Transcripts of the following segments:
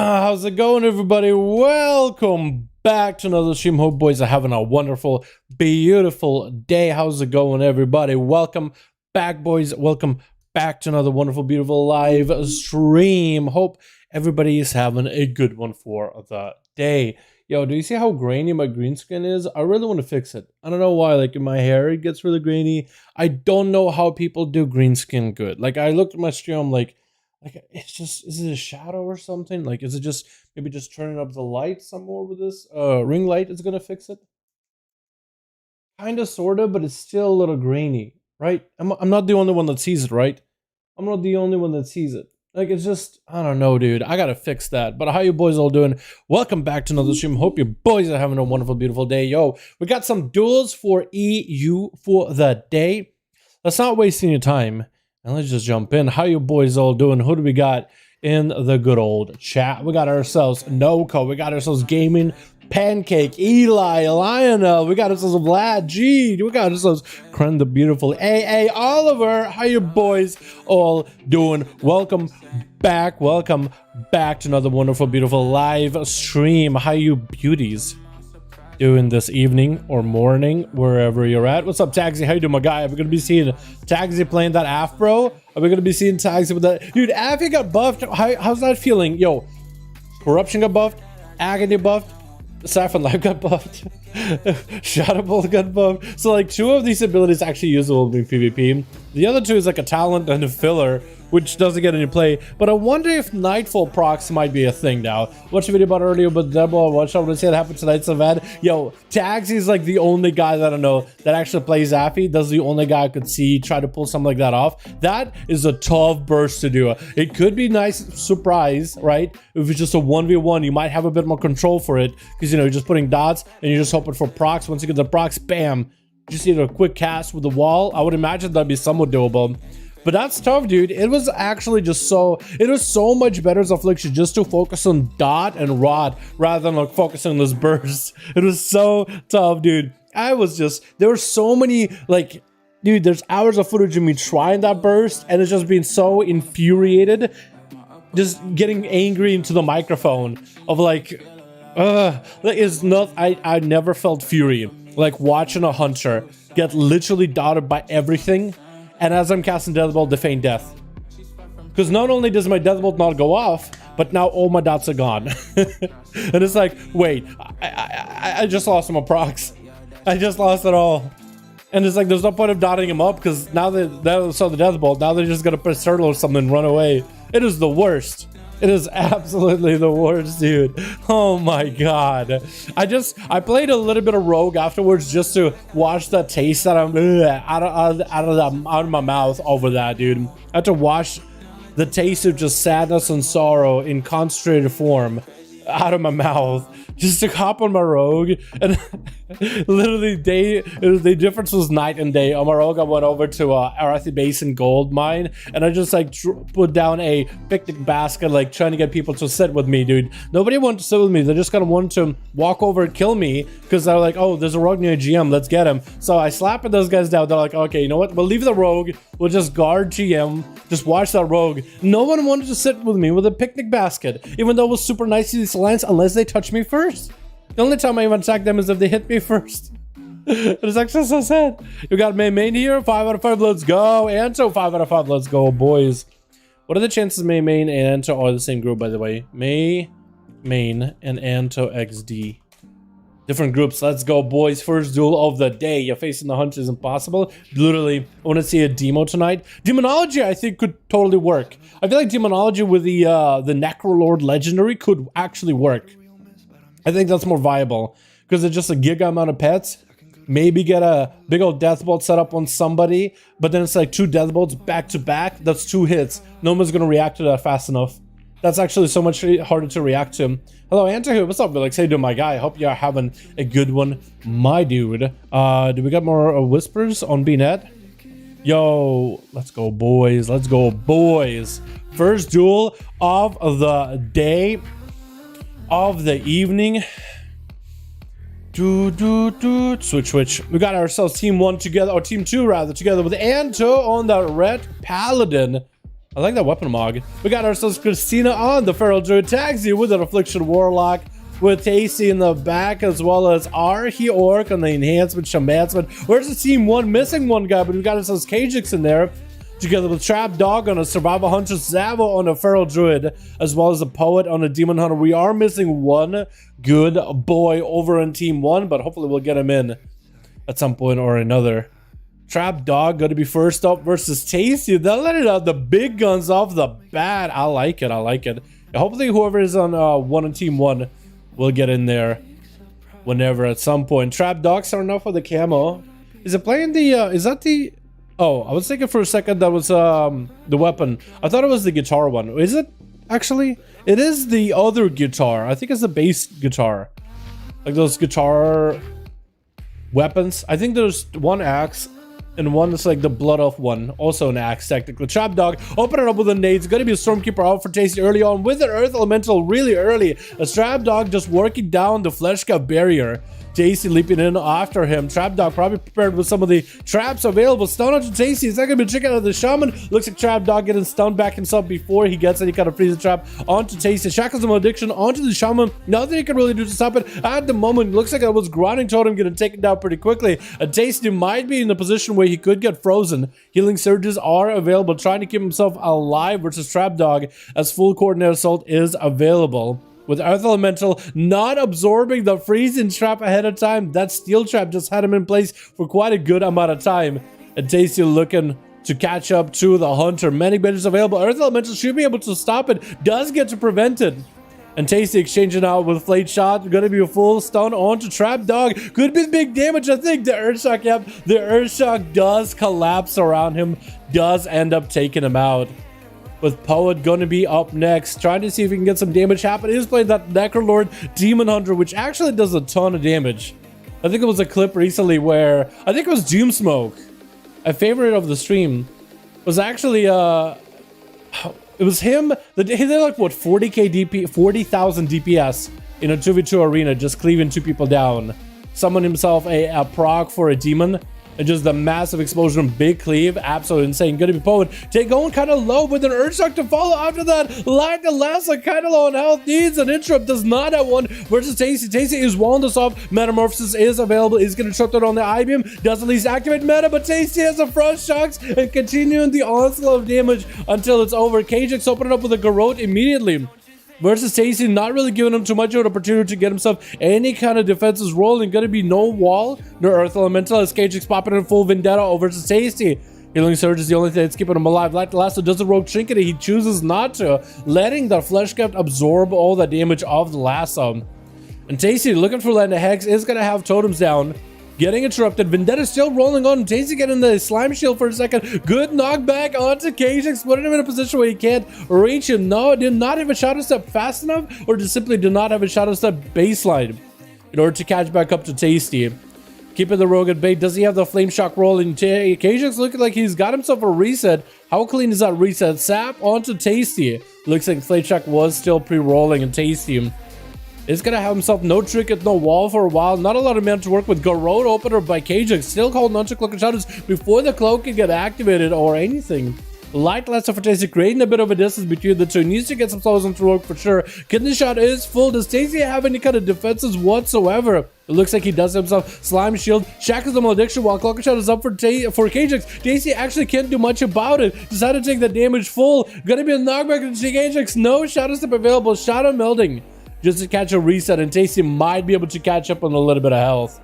How's it going, everybody? Welcome back to another stream. Hope boys are having a wonderful, beautiful day. How's it going, everybody? Welcome back, boys. Welcome back to another wonderful, beautiful live stream. Hope everybody is having a good one for the day. Yo, do you see how grainy my green screen is? I really want to fix it. I don't know why. Like in my hair, it gets really grainy. I don't know how people do green screen good. Like I looked at my stream, I'm like it's just, is it a shadow or something? Like, is it just maybe just turning up the light some more with this ring light is gonna fix it? Kind of, sort of, but it's still a little grainy, right? I'm not the only one that sees it, right? I'm not the only one that sees it. Like, it's just, I don't know, dude. I gotta fix that. But how you boys all doing? Welcome back to another stream. Hope you boys are having a wonderful, beautiful day. Yo, we got some duels for EU for the day. Let's not waste any time. And let's just jump in. How you boys all doing? Who do we got in the good old chat? We got ourselves Noco. We got ourselves Gaming Pancake, Eli, Lionel. We got ourselves Vlad G. We got ourselves Kren the Beautiful, AA Oliver. How you boys all doing? Welcome back to another wonderful, beautiful live stream. How you beauties doing this evening or morning, wherever you're at? What's up, Taxi? How you doing, my guy? Are we gonna be seeing Taxi playing that Afro? Are we gonna be seeing Taxi with that? Dude, Affy got buffed. How's that feeling? Yo, Corruption got buffed, Agony buffed, Saffron Life got buffed, Shadowbolt got buffed. So like 2 of these abilities actually usable in PvP. The other 2 is like a talent and a filler, which doesn't get any play. But I wonder if Nightfall procs might be a thing now. Watched a video about earlier, but Debo, watch out, let's say it happened tonight, so bad. Yo, Taxi is like the only guy that I know that actually plays Affy. That's the only guy I could see try to pull something like that off. That is a tough burst to do. It could be nice surprise, right? If it's just a 1v1, you might have a bit more control for it, because you know, you're just putting dots and you're just hoping for procs. Once you get the procs, bam, just need a quick cast with the wall. I would imagine that'd be somewhat doable. But that's tough, dude. It was actually just it was so much better as Affliction just to focus on dot and rod rather than like focusing on this burst. It was so tough, dude. There were so many, like, dude, there's hours of footage of me trying that burst and it's just being so infuriated, just getting angry into the microphone of like, it's not, I never felt fury like watching a hunter get literally dotted by everything. And as I'm casting Deathbolt, they feign death. Because not only does my Deathbolt not go off, but now all my dots are gone. And it's like, wait, I just lost my procs. I just lost it all. And it's like, there's no point of dotting them up, because now they saw the Deathbolt. Now they're just going to put a turtle or something and run away. It is the worst. It is absolutely the worst, dude. Oh my god. I played a little bit of Rogue afterwards just to watch the taste that I'm out of my mouth over that, dude. I had to wash the taste of just sadness and sorrow in concentrated form out of my mouth just to hop on my Rogue. And literally the difference was night and day. On my Rogue, I went over to Arathi Basin Gold Mine, and I just like put down a picnic basket, like trying to get people to sit with me, dude. Nobody wanted to sit with me. They just kind of wanted to walk over and kill me, because they're like, oh, there's a Rogue near GM, let's get him. So I slapped those guys down. They're like, okay, you know what, we'll leave the Rogue, we'll just guard GM, just watch that Rogue. No one wanted to sit with me with a picnic basket, even though it was super nice to these alliance, unless they touch me first. The only time I even attack them is if they hit me first. It's actually so sad. You got main here. 5 out of 5. Let's go. Anto, 5 out of 5. Let's go, boys. What are the chances main and Anto are the same group, by the way? Main and Anto XD. Different groups. Let's go, boys. First duel of the day. You're facing the hunter is impossible. Literally, I want to see a demo tonight. Demonology, I think, could totally work. I feel like Demonology with the Necrolord Legendary could actually work. I think that's more viable, because it's just a giga amount of pets. Maybe get a big old Deathbolt set up on somebody, but then it's like 2 Deathbolts back to back. That's 2 hits. No one's going to react to that fast enough. That's actually so much harder to react to. Hello, Anto here. What's up, Felix? How you doing, my guy? I hope you're having a good one, my dude. Do we got more whispers on BNet? Yo, let's go, boys. Let's go, boys. First duel of the day, of the evening. Switch. We got ourselves team 1 together, or team 2 rather, together with Anto on the red paladin. I like that weapon mod. We got ourselves Christina on the Feral Druid Taxi with an Affliction Warlock, with Tasty in the back, as well as Arhi Orc on the enhancement, Shamansman. Where's the team one? Missing one guy, but we got ourselves Kajix in there, together with Trap Dog on a Survival Hunter, Zavo on a Feral Druid, as well as a Poet on a Demon Hunter. We are missing one good boy over in Team 1, but hopefully we'll get him in at some point or another. Trap Dog going to be first up versus Tasty. They'll let it out the big guns off the bat. I like it. I like it. Hopefully whoever is on one in Team 1 will get in there whenever at some point. Trap Dog starting off with the camo. Is it playing the is that the... Oh, I was thinking for a second that was the weapon. I thought it was the guitar one. Is it actually? It is the other guitar. I think it's the bass guitar. Like those guitar weapons. I think there's one axe and one that's like the blood off one. Also an axe technically. Trap Dog open it up with a nade. It's going to be a Stormkeeper out for Tasty early on with an Earth Elemental really early. A Trap Dog just working down the Flesh Cup barrier. Tasty leaping in after him. Trap Dog probably prepared with some of the traps available. Stun onto Tasty. Is that going to be a trick out of the Shaman? Looks like Trap Dog getting stunned back himself before he gets any kind of freezing trap onto Tasty. Shackles and Malediction onto the Shaman. Nothing he can really do to stop it at the moment. Looks like it was Grinding Totem getting taken down pretty quickly. Tasty might be in the position where he could get frozen. Healing Surges are available. Trying to keep himself alive versus Trap Dog as full Coordinated Assault is available. With Earth Elemental not absorbing the freezing trap ahead of time, that steel trap just had him in place for quite a good amount of time. And Tasty looking to catch up to the Hunter. Many measures available. Earth Elemental should be able to stop it. Does get to prevent it. And Tasty exchanging out with Flayed Shot. Going to be a full stun onto Trap Dog. Could be big damage, I think. The Earthshock, yep. The Earthshock does collapse around him. Does end up taking him out. With Poet going to be up next, trying to see if he can get some damage happen. He is playing that Necrolord Demon Hunter, which actually does a ton of damage. I think it was a clip recently where, I think it was Doom Smoke, a favorite of the stream, was actually, it was him, he did like, what, 40k DP, 40,000 DPS in a 2v2 arena, just cleaving two people down. Summoned himself a proc for a demon. And just the massive explosion, big cleave, absolutely insane. Gonna be Poet. Take going kind of low with an Earthshock to follow after that. Light the Lassa kind of low on health. Needs an interrupt. Does not have one versus Tasty. Tasty is walling this off. Metamorphosis is available. He's gonna trip it on the I-beam. Does at least activate meta, but Tasty has the frost shocks and continuing the onslaught of damage until it's over. Kajix opening up with a Garrote immediately. Versus Tasty, not really giving him too much of an opportunity to get himself any kind of defenses rolling. Gonna be no wall, no Earth Elemental as Kajix popping in full Vendetta versus Tasty. Healing Surge is the only thing that's keeping him alive. Like the last one, does the Rogue Trinket, he chooses not to, letting the Flesh Cup absorb all the damage of the lasso. And Tasty, looking for land, Hex is gonna have totems down. Getting interrupted. Vendetta still rolling on. Tasty getting the slime shield for a second. Good knockback onto Kajix, putting him in a position where he can't reach him. No, did not have a shadow step fast enough, or just simply did not have a shadow step baseline in order to catch back up to Tasty. Keeping the rogue at bay. Does he have the flame shock rolling? Kajix looking like he's got himself a reset. How clean is that reset? Sap onto Tasty. Looks like flame shock was still pre-rolling and Tasty is gonna have himself no trinket, no wall for a while. Not a lot of men to work with. Garrote opener by Kajix. Still holding onto Cloak and Shadows before the cloak can get activated or anything. Light Lasso for Tasty, creating a bit of a distance between the two. Needs to get some souls into work for sure. Kidney Shot is full. Does Tasty have any kind of defenses whatsoever? It looks like he does himself Slime Shield. Shackles the Malediction while Cloak and Shadows up for Kajix. Tasty actually can't do much about it. Decided to take the damage full. Gonna be a knockback to Kajix. No Shadow Step available. Shadow Melding just to catch a reset, and Tasty might be able to catch up on a little bit of health.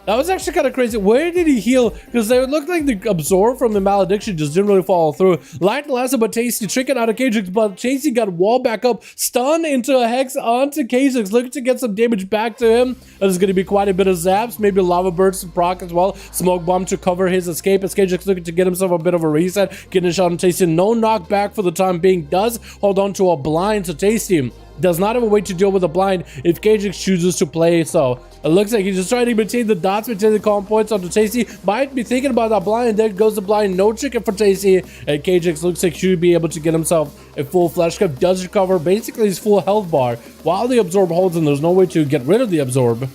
That was actually kind of crazy. Where did he heal? Because it looked like the absorb from the malediction just didn't really follow through. Light Lasso, but Tasty tricking out of Kajix, but Tasty got wall back up, stun into a hex onto Kajix, looking to get some damage back to him. There's going to be quite a bit of zaps, maybe lava burst to proc as well. Smoke bomb to cover his escape as Kajix looking to get himself a bit of a reset. Getting a shot on Tasty, no knockback for the time being. Does hold on to a blind, so Tasty does not have a way to deal with a blind if Kajix chooses to play. So it looks like he's just trying to maintain the dots, maintain the calm points onto Tasty. Might be thinking about that blind. There goes the blind. No chicken for Tasty. And Kajix looks like he should be able to get himself a full flesh cup. Does recover basically his full health bar while the absorb holds, and there's no way to get rid of the absorb.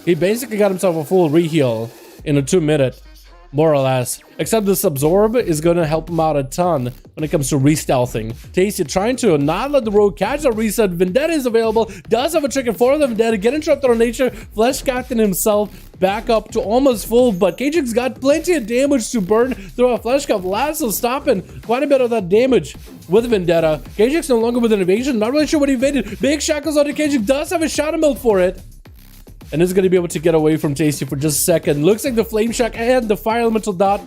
He basically got himself a full reheal in a 2-minute. more or less. Except this absorb is going to help him out a ton when it comes to re-stealthing. Tasty trying to not let the rogue catch a reset. Vendetta is available. Does have a trick for the Vendetta. Get interrupted on nature. Flesh Captain himself back up to almost full, but Kajik's got plenty of damage to burn through a Flesh Cup. Lasso stopping quite a bit of that damage with Vendetta. Kajik's no longer with an evasion. Not really sure what he evaded. Big shackles onto Kajik. Does have a shadow melt for it. And is going to be able to get away from Tasty for just a second. Looks like the Flame Shock and the Fire Elemental Dot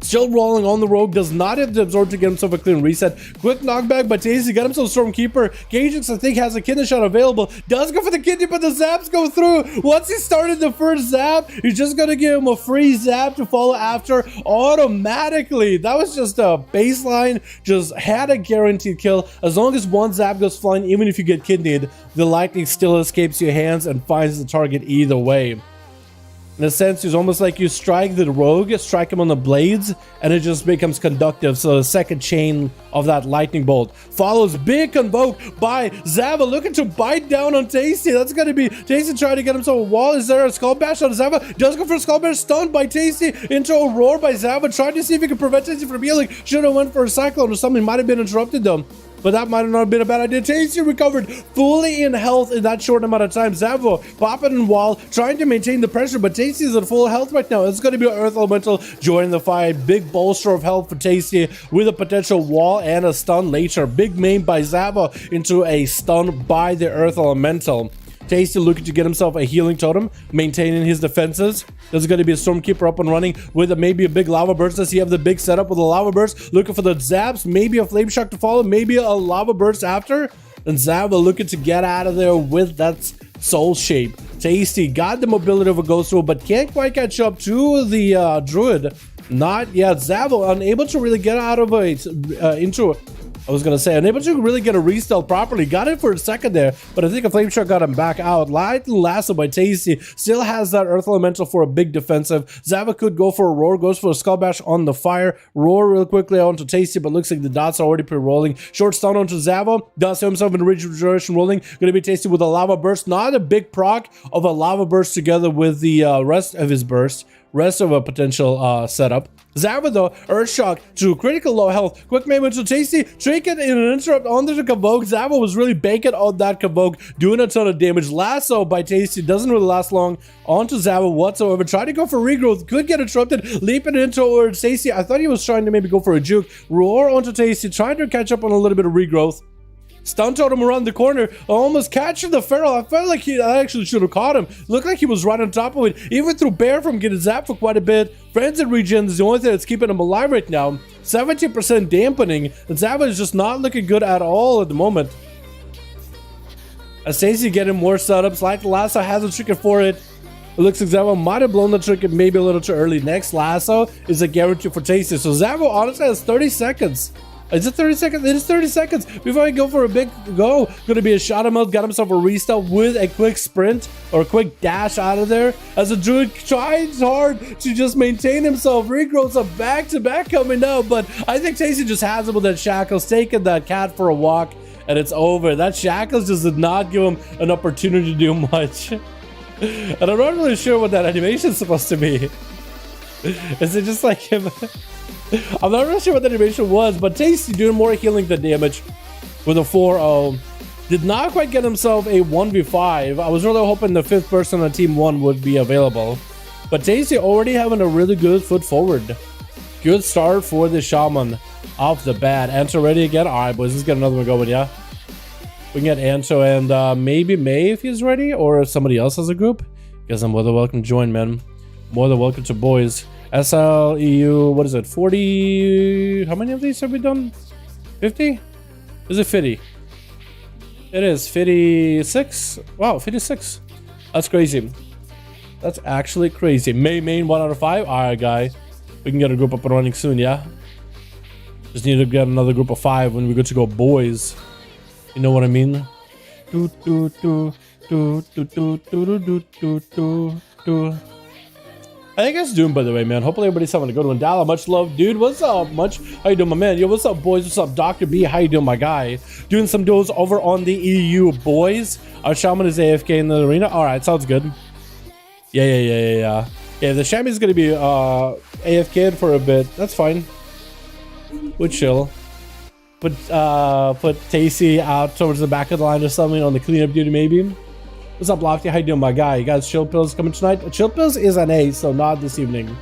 still rolling on the rogue. Does not have to absorb to get himself a clean reset. Quick knockback by Tasty. Got himself Stormkeeper. Gagix, I think, has a kidney shot available. Does go for the kidney, but the zaps go through. Once he started the first zap, he's just going to give him a free zap to follow after automatically. That was just a baseline. Just had a guaranteed kill. As long as one zap goes flying, even if you get kidneyed, the lightning still escapes your hands and finds the target either way. In a sense, it's almost like you strike the rogue, strike him on the blades, and it just becomes conductive. So the second chain of that lightning bolt follows. Big convoke by Zava, looking to bite down on Tasty. That's going to be Tasty trying to get himself a wall. Is there a skull bash on Zava? Does go for a skull bash, stunned by Tasty into a roar by Zava, trying to see if he can prevent Tasty from healing. Should have went for a cyclone or something. Might have been interrupted though. But that might have not been a bad idea. Tasty recovered fully in health in that short amount of time. Zavo popping in wall, trying to maintain the pressure, but Tasty is at full health right now. It's going to be an Earth Elemental joining the fight. Big bolster of health for Tasty with a potential wall and a stun later. Big main by Zavo into a stun by the Earth Elemental. Tasty looking to get himself a healing totem, maintaining his defenses. There's going to be a Stormkeeper up and running with maybe a big lava burst. Does he have the big setup with a lava burst? Looking for the zaps, maybe a flame shock to follow, maybe a lava burst after. And Zava looking to get out of there with that soul shape. Tasty got the mobility of a ghost roll, but can't quite catch up to the druid. Not yet. Zava unable to really get out of it unable to really get a restyle properly. Got it for a second there, but I think a flame shot got him back out. Light lasso by Tasty. Still has that Earth Elemental for a big defensive. Zava could go for a roar, goes for a skull bash on the fire. Roar real quickly onto Tasty, but looks like the dots are already pre-rolling. Short stun onto Zava. Does himself in regeneration rolling. Gonna be Tasty with a lava burst. Not a big proc of a lava burst together with the rest of his burst. Rest of a potential setup. Zava though, Earth Shock to critical low health. Quick movement to Tasty, trinket in an interrupt onto the Convoke. Zava was really banking on that Convoke, doing a ton of damage. Lasso by Tasty doesn't really last long onto Zava whatsoever. Try to go for regrowth, could get interrupted, leaping into towards Tasty. I thought he was trying to maybe go for a juke. Roar onto Tasty, trying to catch up on a little bit of regrowth. Stun totem around the corner, almost catching the Feral. I felt like I actually should have caught him. Looked like he was right on top of it. Even through Bear from getting zapped for quite a bit. Frenzied regen is the only thing that's keeping him alive right now. 70% dampening. And Zava is just not looking good at all at the moment. As Tasty getting more setups, like the Lasso has a trigger for it. It looks like Zava might have blown the trigger maybe a little too early. Next Lasso is a guarantee for Tasty. So Zava honestly has 30 seconds. Is it 30 seconds? It is 30 seconds before I go for a big go. Gonna be a shadow melt. Got himself a restart with a quick sprint or a quick dash out of there. As the druid tries hard to just maintain himself. Regrowths are back to back coming out, but I think Tasty just has him with that shackles, taking that cat for a walk, and it's over. That shackles just did not give him an opportunity to do much. And I'm not really sure what that animation is supposed to be. Is it just like him? I'm not really sure what the animation was, but Tasty doing more healing than damage with a 4-0. Did not quite get himself a 1v5. I was really hoping the 5th person on Team 1 would be available. But Tasty already having a really good foot forward. Good start for the Shaman off the bat. Anto ready again? Alright, boys, let's get another one going, yeah? We can get Anto and maybe May if he's ready, or if somebody else has a group. Guess I'm more than welcome to join, man. More than welcome to boys. SL EU, what is it? 40? How many of these have we done? 50? Is it 50? It is 56. Wow, 56. That's crazy. That's actually crazy. Main 1 out of 5. All right, guy. We can get a group up and running soon, yeah? Just need to get another group of 5 when we get to go boys. You know what I mean? I think it's Doom, by the way, man. Hopefully everybody's having a good one. Dala, much love, dude. What's up, much? How you doing, my man? Yo, what's up, boys? What's up, Dr. B? How you doing, my guy? Doing some duels over on the EU, boys. Our Shaman is AFK in the arena. All right, sounds good. Yeah. Yeah, the Chamois is gonna be AFK'd for a bit. That's fine. We'll chill. Put Tasty out towards the back of the line or something on the cleanup duty maybe. What's up, Lofty? How you doing, my guy? You guys, Chill Pills coming tonight? Chill Pills is NA, so not this evening.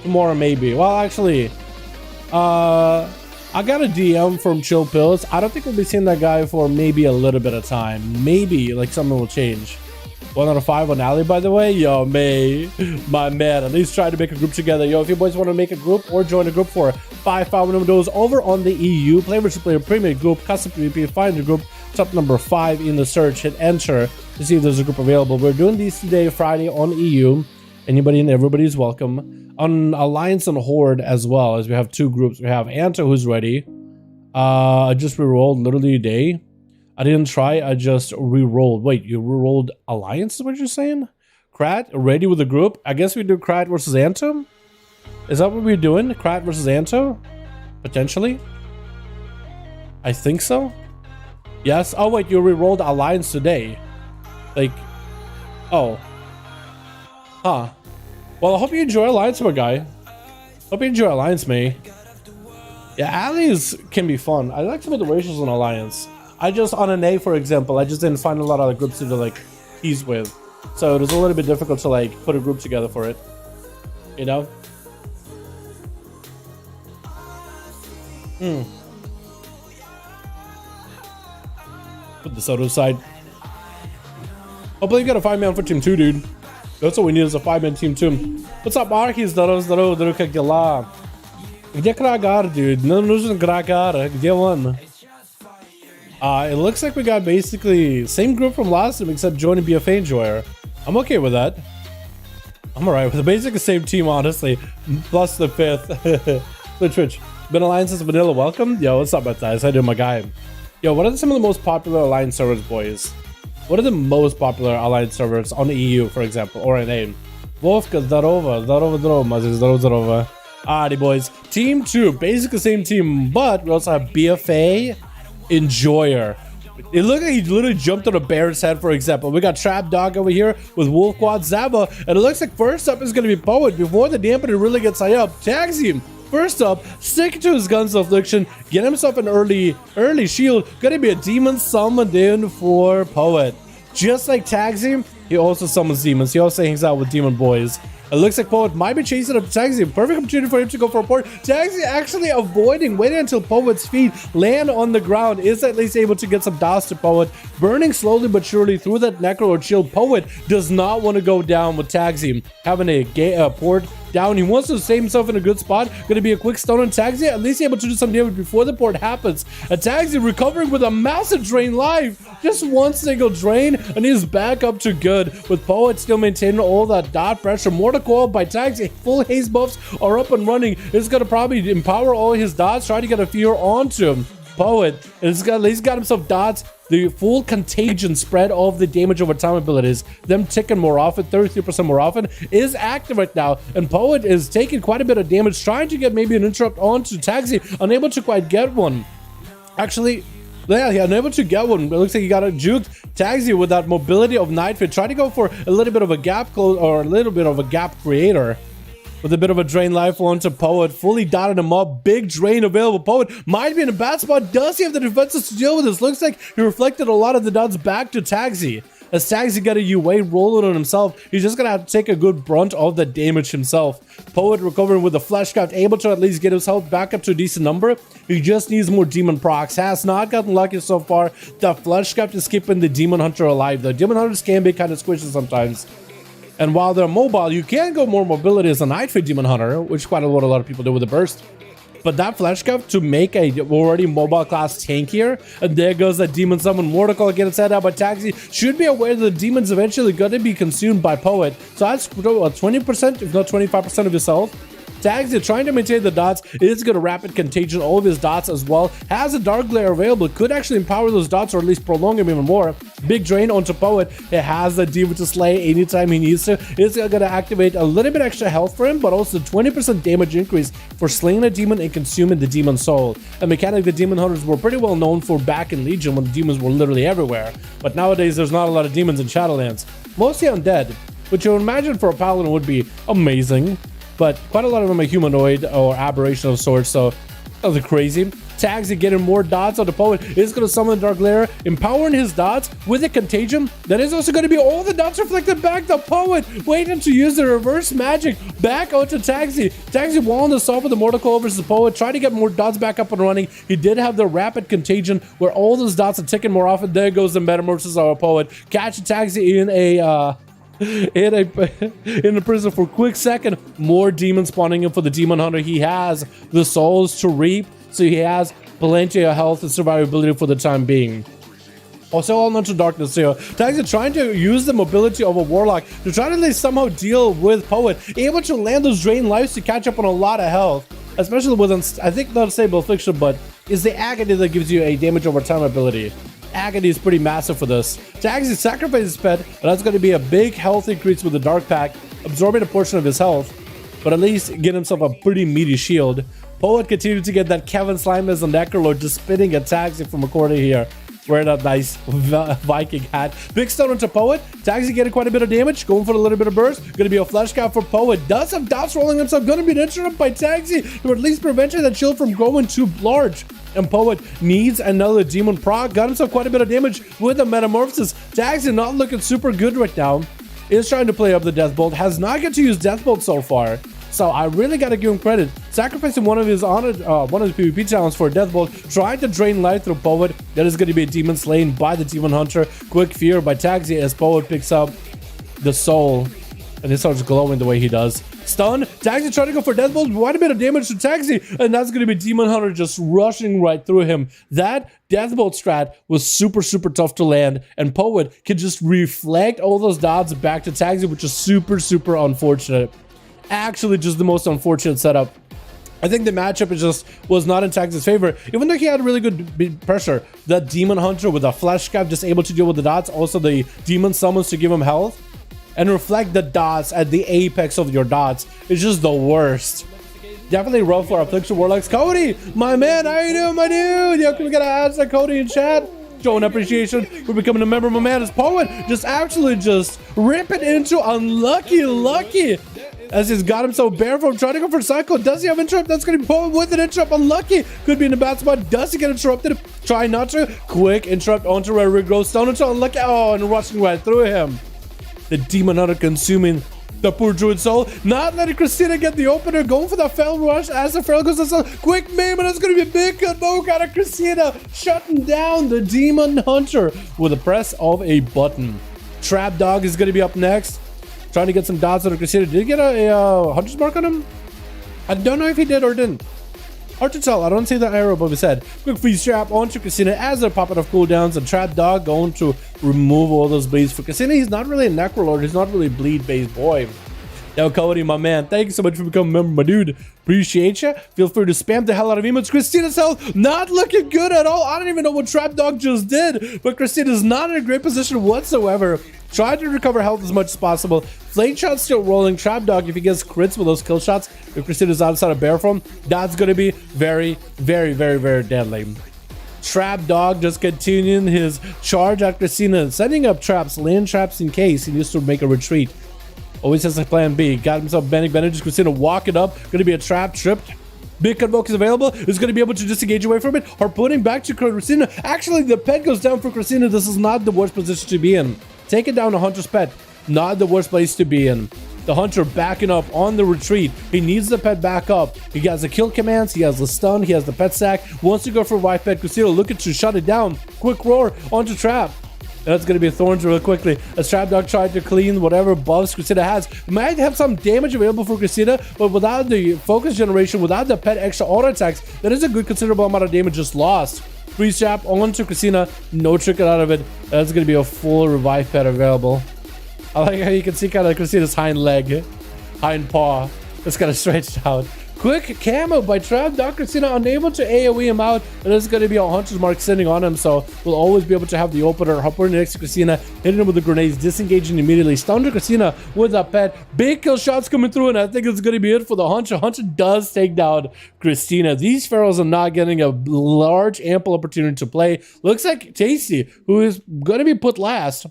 Tomorrow maybe. Well, actually, I got a DM from Chill Pills. I don't think we'll be seeing that guy for maybe a little bit of time. Maybe like something will change. 1 out of 5 on Alley, by the way. Yo, May, my man. At least try to make a group together. Yo, if you boys want to make a group or join a group for 5V5 1V1 DUELS over on the EU, play versus player premium group, custom PvP, find the group, top number 5 in the search, hit enter to see if there's a group available. We're doing these today, Friday on EU. Anybody and everybody's welcome. On Alliance and Horde as well, as we have 2 groups. We have Anto, who's ready. I just re-rolled literally a day. I didn't try, I just re-rolled. Wait, you re-rolled Alliance is what you're saying? Krat, ready with the group? I guess we do Krat versus Anto? Is that what we're doing? Krat versus Anto? Potentially? I think so. Yes. Oh wait, you re-rolled Alliance today. Like, oh. Huh. Well, I hope you enjoy Alliance, my guy. Hope you enjoy Alliance, May. Yeah, allies can be fun. I like some of the ratios on Alliance. I just, on NA, for example, I just didn't find a lot of groups to like tease with. So it was a little bit difficult to like put a group together for it. You know? Put the SATA aside. Hopefully you got a 5-man for team 2, dude. That's what we need is a 5-man team 2. What's up, Marquis? Здорово, как дела? Где Крагар, dude? Нам нужен Крагар. Где он? It looks like we got basically same group from last time except joining BFA Enjoyer. I'm okay with that. I'm alright with the basically same team, honestly. Plus the 5th. Twitch. Been Alliance since vanilla, welcome. Yo, what's up, guys? How you doing, my guy? Yo, what are some of the most popular Alliance servers, boys? What are the most popular Alliance servers on the EU, for example, or NA? Wolfka, Zdarova. Alrighty, boys. Team 2, basically the same team, but we also have BFA Enjoyer. It looked like he literally jumped on a bear's head, for example. We got Trap Dog over here with Wolf Quad Zaba, and it looks like first up is going to be Poet before the dampener really gets high up. Tags him. First up, stick to his guns Affliction, get himself an early shield. Gonna be a demon summoned in for Poet. Just like tags him, he also summons demons. He also hangs out with demon boys. It looks like Poet might be chasing up Tagsy. Perfect opportunity for him to go for a port. Tagsy actually avoiding, waiting until Poet's feet land on the ground. Is at least able to get some DOS to Poet. Burning slowly but surely through that Necro or Shield. Poet does not want to go down with Tagsy. Having a port down. He wants to save himself in a good spot. Going to be a quick stun on Tagsy. At least able to do some damage before the port happens. And Tagsy recovering with a massive drain life. Just one single drain and he's back up to good. With Poet still maintaining all that dot pressure. Mortal Coil by Tagsy. Full haste buffs are up and running. It's going to probably empower all his dots. Try to get a fear onto him. Poet. He's got himself dots. The full contagion spread of the damage over time abilities, them ticking more often, 33% more often, is active right now. And Poet is taking quite a bit of damage, trying to get maybe an interrupt onto Tagsy, unable to quite get one. Actually, yeah, unable to get one. It looks like he got a juked. Tagsy with that mobility of Nightfit, trying to go for a little bit of a gap close or a little bit of a gap creator. With a bit of a drain life onto Poet, fully dotted him up. Big drain available. Poet might be in a bad spot. Does he have the defenses to deal with this? Looks like he reflected a lot of the dots back to Tagsy. As Tagsy got a UA rolling on himself, he's just gonna have to take a good brunt of the damage himself. Poet recovering with the Fleshcraft, able to at least get his health back up to a decent number. He just needs more demon procs. Has not gotten lucky so far. The Fleshcraft is keeping the Demon Hunter alive though. Demon Hunters can be kind of squishy sometimes. And while they're mobile, you can go more mobility as a Nightfit Demon Hunter, which quite a lot of people do with the burst. But that Fleshcraft to make a already mobile class tankier, and there goes that Demon Summon. Mortal getting set out by Tagsy. Should be aware that the demons eventually going to be consumed by Poet. So that's 20%, if not 25% of his health. Tagsy trying to maintain the dots. Is going to rapid contagion all of his dots as well. Has a Dark Glare available. Could actually empower those dots or at least prolong them even more. Big drain onto Poet. It has the demon to slay anytime he needs to. It's going to activate a little bit extra health for him, but also 20% damage increase for slaying a demon and consuming the demon soul. A mechanic the Demon Hunters were pretty well known for back in Legion when the demons were literally everywhere. But nowadays there's not a lot of demons in Shadowlands. Mostly undead. which you would imagine for a paladin would be amazing. But quite a lot of them are humanoid or aberration of sorts, so nothing crazy. Tagsy getting more dots on the poet is going to summon the Dark Lair, empowering his dots with a contagion. That is also going to be all the dots reflected back. The poet waiting to use the reverse magic back onto Tagsy. Tagsy walling this off with the Mortal Coil versus the poet, trying to get more dots back up and running. He did have the rapid contagion where all those dots are ticking more often. There goes the metamorphosis of our poet. Catching Tagsy in a prison for a quick second. More demons spawning in for the demon hunter. He has the souls to reap, so he has plenty of health and survivability for the time being. Also, all into darkness here. Tagsy trying to use the mobility of a warlock to try to at least somehow deal with poet, able to land those drain lives to catch up on a lot of health, especially with, I think, not stable affliction, but is the agony that gives you a damage over time ability. Agony is pretty massive for this. Tagsy sacrifices his pet, and that's going to be a big health increase with the dark pack, absorbing a portion of his health, but at least get himself a pretty meaty shield. Poet continued to get that Kevin Slime as a Necrolord, just spinning a Tagsy from a corner here. Wearing that nice Viking hat. Big stone into Poet. Tagsy getting quite a bit of damage. Going for a little bit of burst. Going to be a flash cap for Poet. Does have dots rolling himself. Going to be interrupted by Tagsy, or at least preventing that shield from growing too large. And Poet needs another demon proc. Got himself quite a bit of damage with the metamorphosis. Tagsy not looking super good right now. Is trying to play up the Death Bolt. Has not get to use Death Bolt so far. So I really got to give him credit. Sacrificing one of his PvP talents for a Death Bolt, trying to drain life through Poet. That is going to be a demon slain by the Demon Hunter. Quick fear by Tagsy as Poet picks up the soul. And he starts glowing the way he does. Stun. Tagsy trying to go for Death Bolt. Quite a bit of damage to Tagsy. And that's going to be Demon Hunter just rushing right through him. That Death Bolt strat was super, super tough to land. And Poet can just reflect all those dots back to Tagsy, which is super, super unfortunate. Actually, just the most unfortunate setup. I think the matchup was not in Tagsy's favor, even though he had really good pressure. The Demon Hunter with a flash cap just able to deal with the dots. Also, the Demon Summons to give him health and reflect the dots at the apex of your dots. It's just the worst. Definitely rough for Affliction Warlocks. Cody, my man, how you doing, my dude? Yo, can we get an answer, Cody, in chat? Showing appreciation for becoming a member of my man. His Poet just actually just ripping into Unlucky Lucky. As he's got himself bare from trying to go for a cycle. Does he have interrupt? That's going to be Poet with an interrupt. Unlucky. Could be in a bad spot. Does he get interrupted? Try not to. Quick interrupt onto Red Rig Grow. Stone into Unlucky. Oh, and rushing right through him. The Demon Hunter consuming the poor Druid Soul. Not letting Christina get the opener. Going for the Fel Rush as the Fel goes to Soul. Quick maim, and it's going to be a big poke out of Christina. Shutting down the Demon Hunter with a press of a button. Trap Dog is going to be up next. Trying to get some dots out of Christina. Did he get a Hunter's Mark on him? I don't know if he did or didn't. Hard to tell. I don't see the arrow above his head. Quick freeze trap onto Christina as they're popping off cooldowns. And Trap Dog going to remove all those bleeds. For Christina, he's not really a Necrolord. He's not really a bleed-based boy. Yo, Cody, my man, thank you so much for becoming a member, my dude. Appreciate you. Feel free to spam the hell out of emotes. Christina's health not looking good at all. I don't even know what Trap Dog just did, but Christina's not in a great position whatsoever. Try to recover health as much as possible. Flame shot's still rolling. Trap Dog, if he gets crits with those kill shots, if Christina's outside of bear form, that's going to be very, very, very, very deadly. Trap Dog just continuing his charge at Christina, setting up traps, land traps in case he needs to make a retreat. Always has a plan B. Got himself bending bandages. Christina walking up. Going to be a trap tripped. Big Convoke is available. Is going to be able to disengage away from it. Harpooning back to Christina. Actually, the pet goes down for Christina. This is not the worst position to be in. Taking down a Hunter's pet. Not the worst place to be in. The Hunter backing up on the retreat. He needs the pet back up. He has the kill commands. He has the stun. He has the pet sack. Wants to go for White Pet. Christina looking to shut it down. Quick roar onto Trap. And that's going to be Thorns real quickly. As Trap Dog tried to clean whatever buffs Christina has. Might have some damage available for Christina, but without the focus generation, without the pet extra auto attacks, that is a good considerable amount of damage just lost. Freeze trap onto Christina. No tricking out of it. That's going to be a full revive pet available. I like how you can see kind of Christina's hind leg, hind paw. It's kind of stretched out. Quick camo by Trap Dog. Christina unable to AoE him out, and there's going to be a Hunter's Mark sitting on him, so we'll always be able to have the opener hopper next to Christina, hitting him with the grenades, disengaging immediately. Stun to Christina with a pet. Big kill shots coming through, and I think it's going to be it for the Hunter. Hunter does take down Christina. These Pharaohs are not getting a large, ample opportunity to play. Looks like Tasty, who is going to be put last,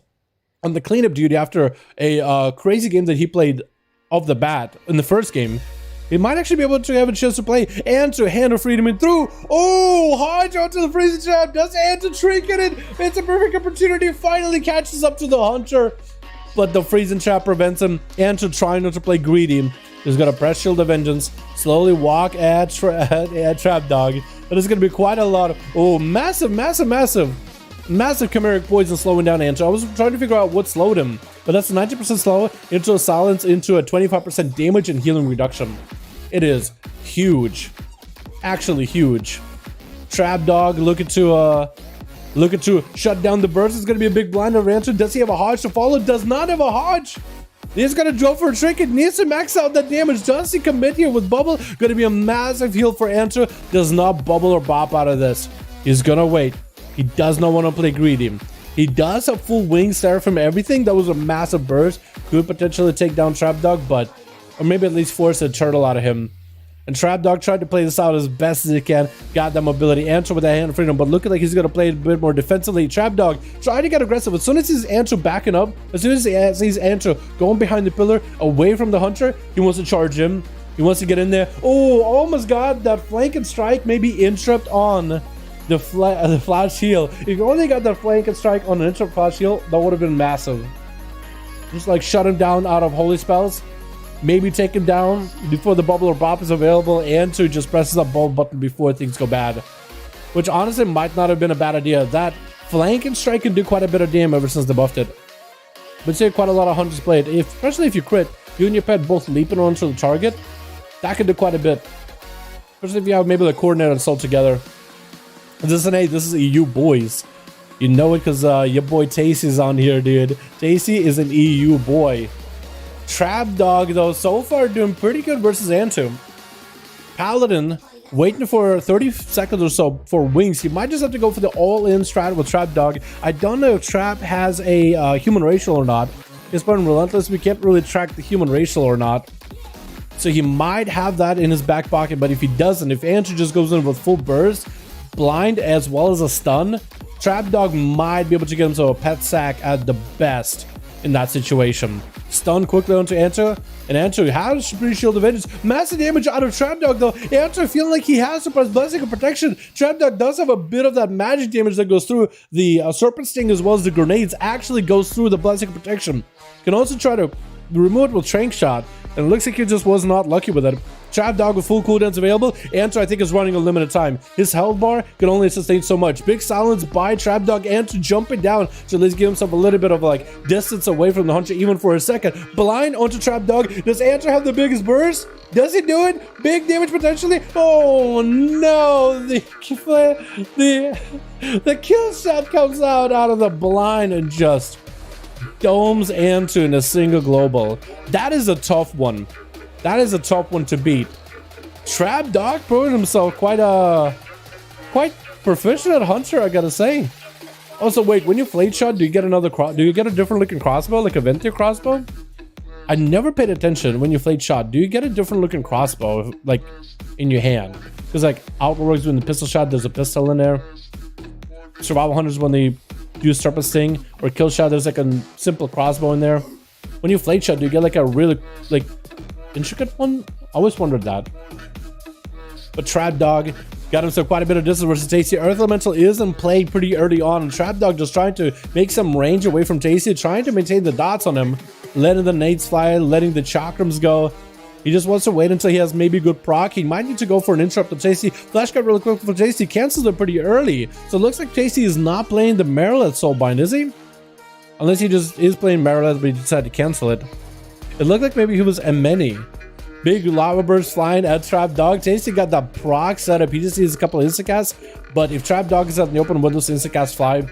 on the cleanup duty after a crazy game that he played off the bat in the first game. He might actually be able to have a chance to play and to handle freedom and through. Oh, Hodge onto the freezing trap. Does Anto trinket it? It's a perfect opportunity. Finally catches up to the hunter, but the freezing trap prevents him. Anto trying not to play greedy. He's got a press shield of vengeance. Slowly walk at trap dog. But it's going to be quite a lot of massive chimeric poison slowing down Anto. I was trying to figure out what slowed him, but that's 90% slow into a silence into a 25% damage and healing reduction. It is huge, actually huge. Trap dog looking to shut down the burst. It's going to be a big blind over Anto. Does he have a Hodge to follow? Does not have a Hodge. He's going to go for a trinket. Needs to max out that damage. Does he commit here with bubble? Going to be a massive heal for Anto. Does not bubble or bop out of this. He's going to wait. He does not want to play greedy. He does have full wings there from everything. That was a massive burst. Could potentially take down Trap Dog, or maybe at least force a turtle out of him. And Trap Dog tried to play this out as best as he can. Got that mobility. Anto with that hand of freedom, but looking like he's going to play a bit more defensively. Trap Dog trying to get aggressive. As soon as he sees Anto backing up, as soon as he sees Anto going behind the pillar, away from the hunter, he wants to charge him. He wants to get in there. Oh, almost got that flank and strike. Maybe interrupt on the flash heal. If you only got that flank and strike on an interrupt flash heal, that would have been massive. Just like shut him down out of holy spells. Maybe take him down before the bubble or bop is available, and to just presses that bubble button before things go bad. Which honestly might not have been a bad idea. That flank and strike can do quite a bit of damage ever since they buffed it. But see quite a lot of hunters played. Especially if you crit, you and your pet both leaping onto the target, that can do quite a bit. Especially if you have maybe the coordinator and soul together. This is EU boys. You know it because your boy Tasty's on here, dude. Tasty is an EU boy. Trap Dog, though, so far doing pretty good versus Anto. Paladin waiting for 30 seconds or so for wings. He might just have to go for the all-in strat with Trap Dog. I don't know if Trap has a human racial or not. He's playing Relentless. We can't really track the human racial or not. So he might have that in his back pocket, but if he doesn't, if Anto just goes in with full burst, blind as well as a stun, Trap Dog might be able to get himself a pet sack at the best in that situation. Stun quickly onto Anto, and Anto has pretty shield of vengeance. Massive damage out of Trap Dog, though. Anto feeling like he has suppressed blessing of protection. Trap Dog does have a bit of that magic damage that goes through the serpent sting as well as the grenades. Actually goes through the blessing of protection. Can also try to remove it with trank shot, and it looks like he just was not lucky with it. Trap Dog with full cooldowns available. Anto, I think, is running a limited time. His health bar can only sustain so much. Big silence by Trap Dog. Anto jumping down to at least give himself a little bit of like distance away from the hunter even for a second. Blind onto Trap Dog. Does Anto have the biggest burst? Does he do it? Big damage potentially. Oh no! The kill shot comes out of the blind and just domes Anto in a single global. That is a tough one. That is a tough one to beat. Trap Dog proved himself quite proficient at hunter, I gotta say. Also, wait, when you flate shot, do you get a different looking crossbow, like a Ventia crossbow? I never paid attention when you flate shot. Do you get a different looking crossbow, like in your hand? Because like Outworks when the pistol shot, there's a pistol in there. Survival hunters when they use serpent sting or kill shot, there's like a simple crossbow in there. When you flate shot, do you get like a really like intricate one? I always wondered that. But Trap Dog got himself quite a bit of distance versus Tasty. Earth Elemental is in play pretty early on, and Trap Dog just trying to make some range away from Tasty, trying to maintain the dots on him, letting the nades fly, letting the chakrams go. He just wants to wait until he has maybe good proc. He might need to go for an interrupt to Tasty. Flash cut really quick for Tasty, cancels it pretty early. So it looks like Tasty is not playing the Marilith Soulbind, is he? Unless he just is playing Marilith, but he decided to cancel it. It looked like maybe he was Emeni. Big lava burst flying at Trap Dog. Tasty got that proc set up. He just needs a couple of instacasts. But if Trap Dog is out in the open with those instacasts fly,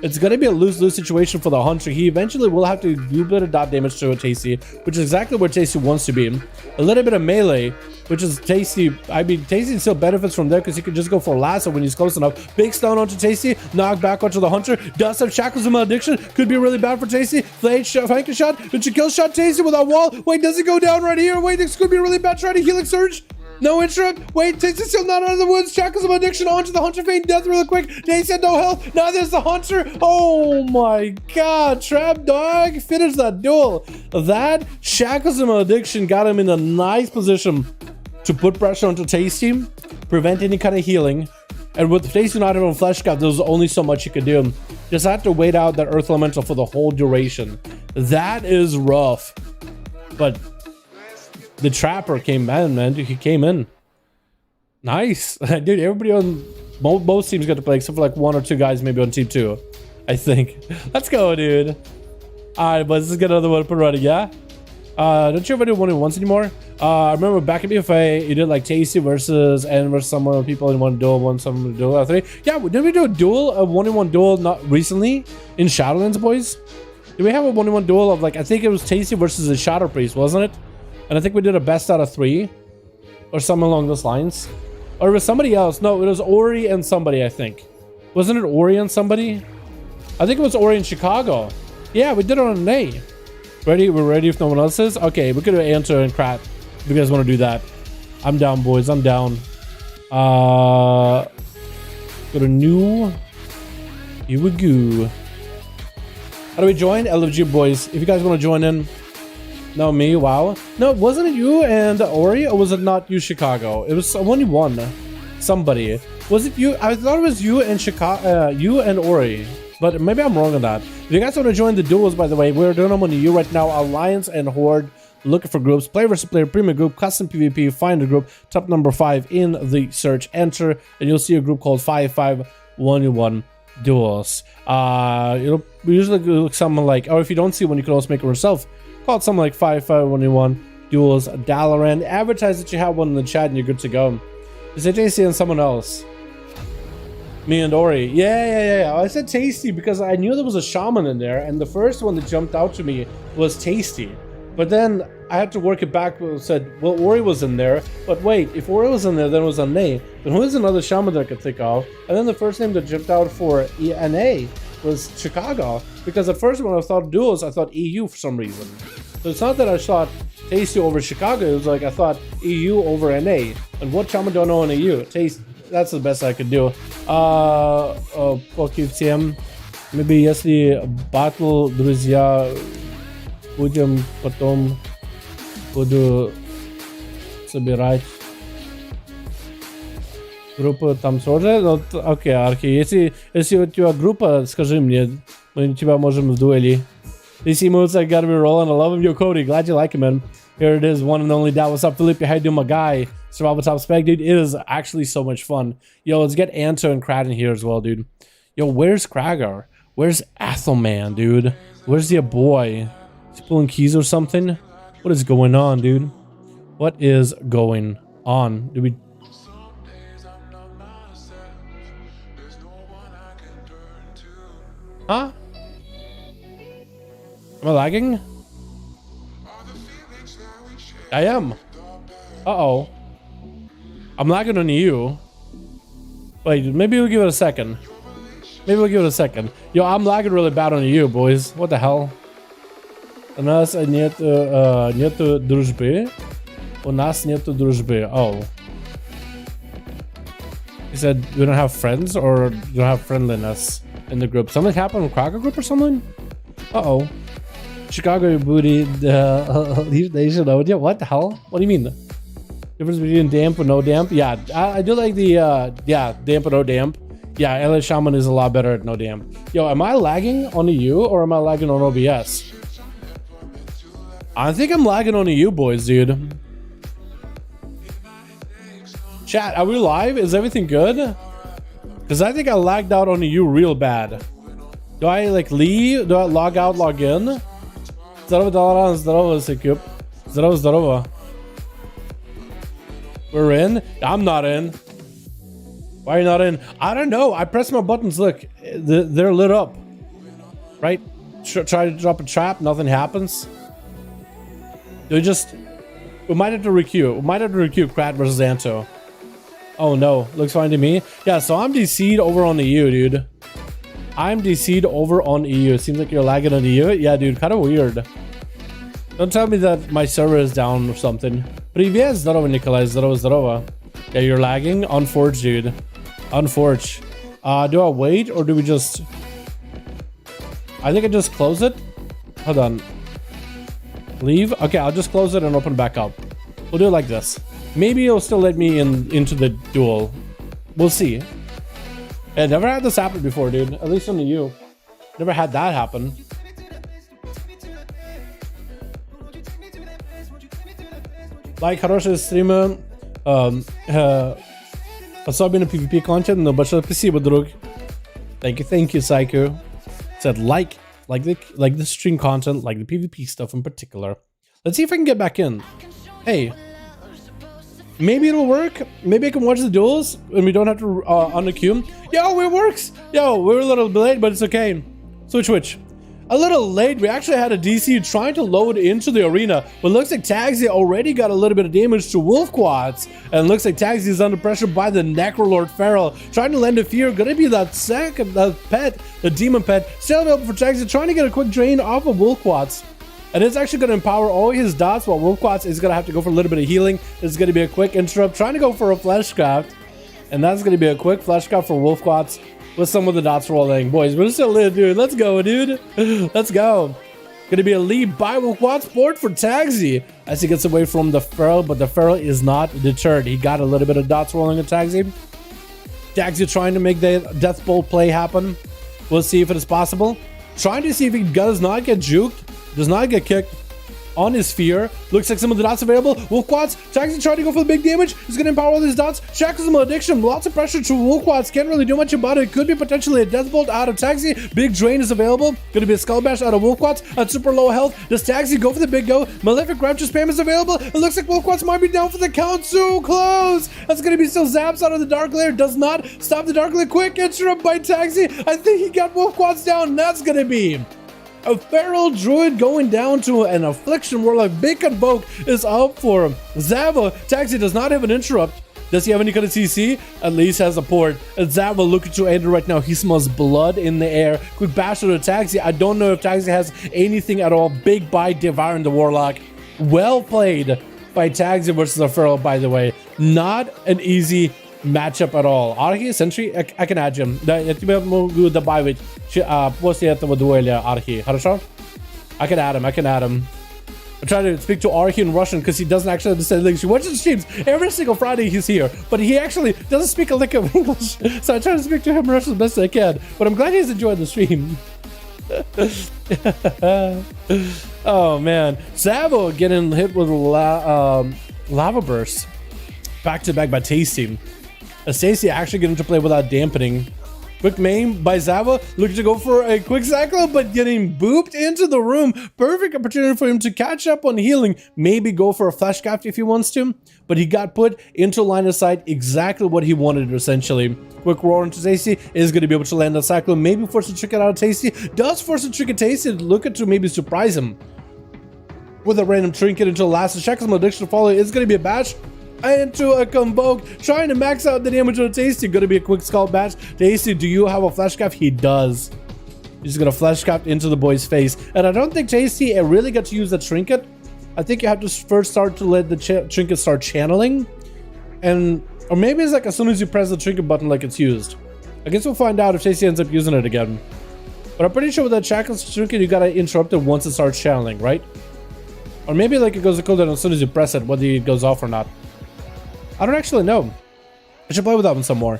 it's going to be a lose-lose situation for the hunter. He eventually will have to do a bit of dot damage to a Tasty, which is exactly where Tasty wants to be. A little bit of melee, which is Tasty. I mean, Tasty still benefits from there because he can just go for a lasso when he's close enough. Big stun onto Tasty, knock back onto the hunter. Does have shackles of malediction. Could be really bad for Tasty. Flank shot. Did you kill shot Tasty with that wall? Wait, does he go down right here? Wait, this could be really bad. Try to healing surge. No interrupt. Wait, Tastel's still not out of the woods. Shackles of addiction onto the hunter feign death really quick. They said no health. Now there's the hunter. Oh my god. Trap dog. Finish that duel. That shackles of addiction got him in a nice position to put pressure onto Tasty, prevent any kind of healing. And with Tasty not having flesh cap, there was only so much you could do. Just had to wait out that Earth Elemental for the whole duration. That is rough. But the Trapper came in, man. Dude, he came in. Nice. Dude, everybody on both teams got to play, except for like 1 or 2 guys maybe on team 2, I think. Let's go, dude. Alright, but let's get another one up and running, yeah? Don't you ever do 1v1s anymore? I remember back at BFA, you did like Tasty versus N versus some other people in one duel, one some duel, 3. Yeah, didn't we do a duel, a 1v1 duel not recently in Shadowlands, boys? Did we have a 1v1 duel of like, I think it was Tasty versus a Shadow Priest, wasn't it? And I think we did a best out of 3 or something along those lines. Or it was somebody else. No, it was Ori and somebody, I think. Wasn't it Ori and somebody? I think it was Ori in Chicago. Yeah, we did it on NA. Ready? We're ready if no one else is? Okay, we could do Anto and Krat if you guys want to do that. I'm down, boys. I'm down. Go to new. Here we go. How do we join? LFG, boys. If you guys want to join in. No, me, wow. No, wasn't it you and Ori, or was it not you, Chicago? It was only one. Somebody. Was it you? I thought it was you and Chicago, you and Ori. But maybe I'm wrong on that. If you guys want to join the duels, by the way, we're doing them on EU right now. Alliance and Horde. Looking for groups. Player versus player, premium group, custom PvP. Find a group. Top number 5 in the search. Enter. And you'll see a group called 5V5 1v1 DUELS. We usually look something like, or if you don't see one, you can also make it yourself. Call it something like 5V5 1v1 DUELS Dalaran. Advertise that you have one in the chat and you're good to go. Is it JC and someone else? Me and Ori. Yeah. I said Tasty because I knew there was a shaman in there, and the first one that jumped out to me was Tasty. But then I had to work it back and said, well, Ori was in there. But wait, if Ori was in there, then it was NA. Then who is another shaman that I could think of? And then the first name that jumped out for NA was Chicago. Because at first when I thought duels, I thought EU for some reason. So it's not that I thought Tasty over Chicago. It was like I thought EU over NA. And what shaman do I know in EU? Tasty. That's the best I could do. Fuck you, TM. Maybe если battle, друзья, будем потом буду собирать группу там тоже. Ну, окей, Архи, если у тебя группа, скажи мне, мы тебя можем в дуэли. DC moves like gotta be rolling. I love him. Yo, Cody, glad you like him, man. Here it is, one and only Dad. What's up, Felipe? How you doing, my guy? Survival top spec, dude. It is actually so much fun. Yo, let's get Anto and Krat in here as well, dude. Yo, where's Kragar? Where's Athelman, dude? Where's your boy? Is he pulling keys or something? What is going on, dude? What is going on? Do we... Huh? Am I lagging? I am. Uh-oh. I'm lagging on you. Wait, maybe we'll give it a second. Maybe we'll give it a second. Yo, I'm lagging really bad on you, boys. What the hell? У нас нету дружбы. У нас нету дружбы. Oh. He said we don't have friends or we don't have friendliness in the group. Something happened in Krakow group or something? Uh-oh. Chicago booty, they should know. Yeah, what the hell? What do you mean? Difference between damp and no damp? Yeah, I do like the, damp and no damp. Yeah, LA Shaman is a lot better at no damp. Yo, am I lagging on EU or am I lagging on OBS? I think I'm lagging on EU, boys, dude. Chat, are we live? Is everything good? Because I think I lagged out on EU real bad. Do I, like, leave? Do I log out, log in? Здорово, Dalaran, здорово, Секюб. Здорово, здорово. We're in? I'm not in. Why are you not in? I don't know. I press my buttons. Look, they're lit up. Right? Try to drop a trap. Nothing happens. We might have to requeue. We might have to requeue Krat versus Anto. Oh no. Looks fine to me. Yeah, so I'm DC'd over on the EU, dude. I'm DC'd over on EU. Seems like you're lagging on EU. Yeah, dude. Kind of weird. Don't tell me that my server is down or something. Привет, здорово, Nikolai, здорово, здорово. Yeah, you're lagging? Unforge, dude. Unforge. Do I wait or do we just... I think I just close it. Hold on. Leave? Okay, I'll just close it and open back up. We'll do it like this. Maybe it'll still let me into the duel. We'll see. I never had this happen before, dude. At least on the U. Never had that happen. Like, хорошая стрима. Особенно PvP content, но большое спасибо, друг. Thank you, Psycho. Said like the stream content, like the PvP stuff in particular. Let's see if I can get back in. Hey, maybe it'll work. Maybe I can watch the duels and we don't have to on the queue. Yo, it works. Yo, we're a little bit late, but it's okay. Switch. A little late. We actually had a DC trying to load into the arena, but looks like Taxi already got a little bit of damage to Wolf Quads, and looks like Taxi is under pressure by the Necrolord Feral, trying to land a fear. Gonna be that second pet, the demon pet, still available for Taxi, trying to get a quick drain off of Wolf Quads. And it's actually going to empower all his dots, while Wolf Quads is going to have to go for a little bit of healing. This is going to be a quick interrupt, trying to go for a Fleshcraft, and that's going to be a quick Fleshcraft for Wolf Quads. With some of the dots rolling. Boys, we're still lit, dude. Let's go, dude. Let's go. Gonna be a lead by Wolf Quads port for Taxi as he gets away from the Feral, but the Feral is not deterred. He got a little bit of dots rolling at Taxi. Taxi trying to make the Death Bolt play happen. We'll see if it is possible. Trying to see if he does not get juked, does not get kicked on his sphere. Looks like some of the dots available. Wolf Quads, Taxi trying to go for the big damage. He's going to empower all these dots. Shackles Malediction. Lots of pressure to Wolf Quads. Can't really do much about it. Could be potentially a Death Bolt out of Taxi. Big Drain is available. Going to be a Skull Bash out of Wolf Quads at super low health. Does Taxi go for the big go? Malefic Rapture Spam is available. It looks like Wolf Quads might be down for the count. So close. That's going to be still zaps out of the Dark Lair. Does not stop the Dark Lair. Quick interrupt by Taxi. I think he got Wolf Quads down. That's going to be a Feral Druid going down to an Affliction Warlock. Big Convoke is up for Zava. Taxi does not have an interrupt. Does he have any kind of CC? At least has a port. And Zava looking to enter right now. He smells blood in the air. Quick bash to the Taxi. I don't know if Taxi has anything at all. Big bite devouring the Warlock. Well played by Taxi versus the Feral, by the way. Not an easy matchup at all. Архи, Sentry, I can add him. Я тебе могу добавить после этого дуэля Архи. Хорошо? I can add him. I try to speak to Archie in Russian because he doesn't actually understand English. He watches the streams every single Friday he's here, but he actually doesn't speak a lick of English. So I try to speak to him in Russian as best I can. But I'm glad he's enjoying the stream. Oh man, Savo getting hit with lava burst back to back by Tasty. Stacey actually getting to play without dampening. Quick main by Zava, looking to go for a quick cycle, but getting booped into the room. Perfect opportunity for him to catch up on healing. Maybe go for a Fleshcraft if he wants to, but he got put into line of sight exactly what he wanted, essentially. Quick roar into Tasty is going to be able to land that cycle. Maybe force a trick out of Tasty. Does force a trick at Tasty, looking to maybe surprise him with a random trinket until last. Shackles Malediction to follow is going to be a bash into a Convoke, trying to max out the damage on Tasty. Gonna be a quick Skull Bash. Tasty, do you have a Fleshcraft? He does. He's gonna Fleshcraft into the boy's face. And I don't think Tasty really got to use the trinket. I think you have to first start to let the trinket start channeling. Or maybe it's like as soon as you press the trinket button like it's used. I guess we'll find out if Tasty ends up using it again. But I'm pretty sure with that Shackles trinket, you gotta interrupt it once it starts channeling, right? Or maybe like it goes to cooldown as soon as you press it, whether it goes off or not. I don't actually know. I should play with that one some more.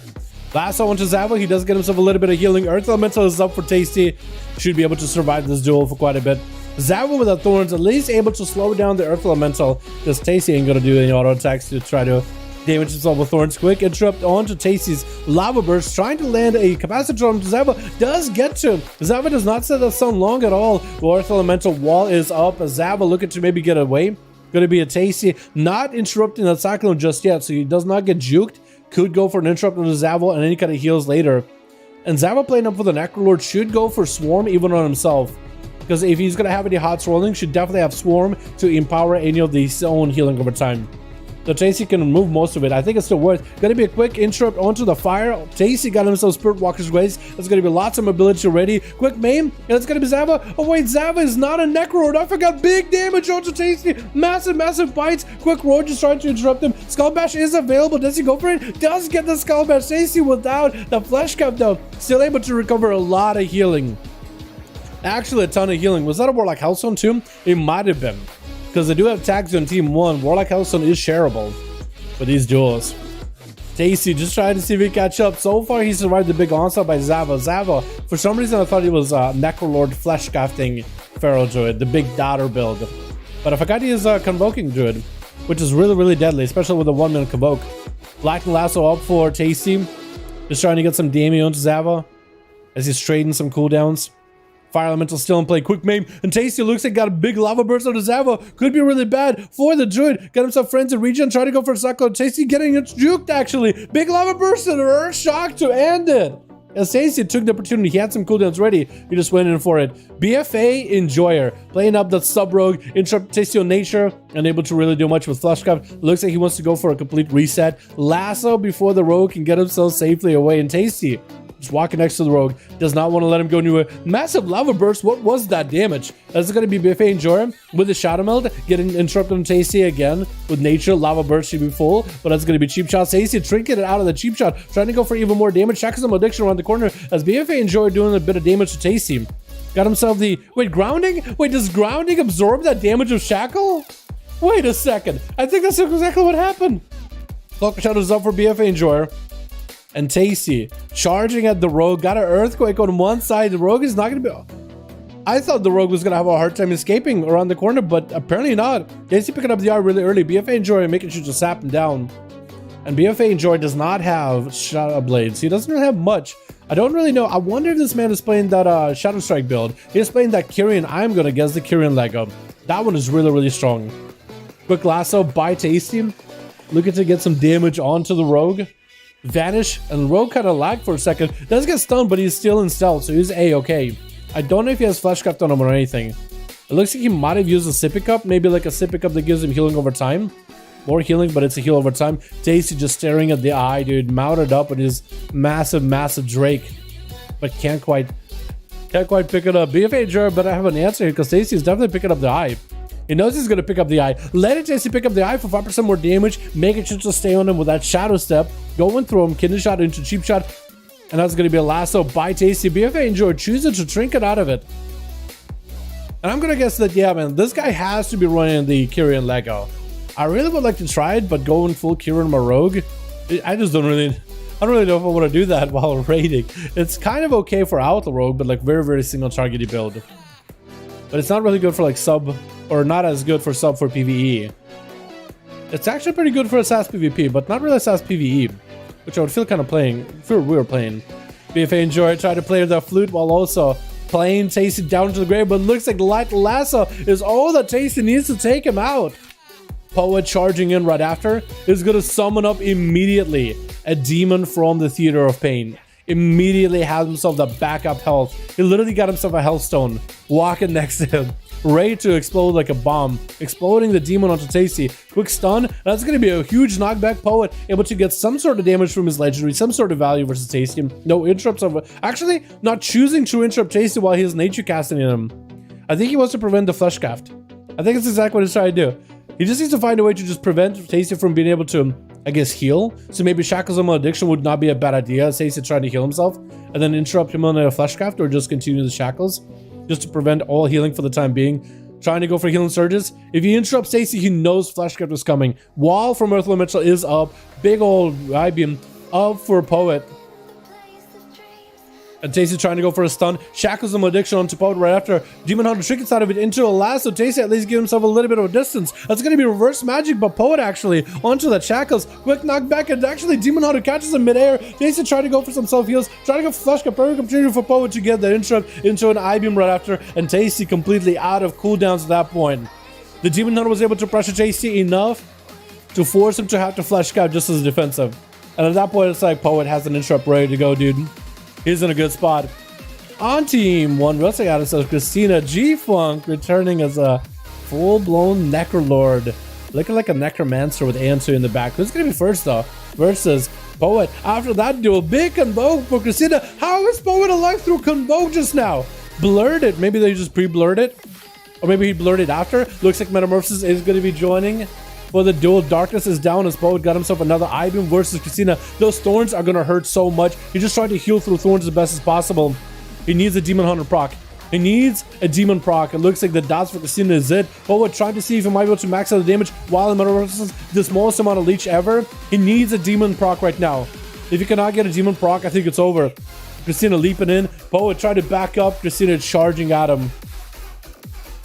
Last one to Zava. He does get himself a little bit of healing. Earth Elemental is up for Tasty. Should be able to survive this duel for quite a bit. Zava without Thorns, at least able to slow down the Earth Elemental, because Tasty ain't going to do any auto attacks to try to damage himself with Thorns. Quick interrupt onto Tasty's Lava Burst, trying to land a Capacitor on Zava. Does get to. Zava does not set that stun long at all. The Earth Elemental wall is up. Zava looking to maybe get away. Going to be a Tasty, not interrupting that Cyclone just yet, so he does not get juked. Could go for an interrupt on the Zava and any kind of heals later. And Zava playing up for the Necrolord should go for Swarm even on himself, because if he's going to have any hots rolling, should definitely have Swarm to empower any of the own healing over time. So Tasty can remove most of it. I think it's still worth. Gonna be a quick interrupt onto the fire. Tasty got himself Spirit Walker's Ways. There's gonna be lots of mobility already. Quick maim, and it's gonna be Zava. Oh wait, Zava is not a Necro. I forgot. Big damage onto Tasty. Massive bites. Quick roar just trying to interrupt him. Skull Bash is available. Does he go for it? Does get the Skull Bash. Tasty without the Flesh Cup though. Still able to recover a lot of healing. Actually, a ton of healing. Was that a Warlock Hellstone too? It might have been. Because they do have tags on Team 1. Warlock Hellstone is shareable for these duels. Tasty just trying to see if he catch up. So far, he survived the big onslaught by Zava. Zava, for some reason, I thought he was Necrolord Flesh Crafting Feral Druid, the big daughter build. But I forgot he is Convoking Druid, which is really deadly, especially with a 1-minute Convoke. Black Lasso up for Tasty. Just trying to get some damage onto Zava as he's trading some cooldowns. Fire Elemental still in play. Quick maim. And Tasty looks like got a big lava burst on the Zava. Could be really bad for the Druid. Got himself friends in region. Try to go for a Suckle. Tasty getting it juked actually. Big lava burst and Earth Shock to end it. As Tasty took the opportunity, he had some cooldowns ready. He just went in for it. BFA Enjoyer. Playing up that sub rogue. Interrupt Tasty on nature. Unable to really do much with Fleshcraft. Looks like he wants to go for a complete reset. Lasso before the rogue can get himself safely away. And Tasty just walking next to the rogue, does not want to let him go anywhere. Massive lava burst. What was that damage? That's going to be BFA Enjoyer with the Shadow Meld, getting interrupted on Tasty again with nature. Lava burst should be full, but that's going to be cheap shot. Tasty trinket it out of the cheap shot, trying to go for even more damage. Shackles and Malediction around the corner as BFA Enjoyer doing a bit of damage to Tasty. Got himself the grounding. Wait, does grounding absorb that damage of Shackle? Wait a second. I think that's exactly what happened. Cloak Shadows up for BFA Enjoyer. And Tasty charging at the rogue. Got an earthquake on one side. The rogue is not going to be... I thought the rogue was going to have a hard time escaping around the corner, but apparently not. Tasty picking up the R really early. BFA Enjoy making sure to sap him down. And BFA Enjoy does not have Shadow Blades. He doesn't really have much. I don't really know. I wonder if this man is playing that Shadow Strike build. He's playing that Kyrian. I'm going to guess the Kyrian Lego. That one is really strong. Quick lasso by Tasty. Looking to get some damage onto the rogue. Vanish, and rogue kind of lagged for a second. Does get stunned, but he's still in stealth, so he's A-okay. I don't know if he has Fleshcraft on him or anything. It looks like he might have used a Sippy Cup, maybe like a Sippy Cup that gives him healing over time. More healing, but it's a heal over time. Tasty just staring at the eye, dude. Mounted up with his massive Drake, but can't quite pick it up. BFA Jur, but I have an answer here because Tasty is definitely picking up the eye. He knows he's going to pick up the eye. Let it Tasty pick up the eye for 5% more damage. Making sure to stay on him with that Shadow Step. Going through him. Kidney Shot into Cheap Shot. And that's going to be a lasso by Tasty. BFA Enjoy choosing to trinket out of it. And I'm going to guess that, yeah, man, this guy has to be running the Kyrian Lego. I really would like to try it, but going full Kyrian my rogue, I don't really know if I want to do that while raiding. It's kind of okay for Outlaw Rogue, but like very single targety build. But it's not really good for like sub, or not as good for sub for PvE. It's actually pretty good for a SAS PvP, but not really a SAS PvE, which I would feel kind of playing if we were playing. BFA Enjoy try to play with the flute while also playing Tasty down to the grave, but looks like Light Lasso is all that Tasty needs to take him out. Poet charging in right after is going to summon up immediately a demon from the Theater of Pain. Immediately has himself the backup health. He literally got himself a health stone walking next to him, ready to explode like a bomb, exploding the demon onto Tasty. Quick stun. That's going to be a huge knockback. Poet able to get some sort of damage from his legendary, some sort of value versus Tasty. No interrupts of actually not choosing to interrupt Tasty while he's nature casting in him. I think he wants to prevent the Fleshcraft. I think it's exactly what he's trying to do. He just needs to find a way to just prevent Tasty from being able to, I guess, heal. So maybe Shackles and Malediction would not be a bad idea. Tasty trying to heal himself and then interrupt him on a Fleshcraft, or just continue the Shackles just to prevent all healing for the time being. Trying to go for healing surges. If he interrupts Tasty, he knows Fleshcraft is coming. Wall from Earth Elemental is up. Big old I-beam up for Poet. And Tasty trying to go for a stun. Shackles and Malediction onto Poet right after. Demon Hunter trickets out of it into a lasso. Tasty at least give himself a little bit of a distance. That's going to be reverse magic, but Poet actually onto the Shackles. Quick knockback, and actually Demon Hunter catches him midair. Tasty trying to go for some self-heals. Trying to go for Fleshcraft. Perfect opportunity for Poet to get the interrupt into an I-beam right after. And Tasty completely out of cooldowns at that point. The Demon Hunter was able to pressure Tasty enough to force him to have to Fleshcraft just as defensive. And at that point, it's like Poet has an interrupt ready to go, dude. He's in a good spot. On Team 1, we also got ourselves Christina G-Funk returning as a full-blown Necrolord. Looking like a necromancer with anto in the back. Who's gonna be first though? Versus Poet. After that duel, big convoke for Christina. How is Poet alive through convoke just now? Blurred it. Maybe they just pre-blurred it. Or maybe he blurred it after. Looks like Metamorphosis is going to be joining for the duel. Darkness is down as Poet got himself another I-beam versus Christina. Those thorns are going to hurt so much. He's just trying to heal through thorns as best as possible. He needs a Demon Hunter proc. He needs a demon proc. It looks like the dots for Christina is it. Poet trying to see if he might be able to max out the damage while in Metamorphosis the smallest amount of leech ever. He needs a demon proc right now. If he cannot get a demon proc, I think it's over. Christina leaping in. Poet trying to back up. Christina charging at him.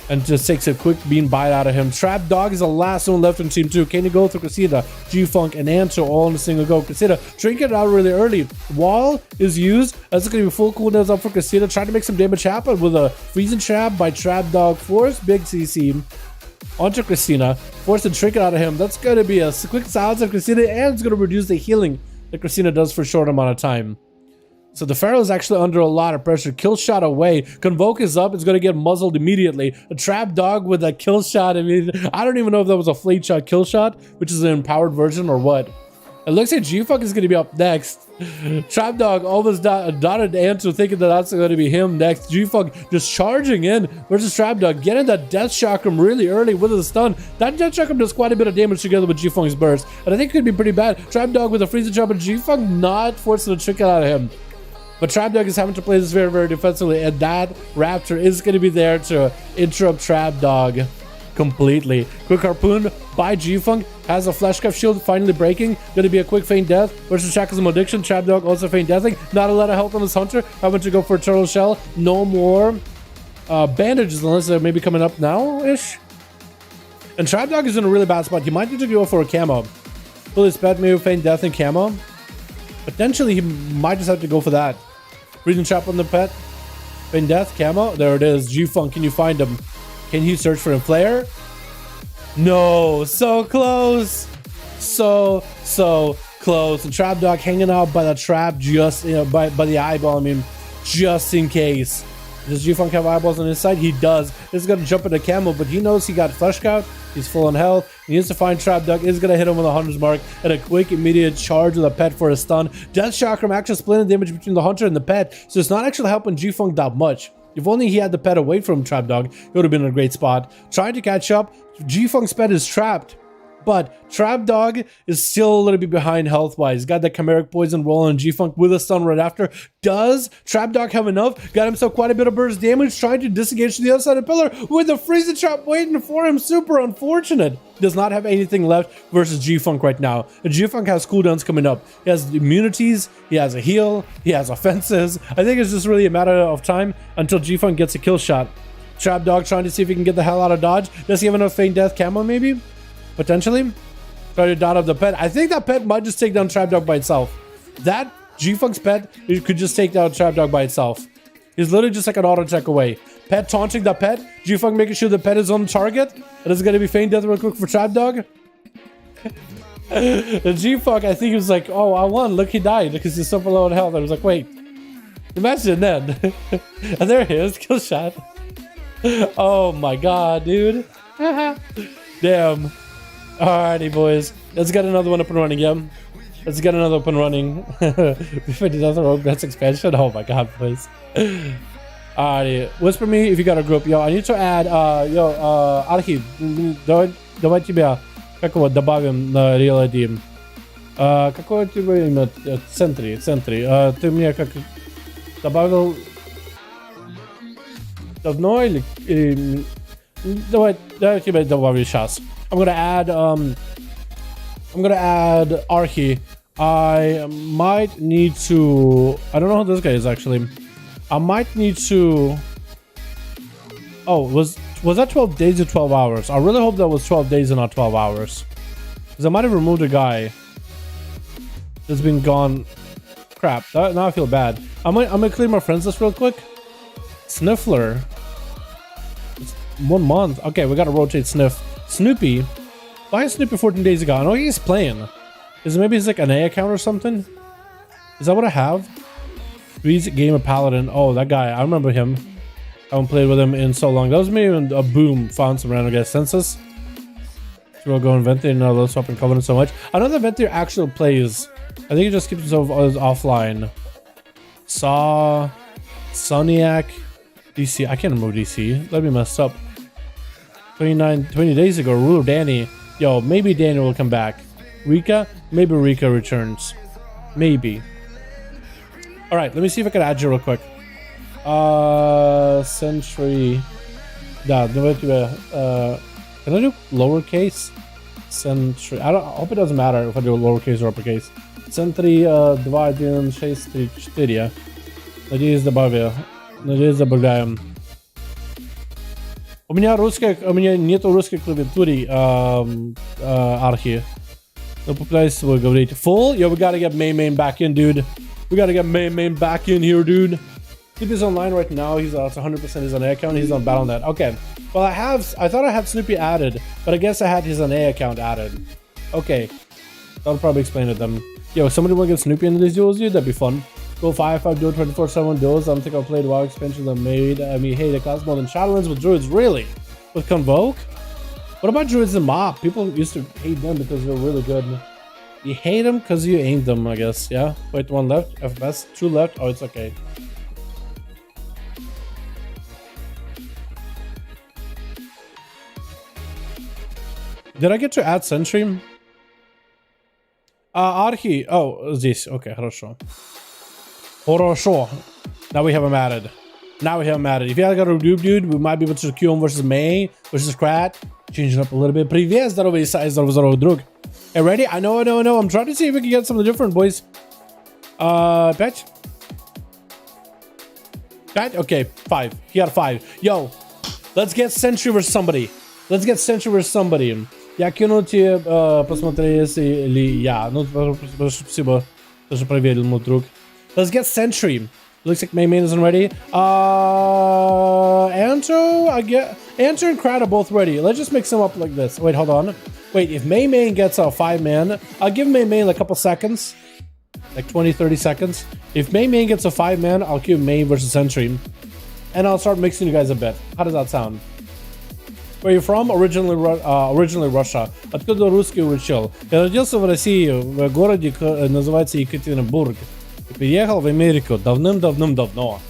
And just takes a quick bean bite out of him. Trap Dog is the last one left in Team 2. Can you go through Christina, G-Funk, and Anto all in a single go? Christina drinking it out really early. Wall is used. That's going to be full cooldowns up for Christina. Trying to make some damage happen with a freezing trap by Trap Dog. Force big CC onto Christina. Force to drink it out of him. That's going to be a quick silence of Christina, and it's going to reduce the healing that Christina does for a short amount of time. So the Pharaoh is actually under a lot of pressure. Kill shot away. Convoke is up. It's going to get muzzled immediately. A Trap Dog with a kill shot. I mean, I don't even know if that was a fleet shot kill shot, which is an empowered version or what. It looks like G-Fuck is going to be up next. Trap Dog almost dotted Anto thinking that that's going to be him next. G-Fuck just charging in versus Trap Dog. Getting that Death Chakram really early with a stun. That Death Chakram does quite a bit of damage together with G-Funk's burst. And I think it could be pretty bad. Trap Dog with a freezing trap, and G-Fuck not forcing a trick out of him. But Trap Dog is having to play this very, very defensively, and that Raptor is going to be there to interrupt Trap Dog completely. Quick Harpoon by G-Funk, has a Fleshcraft shield finally breaking. Going to be a quick feint death versus Shackles of Addiction. Trap Dog also feint deathing. Not a lot of health on this Hunter. Having to go for a Turtle Shell. No more bandages unless they're maybe coming up now-ish. And Trap Dog is in a really bad spot. He might need to go for a camo. Will his pet maybe feint death and camo? Potentially, he might just have to go for that. Freezing trap on the pet. Feint death, camo. There it is. G-Funk, can you find him? Can you search for a flare? No, so close. So close. And Trap Dog hanging out by the trap, just by the eyeball. I mean, just in case. Does G-Funk have eyeballs on his side? He does. This is going to jump into camo, but he knows he got Flesh Scout. He's full on health. He needs to find Trap Dog. Is going to hit him with a 100's mark. And a quick, immediate charge with a pet for a stun. Death Chakram actually splitting damage between the Hunter and the pet. So it's not actually helping G-Funk that much. If only he had the pet away from Trap Dog, it would have been in a great spot. Trying to catch up. G-Funk's pet is trapped. But Trap Dog is still a little bit behind health-wise. Got that Chimeric Poison rolling on G-Funk with a stun right after. Does Trap Dog have enough? Got himself quite a bit of burst damage. Trying to disengage to the other side of the pillar with the freezing trap waiting for him. Super unfortunate. Does not have anything left versus G-Funk right now. And G-Funk has cooldowns coming up. He has immunities. He has a heal. He has offenses. I think it's just really a matter of time until G-Funk gets a kill shot. Trap Dog trying to see if he can get the hell out of dodge. Does he have enough feint death camo maybe? Potentially. Try to dot up the pet. I think that pet might just take down Trap Dog by itself. That G-Funk's pet, it could just take down Trap Dog by itself. He's literally just like an auto check away. Pet taunting the pet. G-Funk making sure the pet is on target. And it's going to be feint death real quick for Trap Dog. The G-Funk, I think he was like, oh, I won. Look, he died because he's super low in health. I was like, wait. Imagine then. And there he is. Kill shot. Oh my god, dude. Damn. Alrighty, boys. Let's get another one up and running, yeah? Let's get another up and running. Before the other Rogue's expansion. Oh my god, boys. Alrighty. Whisper me if you got a group. Yo, I need to add, Архи, давай тебя, как его, добавим на Real ID. Какое тебе имя? Центри. Ты мне как добавил давно или... Давай тебя добавлю сейчас. I'm gonna add Archie. I might need to, I don't know who this guy is actually. I might need to, oh, was that 12 days or 12 hours? I really hope that was 12 days and not 12 hours. Because I might have removed a guy that's been gone. Crap, now I feel bad. I'm gonna clear my friends list real quick. Sniffler. It's 1 month. Okay, we gotta rotate Sniff. Snoopy. Why is Snoopy 14 days ago? I know he's playing. Maybe it's like an A account or something? Is that what I have? Breeze Gamer Paladin. Oh, that guy. I remember him. I haven't played with him in so long. That was maybe when a boom found some random guy census. So we'll go in Venti and let's swap and Covenant so much. I know that Venti actually plays. I think he just keeps himself offline. Saw, Soniac, DC. I can't remember DC. That'd be messed up. 20 days ago, Ruler Danny. Yo, maybe Danny will come back. Rika? Maybe Rika returns. Maybe. Alright, let me see if I can add you real quick. Sentry. Yeah, can I do lowercase? Sentry. I hope it doesn't matter if I do lowercase or uppercase. Sentry 2, 1, 6, 3, 4. Надеюсь, добавляем. У меня нету русской клавиатуры, архи. Но попытаюсь с тобой говорить. Full? Yo, we gotta get main back in, dude. We gotta get main back in here, dude. Snoopy is online right now. He's 100% his NA account. He's on Battle.net. Okay. Well, I thought I had Snoopy added, but I guess I had his NA account added. Okay. That'll probably explain it then. Yo, somebody want to get Snoopy into these duels, dude? That'd be fun. Go 5V5 duel 24/7 duels. I don't think I've played WoW expansions that made me hate the class more than Shadowlands with druids. Really? With Convoke? What about druids and mob? People used to hate them because they're really good. You hate them because you aimed them, I guess. Yeah? Wait, 1 left. FS. 2 left. Oh, it's okay. Did I get to add Sentry? Arhi. Oh, здесь. Okay, хорошо. Хорошо. Now we have him added. If you got a dude, we might be able to queue him versus May, versus Krat. Change it up a little bit. Привет, здоровый друг. Hey, ready? I know. I'm trying to see if we can get something different, boys. 5? Okay, 5. He got a 5. Yo, let's get Sentry versus somebody. Я кину тебе посмотри, если я. Ну, спасибо, даже проверил, мой друг. Let's get Sentry. Looks like main isn't ready. Anto, Anto and Krat are both ready. Let's just mix them up like this. Wait, hold on. Wait, if main gets a 5-man, I'll give main like a couple seconds. Like 20-30 seconds. If main gets a 5-man, I'll queue main versus Sentry. And I'll start mixing you guys a bit. How does that sound? Where are you from? Originally Russia. Откуда русский учил? Я родился в России, в городе называется Екатеринбург. И приехал в Америку давным-давно.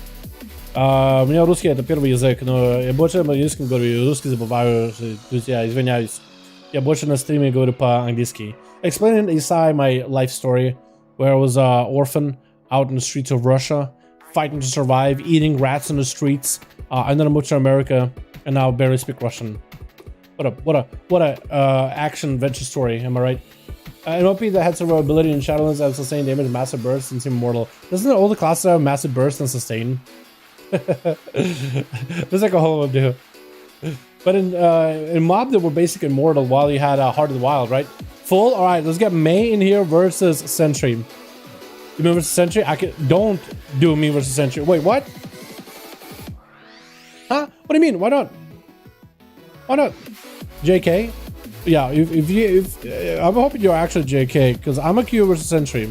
У меня русский это первый язык, но я больше на английском говорю, русский забываю, друзья, извиняюсь. Я больше на стриме говорю по-английски. Explaining Isai my life story, where I was an orphan out in the streets of Russia, fighting to survive, eating rats in the streets, and then I moved to America. And now barely speak Russian. What a action adventure story, am I right? An OP that had survivability in Shadowlands and sustained damage, massive burst, and seem immortal. Doesn't all the classes have massive burst and sustain? There's like a whole one do. But in mob, they were basically immortal while you had Heart of the Wild, right? Full. All right, let's get May in here versus Sentry. You mean versus Sentry? Don't do me versus Sentry. Wait, what? Huh? What do you mean? Why not? JK? Yeah, I'm hoping you're actually JK, because I'm a Q versus Sentry.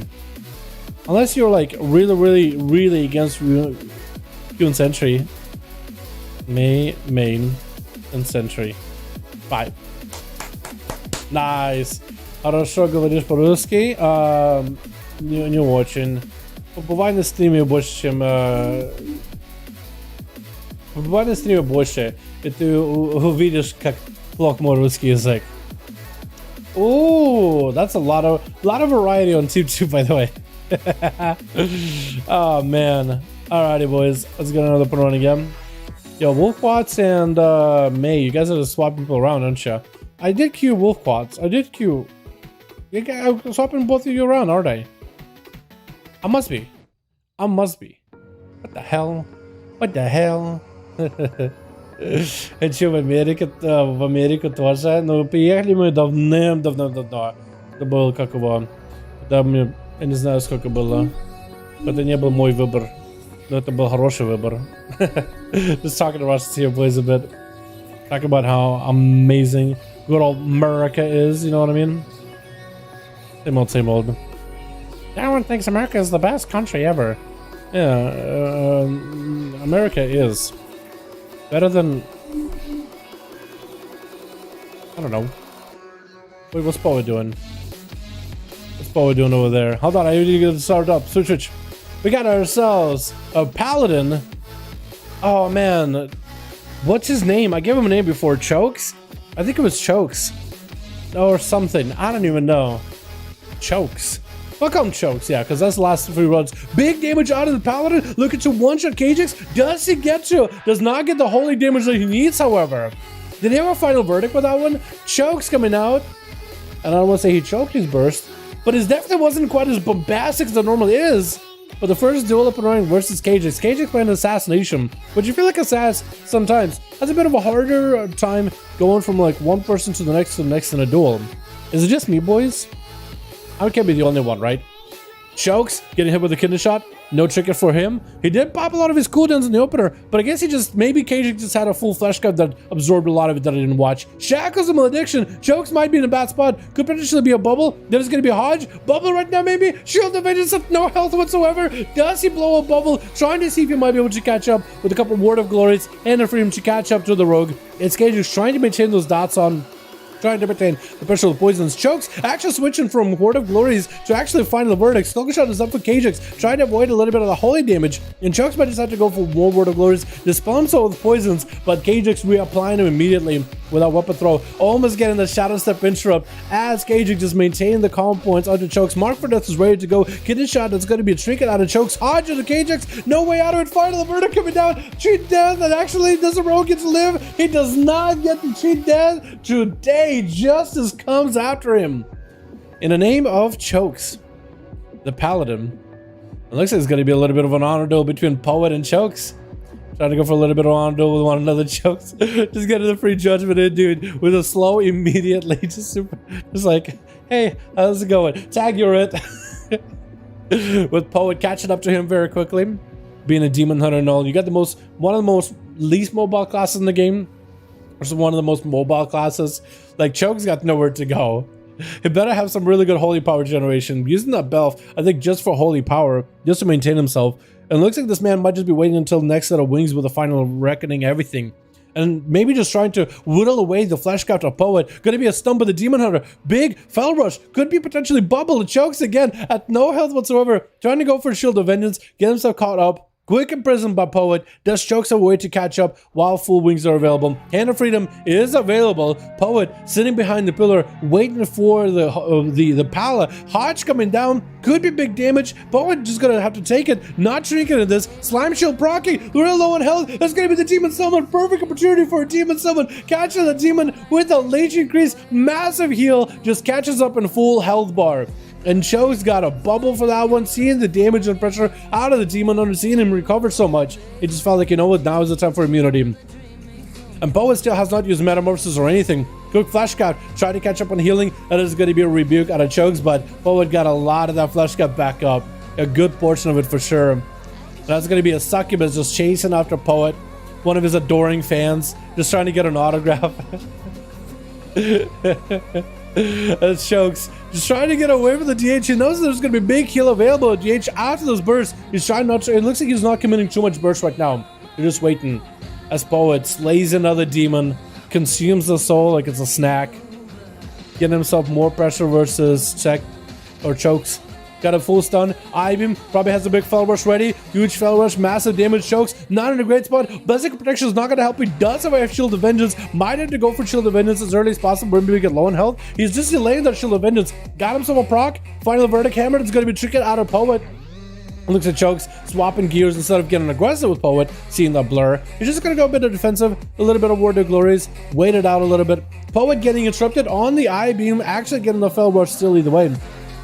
Unless you're like really against Q and Sentry. Main and Sentry. 5. Nice. Хорошо говоришь по-русски. Не очень. Побывай на стриме больше, чем... Побывай на стриме больше, и ты увидишь, как плох мой русский язык. Ooh, that's a lot of variety on Team 2, by the way. Oh man. Alrighty, boys, let's get another run again. Yo, Wolfquats and May, you guys are just swapping people around, aren't you? I did queue Wolfquats. I'm swapping both of you around, aren't I? I must be. What the hell? Че, в Америку тоже? Ну, приехали мы давным-давно. Это было как его... Да, мне... Я не знаю, сколько было. Это не был мой выбор. Но это был хороший выбор. Just talking to Russians here, boys, a bit. Talking about how amazing good old America is, you know what I mean? Same old. Everyone thinks America is the best country ever. Yeah, America is better than, I don't know, Wait, what's Poet doing? What's Poet doing over there? Hold on, I need to get it started up. Switch. We got ourselves a Paladin. Oh, man. What's his name? I gave him a name before. Chokes? I think it was Chokes. Or something. I don't even know. Chokes. I'll call him Chokes, yeah, because that's the last 3 runs. Big damage out of the Paladin. Look at you, one-shot KJX. Does he get you? Does not get the holy damage that he needs, however. Did he have a final verdict with that one? Chokes coming out. And I don't want to say he choked his burst, but his definitely wasn't quite as bombastic as it normally is. But the first duel up and running versus KJX. KJX playing Assassination, which you feel like Assass sometimes has a bit of a harder time going from like one person to the next in a duel. Is it just me, boys? I can't be the only one, right? Chokes getting hit with a kidney shot. No ticket for him. He did pop a lot of his cooldowns in the opener, but I guess he just, maybe KJ just had a full flesh cut that absorbed a lot of it that I didn't watch. Shackles and Malediction. Chokes might be in a bad spot. Could potentially be a bubble. Then it's going to be a Hodge. Bubble right now, maybe. Shield of Vengeance with no health whatsoever. Does he blow a bubble? Trying to see if he might be able to catch up with a couple of Word of Glories and a freedom to catch up to the Rogue. It's KJ trying to maintain those dots on. Trying to maintain the pressure of poisons. Chokes actually switching from Word of Glories to actually final verdict. Skull Shot is up for KJX, trying to avoid a little bit of the holy damage. And Chokes might just have to go for more Word of Glories. Dispel himself with poisons, but KJX reapplying him immediately without weapon throw. Almost getting the Shadow Step interrupt as KJX just maintaining the calm points onto Chokes. Mark for Death is ready to go. Kidney shot that's going to be a trinket out of Chokes. Hodge to KJX. No way out of it. Final verdict coming down. Cheat death, and actually does the Rogue get to live? He does not get to cheat death today. Justice comes after him. In the name of Chokes, the Paladin. It looks like it's going to be a little bit of an honor duel between Poet and Chokes. Trying to go for a little bit of honor duel with one another. Chokes just getting the free judgment in, dude, with a slow immediately. Just like, hey, how's it going? Tag, you're it. With Poet catching up to him very quickly. Being a Demon Hunter and all. You got one of the most least mobile classes in the game. Versus one of the most mobile classes. Like, Chokes got nowhere to go. He better have some really good holy power generation. Using that belt, I think, just for holy power, just to maintain himself. And it looks like this man might just be waiting until the next set of wings with the final reckoning everything. And maybe just trying to whittle away the flesh craft of Poet. Going to be a stun by the Demon Hunter. Big Fell Rush. Could be potentially Bubble. Chokes again at no health whatsoever. Trying to go for Shield of Vengeance. Get himself caught up. Quick imprisoned by Poet, does Chokes a way to catch up while full wings are available. Hand of Freedom is available. Poet sitting behind the pillar, waiting for the Pala. Hodge coming down, could be big damage. Poet just gonna have to take it, not shrinking at this. Slime Shield proccing, real low in health. That's gonna be the Demon Summon. Perfect opportunity for a Demon Summon. Catching the Demon with a Leech increase, massive heal, just catches up in full health bar. And Chokes got a bubble for that one, seeing the damage and pressure out of the Demon Hunter, seeing him recover so much. It just felt like, you know what, now is the time for immunity. And Poet still has not used Metamorphosis or anything. Quick Flash Cut, try to catch up on healing. That is going to be a rebuke out of Chokes, but Poet got a lot of that Flash Cut back up. A good portion of it for sure. That's going to be a Succubus just chasing after Poet. One of his adoring fans, just trying to get an autograph. That's Chokes just trying to get away from the DH. He knows there's going to be big heal available at DH after those bursts. He's trying not to. It looks like he's not committing too much burst right now. You're just waiting as Poet slays another demon, consumes the soul like it's a snack, getting himself more pressure versus Chokes. Got a full stun. I-Beam probably has a big Fell Rush ready. Huge Fell Rush, massive damage. Chokes not in a great spot. Basic protection is not going to help. He does have a Shield of Vengeance. Might have to go for Shield of Vengeance as early as possible. Maybe get low in health. He's just delaying that Shield of Vengeance. Got himself a proc. Final verdict hammer. It's going to be tricked out of Poet. Looks at Chokes, swapping gears instead of getting aggressive with Poet, seeing the blur. He's just going to go a bit of defensive, a little bit of Word of Glories, wait it out a little bit. Poet getting interrupted on the I-Beam, actually getting the Fell Rush still either way.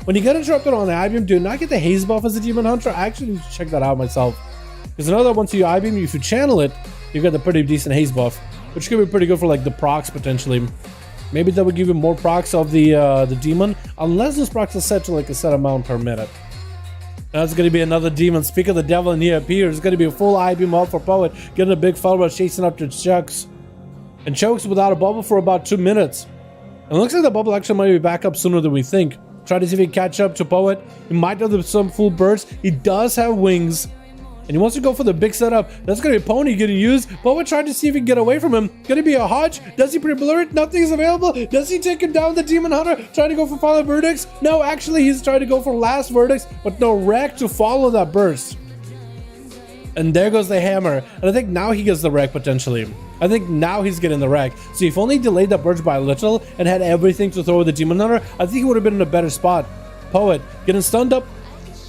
When you get interrupted on the I-Beam, do not get the haze buff as a Demon Hunter. I actually need to check that out myself. Because another once you I-Beam, if you channel it, you get the pretty decent haze buff, which could be pretty good for like the procs potentially. Maybe that would give you more procs of the demon, unless those procs are set to like a set amount per minute. That's going to be another demon. Speak of the devil, and he appears. It's going to be a full I-Beam up for Poet, getting a big Fell Rush, chasing up to Chokes. And Chokes without a bubble for about 2 minutes. And it looks like the bubble actually might be back up sooner than we think. Try to see if he can catch up to Poet. He might have some full burst. He does have wings. And he wants to go for the big setup. That's going to be a pony getting used. Poet tried to see if he can get away from him. Going to be a Hodge. Does he pre-blur it? Nothing's available. Does he take him down the Demon Hunter? Trying to go for final verdicts? No, actually, he's trying to go for last verdicts, but no wreck to follow that burst. And there goes the hammer. And I think now he gets the wreck potentially. I think now he's getting the wreck. So if only he delayed that burst by a little and had everything to throw with the Demon Hunter, I think he would have been in a better spot. Poet getting stunned up.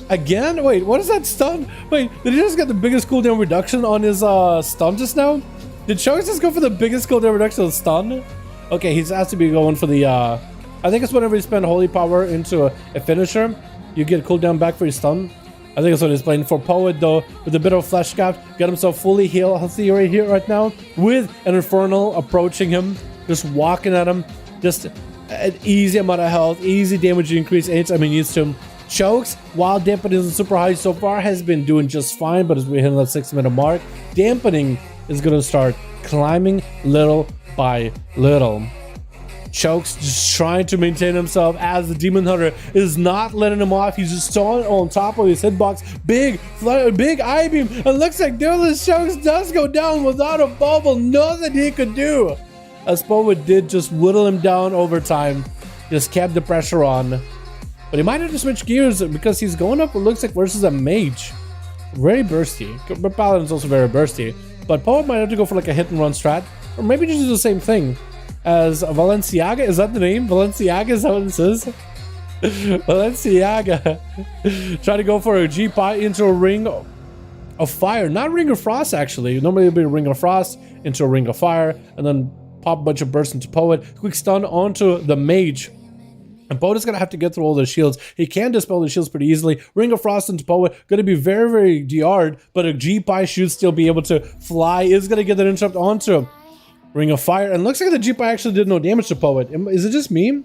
Again? Wait, what is that stun? Wait, did he just get the biggest cooldown reduction on his stun just now? Did Chokes just go for the biggest cooldown reduction on stun? Okay, he has to be going for the I think it's whenever you spend holy power into a finisher, you get cooldown back for your stun. I think that's what he's playing for. Poet though, with a bit of flesh cap, got himself fully healthy right here, right now, with an Infernal approaching him, just walking at him, just an easy amount of health, easy damage increase anytime he needs to. Chokes, while dampening isn't super high so far, has been doing just fine, but as we're hitting that 6-minute mark, dampening is going to start climbing little by little. Chokes just trying to maintain himself as the Demon Hunter is not letting him off. He's just on top of his hitbox. Big I-beam, and looks like Duelist Chokes does go down without a bubble. Nothing he could do. As Poet did just whittle him down over time, just kept the pressure on. But he might have to switch gears because he's going up, it looks like, versus a mage. Very bursty. But Paladin's also very bursty. But Poet might have to go for like a hit and run strat. Or maybe just do the same thing as Valenciaga. Is that the name? Valenciaga, is that what it says? Valenciaga. Try to go for a G-Pi into a ring of fire. Not Ring of Frost, actually. Normally it would be a Ring of Frost into a Ring of Fire. And then pop a bunch of bursts into Poet. Quick stun onto the mage. And Poet is going to have to get through all the shields. He can dispel the shields pretty easily. Ring of Frost into Poet. Going to be very, very DR'd. But a G-Pi should still be able to fly. Is going to get that interrupt onto Ring of Fire. And looks like the G-Pi actually did no damage to Poet. Is it just me?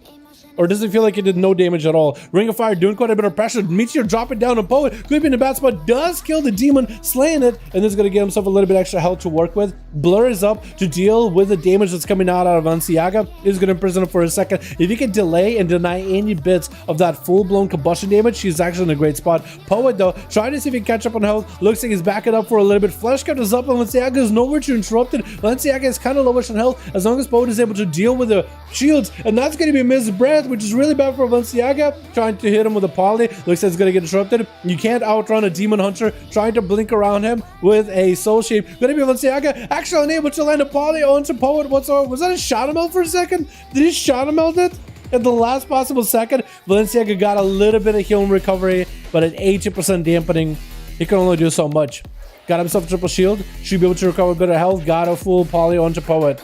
Or does it feel like it did no damage at all? Ring of Fire doing quite a bit of pressure. Meteor dropping down on Poet. Could be in a bad spot. Does kill the demon, slaying it. And is going to get himself a little bit extra health to work with. Blur is up to deal with the damage that's coming out of Valenciaga. Is going to imprison him for a second. If he can delay and deny any bits of that full-blown combustion damage, she's actually in a great spot. Poet, though, trying to see if he can catch up on health. Looks like he's backing up for a little bit. Flesh cut is up. Valenciaga is nowhere to interrupt it. Valenciaga is kind of lowish on health as long as Poet is able to deal with the shields. And that's going to be Miss Breath, which is really bad for Valenciaga, trying to hit him with a poly. Looks like it's going to get disrupted. You can't outrun a Demon Hunter trying to blink around him with a Soul Shape. Going to be Valenciaga actually unable to land a poly onto Poet whatsoever. Was that a Shadow Melt for a second? Did he Shadow Melt it at the last possible second? Valenciaga got a little bit of healing recovery, but at 80% dampening, he can only do so much. Got himself a triple shield. Should be able to recover a bit of health. Got a full poly onto Poet.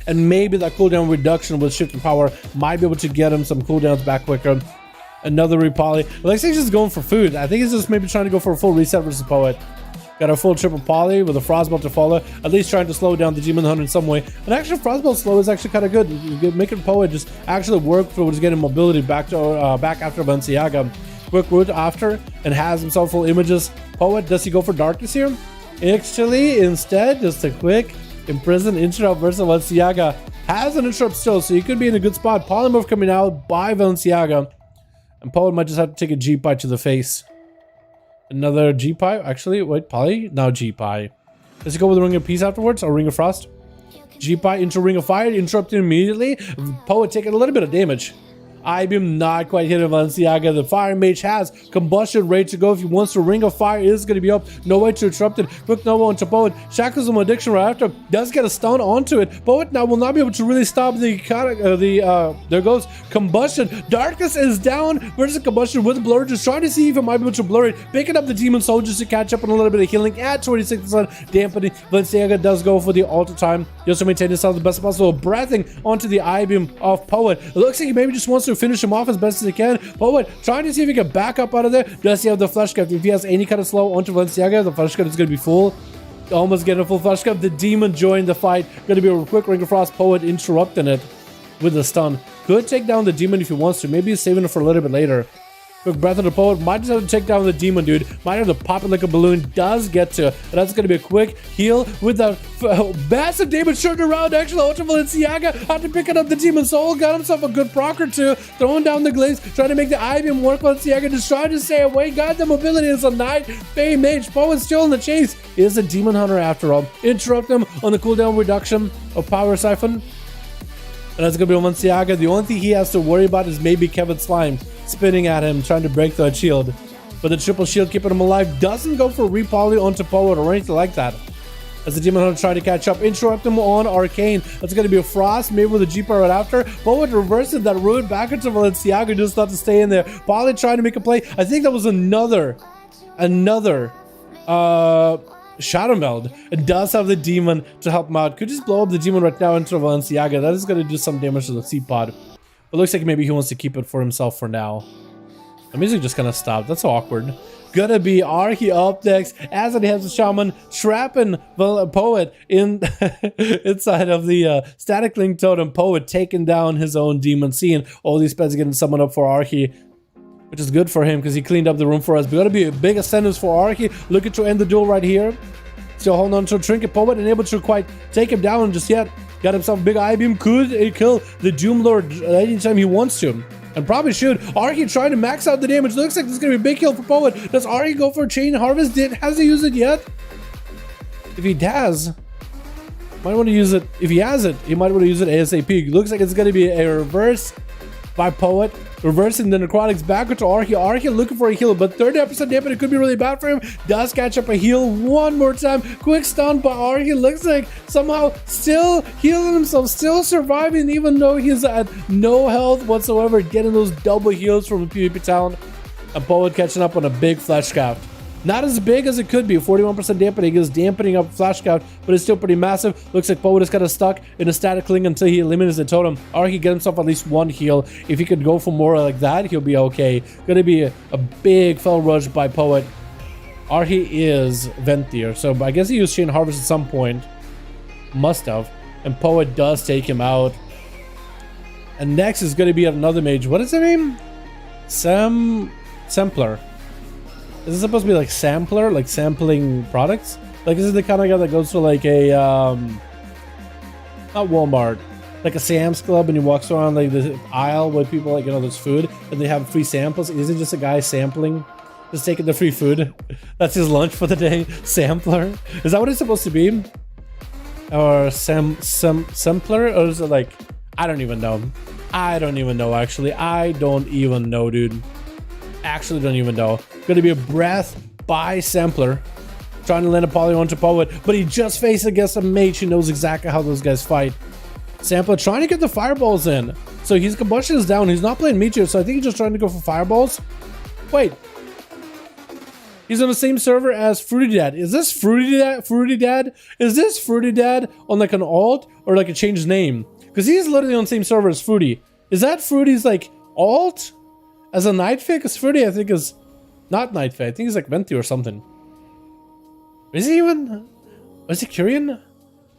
And maybe that cooldown reduction with shifting power might be able to get him some cooldowns back quicker. Another repoly. Looks like he's just going for food. I think he's just maybe trying to go for a full reset versus Poet. Got a full triple poly with a Frostbolt to follow. At least trying to slow down the Demon Hunter in some way. And actually, Frostbolt slow is actually kind of good. Making Poet just actually work towards getting mobility back to back after Valenciaga. Quick root after and has himself full images. Poet, does he go for Darkness here? Actually, instead, just a quick Imprison interrupt versus Valenciaga. Has an interrupt still, so he could be in a good spot. Polymorph coming out by Valenciaga. And Poet might just have to take a G-Pi to the face. Another G-Pi. Actually, wait, Poly? Now G-Pi. Does he go with the Ring of Peace afterwards or Ring of Frost? G-Pi into Ring of Fire. Interrupted immediately. Poet taking a little bit of damage. I-beam not quite hitting Valenciaga. The Fire Mage has combustion ready to go. If he wants to, Ring of Fire is going to be up. No way to interrupt it. Quick Nova onto Poet. Shackles him addiction right after. Does get a stun onto it. Poet now will not be able to really stop there goes Combustion. Darkness is down versus Combustion with Blur. Just trying to see if it might be able to blur it. Picking up the Demon Soldiers to catch up on a little bit of healing at 26% dampening. Valenciaga does go for the Altar Time. Just to maintain himself the best possible. Breathing onto the I-beam of Poet. It looks like he maybe just wants to finish him off as best as he can. Poet trying to see if he can back up out of there. Does he have the flesh cut? If he has any kind of slow onto Valenciaga, the flesh cut is going to be full. Almost getting a full flesh cut. The demon joined the fight. Going to be a quick Ring of Frost. Poet interrupting it with the stun. Could take down the demon if he wants to. Maybe he's saving it for a little bit later. Quick breath of the poet. Might just have to take down the demon, dude. Might have to pop it like a balloon. Does get to. And that's going to be a quick heal with that massive damage shooting around. Actually, Ultra Balenciaga had to pick up the demon soul. Got himself a good proc or two. Throwing down the glaze. Trying to make the IBM work. Balenciaga just trying to stay away. Got the mobility. It's a knight. Fey mage. Poet still in the chase. Is a demon hunter after all. Interrupt him on the cooldown reduction of power siphon. And that's going to be Balenciaga. The only thing he has to worry about is maybe Kevin Slime spinning at him, trying to break that shield. But the triple shield keeping him alive. Doesn't go for repoly onto Poet or anything like that. As the Demon Hunter trying to catch up. Interrupt him on Arcane. That's going to be a Frost, maybe with a G-Power right after. Poet reverses that ruin back into Balenciaga, just not to stay in there. Poly trying to make a play. I think that was another Shadow Meld. It does have the demon to help him out. Could just blow up the demon right now into Balenciaga. That is going to do some damage to the C-Pod. But looks like maybe he wants to keep it for himself for now. The music just kind of stopped. That's awkward. Gonna be Archie up next. As it has the Shaman trapping the Poet in inside of the Static Link Totem. Poet taking down his own demon. Seeing all these spells getting summoned up for Archie, which is good for him because he cleaned up the room for us. But gonna be a big ascendance for Archie. Looking to end the duel right here. Still holding on to a Trinket. Poet unable to quite take him down just yet. Got himself a big I-beam. Could kill the Doom Lord anytime he wants to. And probably should. Archie trying to max out the damage. Looks like this is going to be a big kill for Poet. Does Archie go for a Chain Harvest? Has he used it yet? If he does, might want to use it. If he has it, he might want to use it ASAP. Looks like it's going to be a reverse by Poet. Reversing the necrotics back to Archie. Archie looking for a heal, but 30% damage. It could be really bad for him. Does catch up a heal one more time. Quick stun by Archie. Looks like somehow still healing himself, still surviving, even though he's at no health whatsoever. Getting those double heals from the PvP talent. And Poet catching up on a big flesh scaft. Not as big as it could be. 41% dampening is dampening up flash count, but it's still pretty massive. Looks like Poet is kind of stuck in a static link until he eliminates the totem. Archie get himself at least one heal. If he could go for more like that, he'll be okay. Gonna be a big fell rush by Poet. Archie is Ventier, so I guess he used Chain Harvest at some point. Must have. And Poet does take him out. And next is gonna be another mage. What is the name? Sampler. Is this supposed to be like sampler, like sampling products? Like, this is the kind of guy that goes to like a not Walmart, like a Sam's Club, and he walks around like the aisle with people, like, you know, there's food and they have free samples. Is it just a guy sampling, just taking the free food? That's his lunch for the day. Sampler? Is that what it's supposed to be? Or sampler? Or is it like, I don't even know. I don't even know, actually. I don't even know, dude. Actually don't even know. Gonna be a breath by Sampler. Trying to land a poly onto Poet, but he just faced against a mage who knows exactly how those guys fight. Sampler trying to get the fireballs in. So his combustion is down. He's not playing Meteor, so I think he's just trying to go for fireballs. Wait. He's on the same server as Fruity Dad. Is this Fruity Dad? Is this Fruity Dad on like an alt or like a changed name? Because he's literally on the same server as Fruity. Is that Fruity's like alt? As a Night Fae? Because Fruity, I think, is not Night Fae. I think he's like Venti or something. Is he even? Is he Kyrian?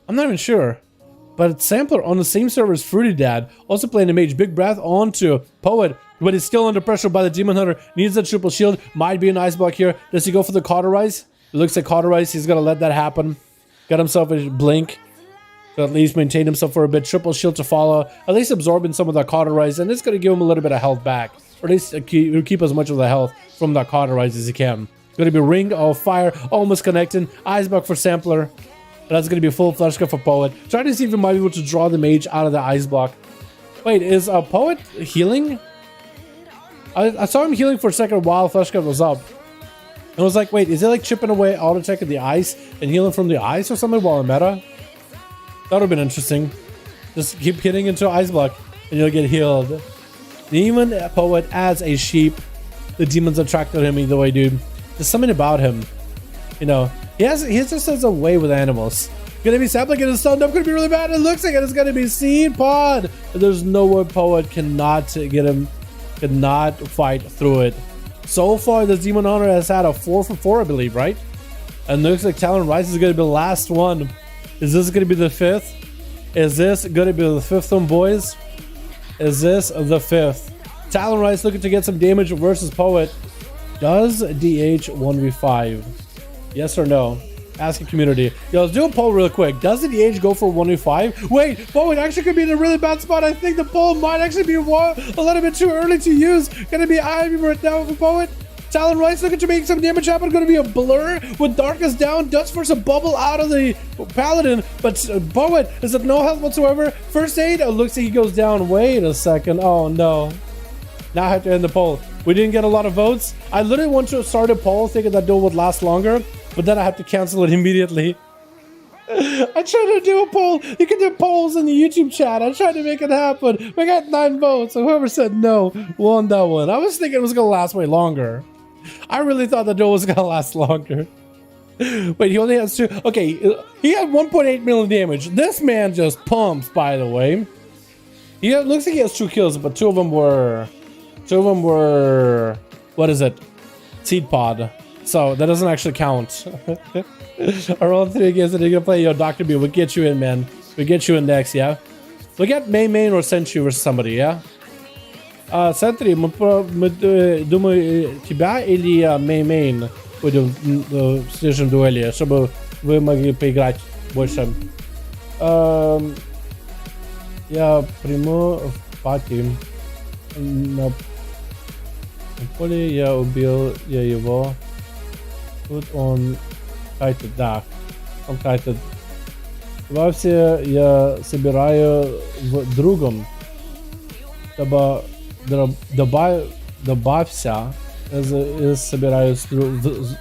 I'm not even sure. But Sampler on the same server as Fruity Dad. Also playing a mage. Big breath onto Poet. But he's still under pressure by the Demon Hunter. Needs a triple shield. Might be an ice block here. Does he go for the Cauterize? It looks like Cauterize. He's going to let that happen. Got himself a blink. To at least maintain himself for a bit. Triple shield to follow. At least absorbing some of that Cauterize. And it's going to give him a little bit of health back. Or at least keep as much of the health from that Cauterize as he can. It's going to be Ring of Fire, almost connecting. Icebox for Sampler. And that's going to be a full flash cut for Poet. Trying to see if he might be able to draw the mage out of the ice block. Wait, is Poet healing? I saw him healing for a second while flash cut was up. And I was like, wait, is it like chipping away auto attack of the ice and healing from the ice or something while in meta? That would have been interesting. Just keep hitting into ice block and you'll get healed. Demon Poet as a sheep. The demons attracted him either way, dude. There's something about him. You know, he just has a way with animals. Gonna be Sapling getting stunned up, gonna be really bad. It looks like it's gonna be Seed Pod. There's no way Poet cannot get him, cannot fight through it. So far, the Demon Hunter has had a 4 for 4, I believe, right? And looks like Talon Rise is gonna be the last one. Is this gonna be the 5th? Is this gonna be the 5th one, boys? Is this the 5th? Talon looking to get some damage versus Poet. Does DH 1v5? Yes or no? Ask the community. Yo, let's do a poll real quick. Does the DH go for 1v5? Wait, Poet actually could be in a really bad spot. I think the poll might actually be a little bit too early to use. Gonna be Ivy right now for Poet. Talon looking to make some damage happen. Gonna be a blur with Darkest down. Does force a bubble out of the Paladin, but Poet is at no health whatsoever. First aid, it looks like he goes down. Wait a second. Oh no. Now I have to end the poll. We didn't get a lot of votes. I literally want to start a poll thinking that duel would last longer, but then I have to cancel it immediately. I tried to do a poll. You can do polls in the YouTube chat. I tried to make it happen. We got 9 votes, so whoever said no won that one. I was thinking it was gonna last way longer. I really thought the duel was gonna last longer. Wait, he only has 2. Okay, he had 1.8 million damage. This man just pumps, by the way. He looks like he has 2 kills, but 2 of them were, what is it? Seed pod. So that doesn't actually count. I rolled 3 games that you're gonna play. Yo, Dr. B, we'll get you in, man. We'll get you in next, yeah? We'll get main or Sentry versus somebody, yeah? Sentry, мы думаю, тебя или main будем в следующем дуэли, чтобы вы могли поиграть больше. Я приму в пати. На поле я убил его. Тут он кайтит, да. Он кайтит. Вообще я собираю в другом. Добавься. Я собираюсь в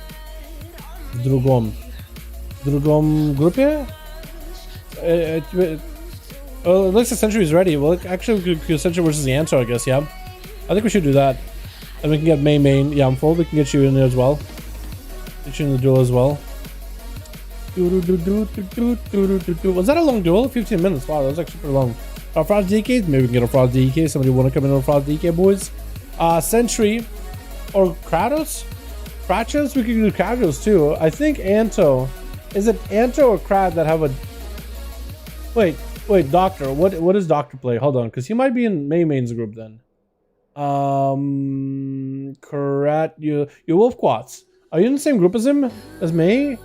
другом. В другом группе? Well, it looks like Sentry is ready. Well, actually, we could Sentry versus the Anto, I guess, yeah. I think we should do that. And we can get main. Yeah, I'm full. We can get you in there as well. Get you in the duel as well. Was that a long duel? 15 minutes. Wow, that was actually pretty long. Frost DK? Maybe we can get a Frost DK. Somebody want to come in on a Frost DK, boys? Sentry or Kratos? Kratos? We could do Kratos too. I think Anto. Is it Anto or Krat that have a... Wait, Doctor. What does Doctor play? Hold on, because he might be in Main's group then. Krat, you Wolf Quats. Are you in the same group as him? As May?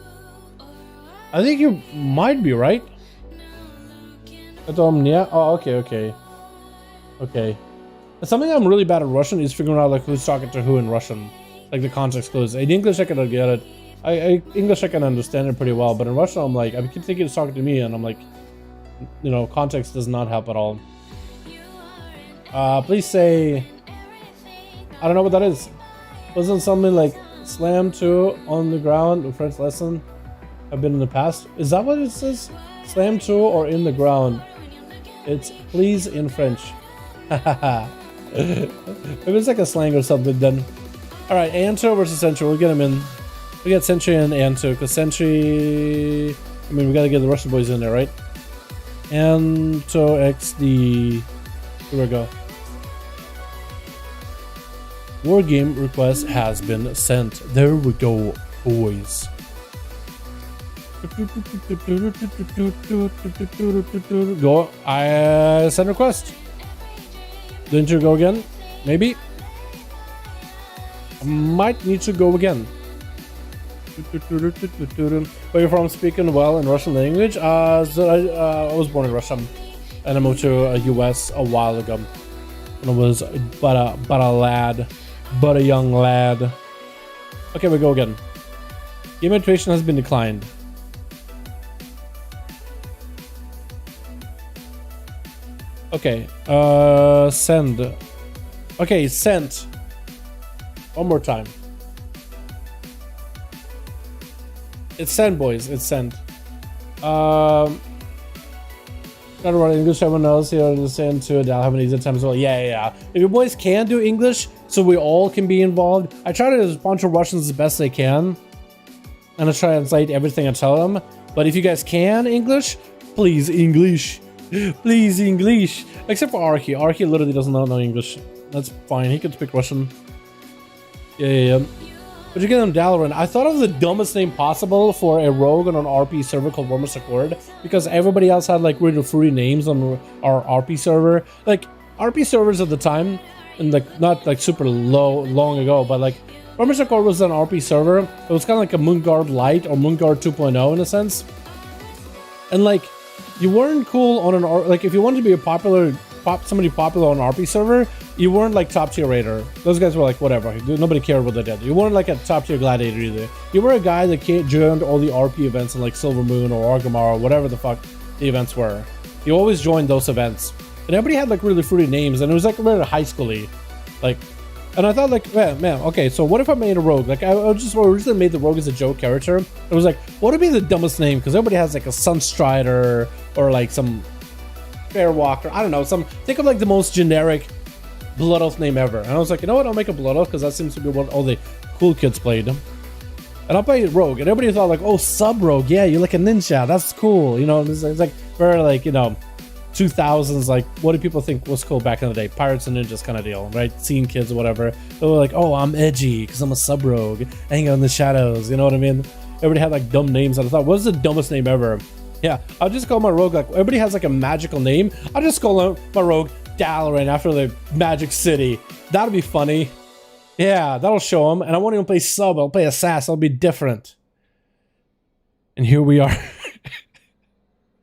I think you might be, right? Yeah. Oh, okay. Something I'm really bad at Russian is figuring out like who's talking to who in Russian, like the context clues. In English I can get it. English I can understand it pretty well, but in Russian I'm like I keep thinking it's talking to me, and I'm like, you know, context does not help at all. Please say, I don't know what that is. Wasn't something like slam 2 on the ground, a French lesson I've been in the past? Is that what it says? Slam 2 or in the ground? It's please in French. Maybe it's like a slang or something then. Alright, Anto versus Sentry. We'll get him in. We get Sentry and Anto, because Sentry... I mean, we gotta get the Russian boys in there, right? Anto XD... Here we go. War game request has been sent. There we go, boys. Go. I send request. Didn't you go again? Maybe. I might need to go again. Where you from? Speaking well in Russian language? I was born in Russia, and I moved to US a while ago. And I was but a young lad. Okay, we go again. Game iteration has been declined. Okay, send. Okay, sent. One more time. It's sent, boys. It's sent. Not running English. Everyone else here understand too. I'll have an easy time as well. Yeah. If you boys can do English, so we all can be involved. I try to respond to Russians as best I can, and I translate everything I tell them. But if you guys can English, please English. Please English. Except for Archie. Archie literally does not know English. That's fine. He can speak Russian. Yeah. But you get on Dalaran. I thought it was the dumbest name possible for a rogue on an RP server called Warmest Accord, because everybody else had like really free names on our RP server. Like RP servers at the time and like not like super long ago, but like Perma Core was an RP server. It was kind of like a Moonguard Lite or Moonguard 2.0 in a sense. And like you weren't cool on an like if you wanted to be a somebody popular on an RP server, you weren't like top tier raider. Those guys were like whatever. Nobody cared what they did. You weren't like a top tier gladiator either. You were a guy that joined all the RP events in like Silver Moon or Orgrimmar or whatever the fuck the events were. You always joined those events. And everybody had like really fruity names, and it was like really high schooly. Like, and I thought like, man, okay, so what if I made a rogue? Like I just originally made the rogue as a joke character. It was like, what would be the dumbest name? Because everybody has like a Sunstrider or like some Fairwalker. I don't know, think of like the most generic Blood Elf name ever. And I was like, you know what, I'll make a Blood Elf because that seems to be what all the cool kids played. And I'll play rogue, and everybody thought like, oh, sub rogue, yeah, you're like a ninja, that's cool. You know, it's like very like, you know, 2000s, like what do people think was cool back in the day? Pirates and ninjas kind of deal, right? Scene kids or whatever. They were like, oh, I'm edgy because I'm a sub rogue, I hang out in the shadows, you know what I mean? Everybody had like dumb names, and I thought, what's the dumbest name ever? Yeah, I'll just call my rogue, like everybody has like a magical name, I'll just call my rogue Dalaran after the magic city. That'll be funny. Yeah, that'll show them. And I won't even play sub, I'll play assassin. I'll be different. And here we are.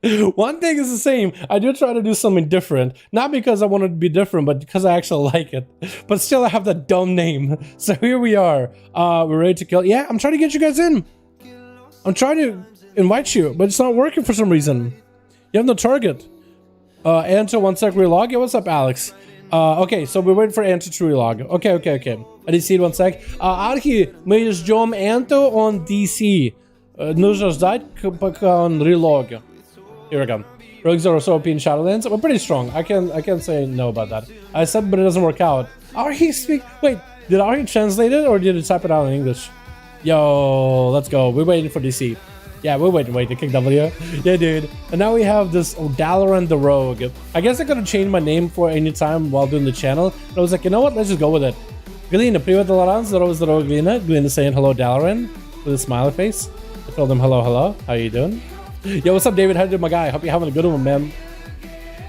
One thing is the same. I do try to do something different, not because I want to be different, but because I actually like it. But still, I have that dumb name. So here we are. We're ready to kill. Yeah, I'm trying to get you guys in. I'm trying to invite you, but it's not working for some reason. You have no target. Anto, 1 sec, relog. Yeah, what's up, Alex? Okay, so we're waiting for Anto to relog. Okay. I didn't see it, 1 sec. Arhi, мы ждем Anto on DC. Нужно ждать, пока он relog. Here we go. Rogues are also OP in Shadowlands. We're pretty strong. I can't say no about that. I said, but it doesn't work out. Arhi speak. Wait, did Arhi translate it or did it type it out in English? Yo, let's go. We're waiting for DC. Yeah, we're waiting to kick W. Yeah, dude. And now we have this Dalaran the Rogue. I guess I could have changed my name for any time while doing the channel. But I was like, you know what? Let's just go with it. Glina, привет, Dalaran. Здорово, здорово, Glina. Glina saying hello, Dalaran, with a smiley face. I told him hello. How you doing? Yo, what's up, David? How you doing, my guy? Hope you're having a good one, man.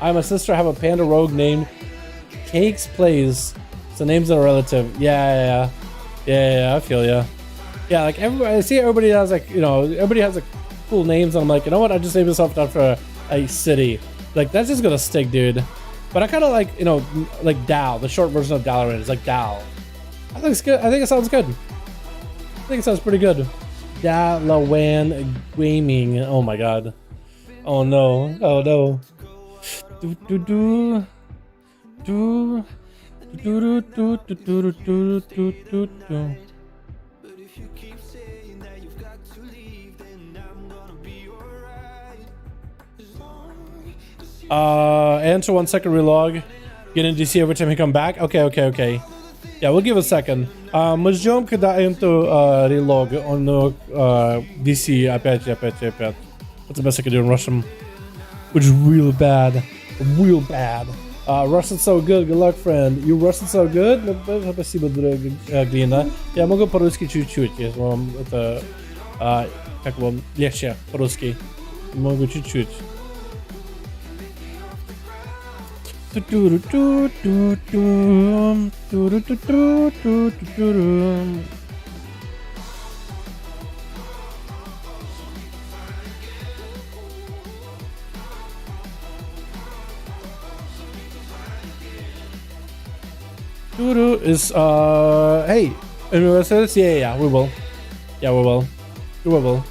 I and my sister have a panda rogue named Cakes Plays. So names are relative. Yeah, I feel ya. Yeah, like everybody, I see everybody has like, you know, everybody has like cool names, and I'm like, you know what? I just named myself after a city. Like that's just gonna stick, dude. But I kind of like, you know, like Dal. The short version of Dalaran is like Dal. I think it's good. I think it sounds good. I think it sounds pretty good. Dalaran Gaming. Oh my god. Oh no. Oh no. Answer 1 second relog. Get in DC every time you come back. Okay. Yeah, we'll give it a second. Мы ждем, когда Anto relog on DC опять. That's the best I can do in Russian, which is real bad. Russian's so good. Good luck, friend. You Russian so good? Спасибо, Глина. Я могу по-русски чуть-чуть, если вам это как вам легче по-русски. Могу чуть-чуть. Is hey, investors? Yeah, we will. We will.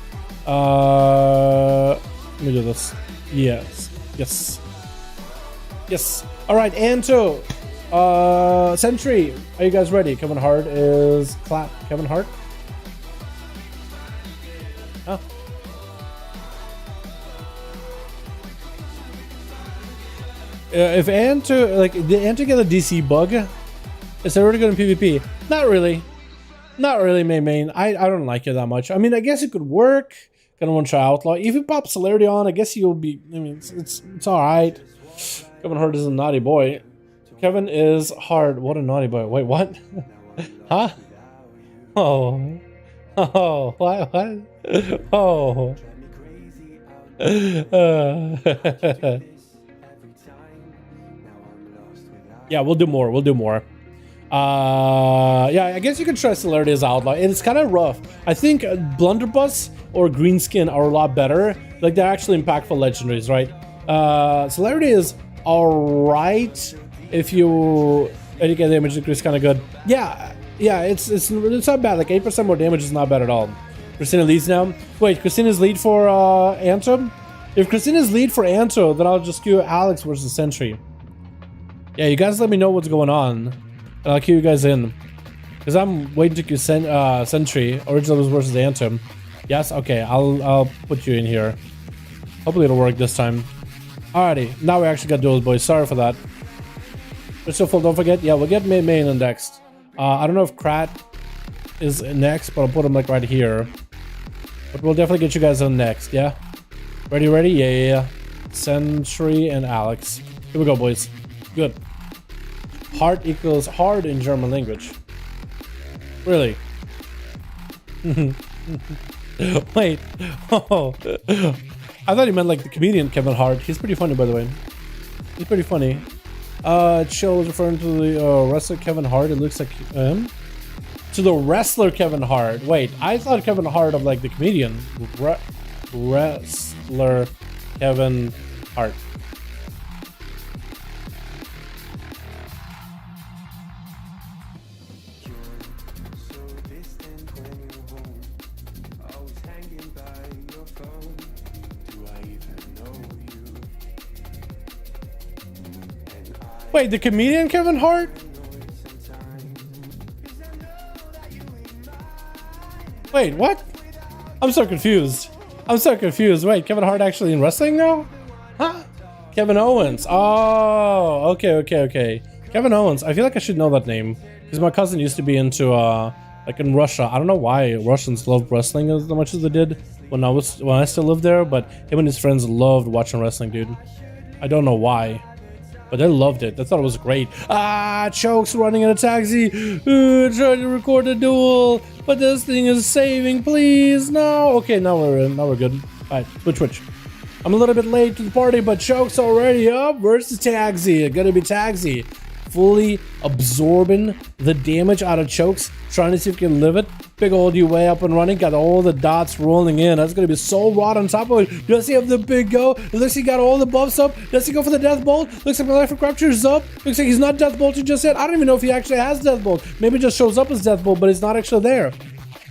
Let me do this. Yes. All right, Anto. Sentry. Are you guys ready? Kevin Hart is clap. Kevin Hart. Huh? If Anto, like, did Anto get a DC bug? Is it already good in PvP? Not really, main. I don't like it that much. I mean, I guess it could work. Gonna want to try Outlaw. If you pop Celerity on, I guess you'll be. I mean, it's all right. Kevin Hart is a naughty boy. Kevin is hard. What a naughty boy. Wait, what? Huh? Oh, what? Oh. Yeah, we'll do more. Yeah, I guess you can try Celerity as Outlaw. It's kind of rough. I think Blunderbuss or Greenskin are a lot better. Like, they're actually impactful legendaries, right? Celerity is alright if you get damage increase, kind of good. Yeah, it's not bad. Like 8% more damage is not bad at all. Christina leads now. Wait, Christina's lead for Anto? If Christina's lead for Anto, then I'll just queue Alex versus Sentry. Yeah, you guys let me know what's going on, and I'll queue you guys in. Because I'm waiting to queue Sentry. Original versus Anto. Yes? Okay, I'll put you in here. Hopefully it'll work this time. Alrighty, now we actually got duels, boys. Sorry for that. We're still full, don't forget. Yeah, we'll get main next. I don't know if Krat is next, but I'll put him like right here. But we'll definitely get you guys on next, yeah? Ready? Yeah. Sentry and Alex. Here we go, boys. Good. Hard equals hard in German language. Really? Wait. Oh. I thought he meant like the comedian Kevin Hart. He's pretty funny, by the way. He's pretty funny. Chill is referring to the wrestler Kevin Hart. It looks like him. To the wrestler Kevin Hart. Wait, I thought Kevin Hart of like the comedian. Wrestler Kevin Hart. Wait, the comedian Kevin Hart? Wait, what? I'm so confused. Wait, Kevin Hart actually in wrestling now? Huh? Kevin Owens. Oh, okay. Kevin Owens. I feel like I should know that name because my cousin used to be into like in Russia. I don't know why Russians loved wrestling as much as they did when I still lived there, but him and his friends loved watching wrestling, dude. I don't know why. But they loved it. They thought it was great. Chokes running in a taxi. Trying to record a duel. But this thing is saving, please. No. Okay, now we're in. Now we're good. Alright, switch. I'm a little bit late to the party, but Chokes already up versus Taxi. Gonna be Taxi. Fully absorbing the damage out of Chokes. Trying to see if we can live it. Big old UA up and running. Got all the dots rolling in. That's going to be so rot on top of it. Does he have the big go? It looks like he got all the buffs up. Does he go for the Death Bolt? Looks like my life of Rapture is up. Looks like he's not Death Bolted just yet. I don't even know if he actually has Death Bolt. Maybe it just shows up as Death Bolt, but it's not actually there.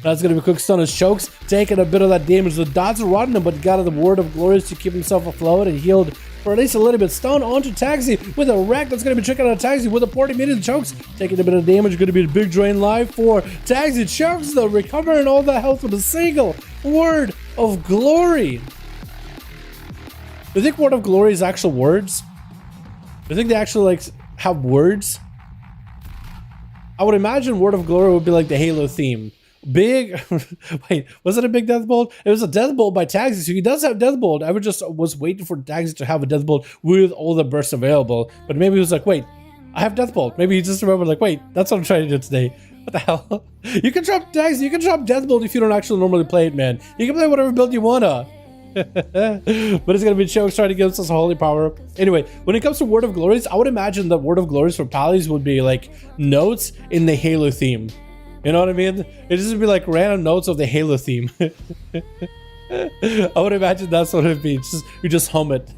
That's going to be quick stun as Chokes. Taking a bit of that damage. The dots are rotting him, but got the Word of Glories to keep himself afloat and healed for at least a little bit. Stun onto Taxi with a wreck. That's going to be tricking out Taxi with a 40 minute Chokes. Taking a bit of damage. Going to be a big drain live for Taxi. Chokes though, recovering all that health with a single Word of Glory. Do you think Word of Glory is actual words? Do you think they actually like have words? I would imagine Word of Glory would be like the Halo theme. Big wait, was it a big Death Bolt? It was a Death Bolt by Taxi, so he does have Death Bolt. I was waiting for Taxi to have a Death Bolt with all the bursts available, but maybe he was like, wait, I have Death Bolt. Maybe he just remembered like, wait, that's what I'm trying to do today. What the hell? You can drop Taxi, you can drop Death Bolt if you don't actually normally play it, man. You can play whatever build you wanna. But it's gonna be Chokes trying to give us holy power. Anyway, when it comes to Word of Glories, I would imagine that Word of Glories for Pallies would be like notes in the Halo theme. You know what I mean? It just would be like random notes of the Halo theme. I would imagine that's what it'd be. You just hum it.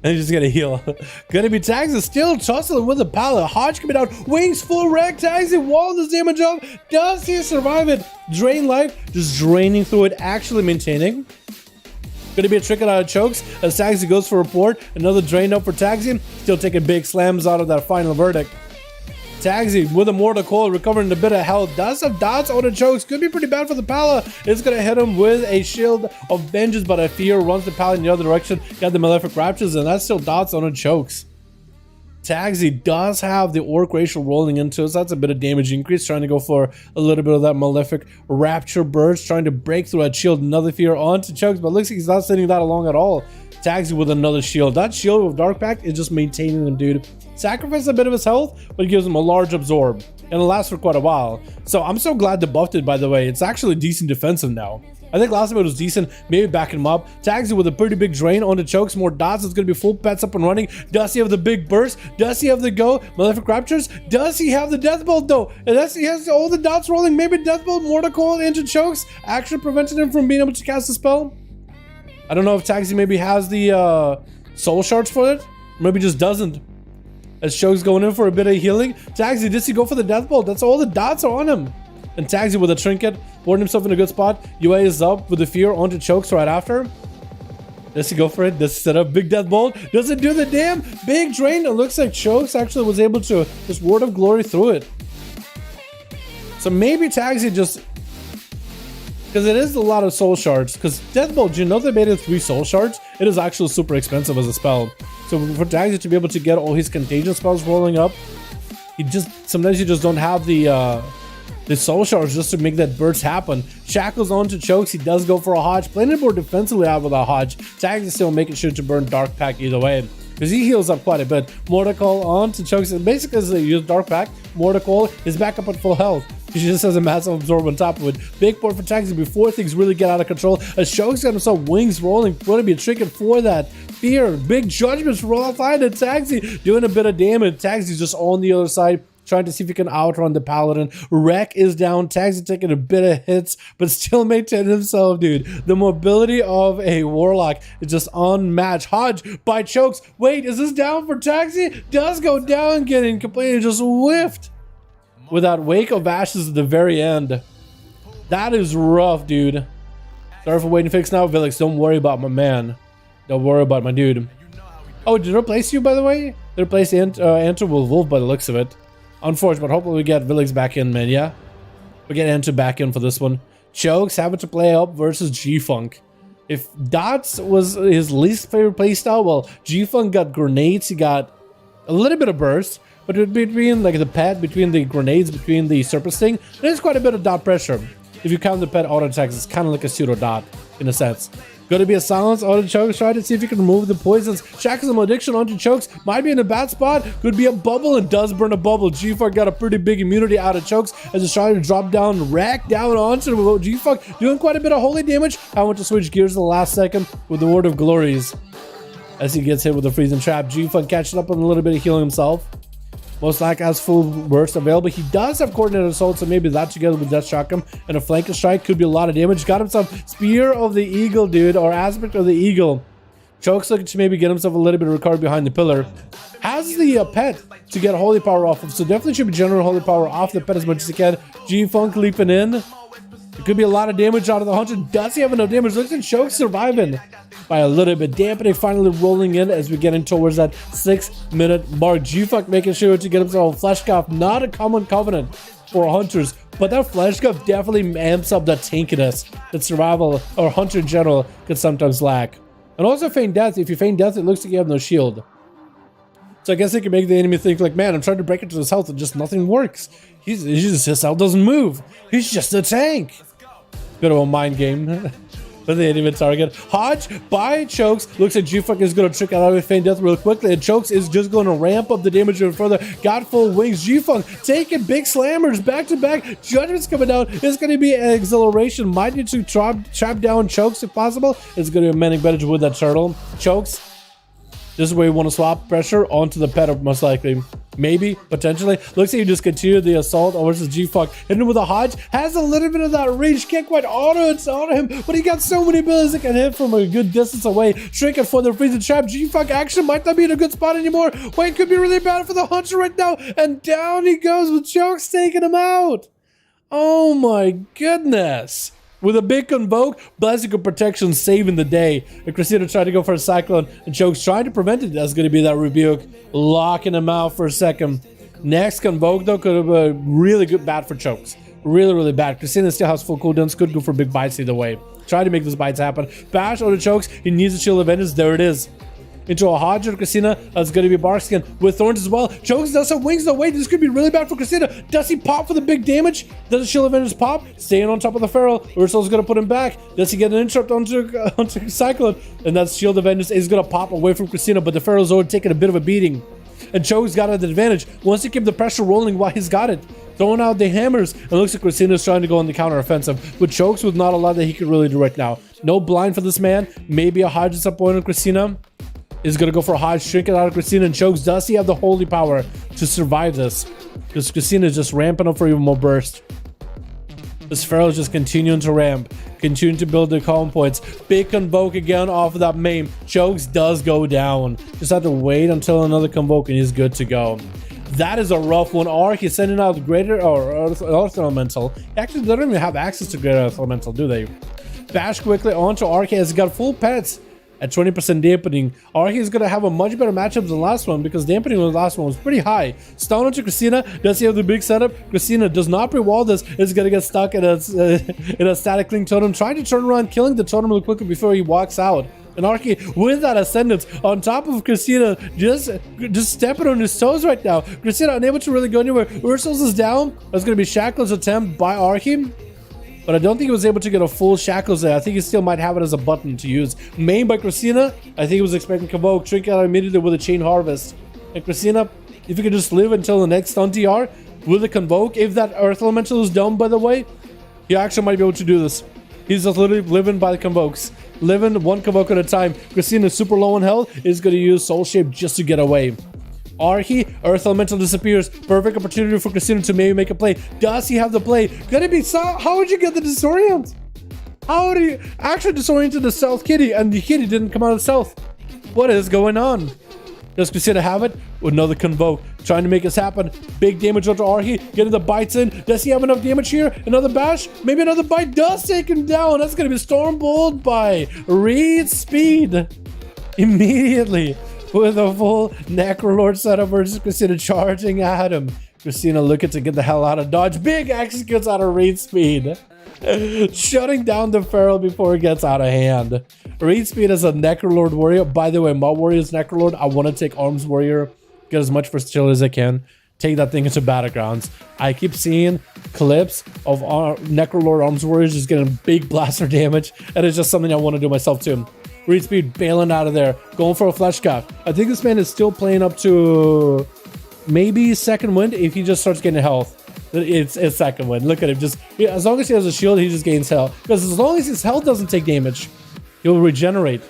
And you just get a heal. Gonna be Taxi still tussling with the pallet. Hodge coming out. Wings full wreck. Taxi wall this damage up. Does he survive it? Drain life. Just draining through it. Actually maintaining. Gonna be a trick out of Chokes as Taxi goes for report. Another drain up for Taxi. Still taking big slams out of that final verdict. Taxi with a Mortal Coil recovering a bit of health. Does have dots on the Chokes. Could be pretty bad for the Pala. It's going to hit him with a Shield of Vengeance, but I fear runs the Pala in the other direction. Got the Malefic Raptures, and that's still dots on the Chokes. Taxi does have the Orc Racial rolling into us. That's a bit of damage increase. Trying to go for a little bit of that Malefic Rapture burst. Trying to break through a shield. Another fear onto Chokes, but looks like he's not sending that along at all. Taxi with another shield. That shield with Dark Pact is just maintaining him, dude. Sacrifice a bit of his health, but it gives him a large absorb. And it lasts for quite a while. So I'm so glad they buffed it, by the way. It's actually decent defensive now. I think last time it was decent, maybe back him up. Tags it with a pretty big drain onto chokes, more dots. It's going to be full pets up and running. Does he have the big burst? Does he have the go? Malefic Raptures? Does he have the death bolt though? Unless he has all the dots rolling, maybe death bolt, mortal coil into chokes, actually preventing him from being able to cast the spell. I don't know if Tagsy maybe has the soul shards for it. Maybe just doesn't. As Chokes going in for a bit of healing. Tagsy, does he go for the death bolt? That's all the dots are on him. And Tagsy with a trinket, boarding himself in a good spot. UA is up with the fear onto Chokes right after. Does he go for it? Does he set up big death bolt? Does it do the damn big drain? It looks like Chokes actually was able to just word of glory through it. So maybe Tagsy just, because it is a lot of soul shards. Because death bolt, you know they made it 3 soul shards. It is actually super expensive as a spell. So for Tagsy to be able to get all his contagion spells rolling up, sometimes you just don't have the soul shards just to make that burst happen. Shackles onto Chokes. He does go for a Hodge. Playing it more defensively out with a Hodge. Tagsy still making sure to burn Dark Pack either way, because he heals up quite a bit. Mortal Coil onto Chokes. And basically, as they use Dark Pack, Mortal Coil is back up at full health. He just has a massive absorb on top of it. Big port for Tagsy before things really get out of control. As Chokes got himself wings rolling, going to be a trinket for that. Fear. Big judgments roll outside, and Tagsy doing a bit of damage. Tagsy's just on the other side, trying to see if he can outrun the Paladin. Wreck is down. Tagsy taking a bit of hits, but still maintaining himself, dude. The mobility of a Warlock is just unmatched. Hodge by Chokes. Wait, is this down for Tagsy? Does go down, getting completely just whiffed. With that Wake of Ashes at the very end. That is rough, dude. Sorry for waiting fix now, Vilix. Don't worry about my man. Don't worry about my dude. Oh, did they replace you, by the way? They replaced Anto with Wolf by the looks of it. Unfortunate, but hopefully we get Vilix back in, man, yeah? We get Anto back in for this one. Chokes having to play up versus G-Funk. If Dots was his least favorite playstyle, well, G-Funk got grenades, he got a little bit of burst, but between like the pet, between the grenades, between the Serpent Sting, there's quite a bit of dot pressure. If you count the pet auto attacks, it's kind of like a pseudo dot in a sense. Going to be a silence onto Chokes, trying to see if you can remove the poisons. Shackles and Malediction onto Chokes, might be in a bad spot, could be a bubble, and does burn a bubble. G-Fuck got a pretty big immunity out of Chokes as he's trying to drop down, rack down onto G-Fuck, doing quite a bit of holy damage. I want to switch gears at the last second with the Word of Glories. As he gets hit with a freezing trap, G-Fuck catching up on a little bit of healing himself. Most likely has full burst available. He does have coordinated assault, so maybe that together with Death Shotgun and a flanking strike could be a lot of damage. Got himself Spear of the Eagle, dude, or Aspect of the Eagle. Chokes looking to maybe get himself a little bit of recovery behind the pillar. Has the pet to get Holy Power off of, so definitely should be generating Holy Power off the pet as much as he can. G-Funk leaping in. It could be a lot of damage out of the Hunter. Does he have enough damage? Looks like Chokes surviving by a little bit. Dampening finally rolling in as we get in towards that 6-minute mark. G-Fuck making sure to get himself a Flesh Cuff. Not a common covenant for Hunters, but that Flesh Cuff definitely amps up that tankiness that survival or Hunter in general could sometimes lack. And also feign death. If you feign death, it looks like you have no shield. So I guess it can make the enemy think like, man, I'm trying to break into his health and just nothing works. His health doesn't move. He's just a tank. Bit of a mind game. But they didn't even target. Hodge by Chokes. Looks like G-Fuck is going to trick out of feign death real quickly. And Chokes is just going to ramp up the damage even further. Got full wings. G-Fuck taking big slammers back to back. Judgment's coming down. It's going to be an acceleration. Might need to trap down Chokes if possible. It's going to be a manning advantage with that turtle. Chokes. This is where you want to swap pressure onto the pet, most likely. Maybe, potentially. Looks like you just continue the assault versus G-Fuck. Hitting him with a Hodge. Has a little bit of that reach. Can't quite auto him, but he got so many abilities that can hit from a good distance away. Trinket for the freezing trap. G-Fuck action might not be in a good spot anymore. Wait, could be really bad for the Hunter right now. And down he goes with Chokes taking him out. Oh my goodness. With a big Convoke, Blessing of Protection saving the day. And Christina tried to go for a Cyclone, and Chokes trying to prevent it. That's going to be that Rebuke, locking him out for a second. Next Convoke, though, could have been really good, bad for Chokes. Really, really bad. Christina still has full cooldowns, could go for big bites either way. Try to make those bites happen. Bash on the Chokes, he needs a Shield of Vengeance. There it is. Into a Hodge or Christina. That's going to be Barkskin with Thorns as well. Chokes does have wings though. Wait, this could be really bad for Christina. Does he pop for the big damage? Does the Shield of Vengeance pop? Staying on top of the Feral. Ursul's going to put him back. Does he get an interrupt onto Cyclone? And that Shield of Vengeance is going to pop away from Christina, but the Feral's already taking a bit of a beating. And Chokes got an advantage. Once he keep the pressure rolling while he's got it. throwing out the hammers. It looks like Christina's trying to go on the counter offensive, but chokes with not a lot that he could really do right now. No blind for this man. Maybe a Hodge is up on Christina. Is going to go for a Hodge, shrink it out of Christina, and chokes. Does he have the holy power to survive this? Because Christina is just ramping up for even more burst. This Pharaoh is just continuing to ramp, continuing to build the calm points. Big convoke again off of that maim. Chokes does go down. Just have to wait until another convoke and he's good to go. That is a rough one. Arc is sending out greater or Earth Elemental. Actually, they don't even have access to greater Earth Elemental, do they? Bash quickly onto Arc. Has got full pets at 20% dampening. Arc is going to have a much better matchup than the last one because dampening on the last one was pretty high. Stun onto Christina. Does he have the big setup? Christina does not pre-wall this. Is going to get stuck in a static link totem. Trying to turn around, killing the totem really quickly before he walks out. And Arky with that ascendance on top of Christina, just stepping on his toes right now. Christina unable to really go anywhere. Ursul's is down. That's going to be Shackles attempt by Arky. But I don't think he was able to get a full Shackles there. I think he still might have it as a button to use. Main by Christina. I think he was expecting Convoke. Shrink out immediately with a Chain Harvest. And Christina, if you could just live until the next stun TR with a Convoke, if that Earth Elemental is down, by the way, he actually might be able to do this. He's just literally living by the Convokes. Living one Convoke at a time. Christina, super low on health, is going to use Soul Shape just to get away. Arhi, Earth Elemental disappears. Perfect opportunity for Christina to maybe make a play. Does he have the play? Gonna be how would you get the disorient? How would he actually disorient the Stealth Kitty and the Kitty didn't come out of Stealth? What is going on? Does Christina have it? With another Convoke. Trying to make this happen. Big damage onto Arhi. Getting the bites in. Does he have enough damage here? Another bash? Maybe another bite does take him down. That's going to be Storm Bolt by Reed Speed. Immediately. With a full Necrolord setup versus Christina charging at him. Christina looking to get the hell out of dodge. Big executes out of Reed Speed. Shutting down the Feral before it gets out of hand. Reed Speed is a Necrolord warrior. By the way, my warrior is Necrolord. I want to take Arms Warrior. Get as much versatility as I can. Take that thing into Battlegrounds. I keep seeing clips of Necrolord Arms Warriors just getting big blaster damage. And it's just something I want to do myself too. Reed Speed bailing out of there. Going for a Flesh Cap. I think this man is still playing up to maybe second wind if he just starts getting health. It's second wind. Look at him. Just as long as he has a shield, he just gains health. Because as long as his health doesn't take damage, he'll regenerate.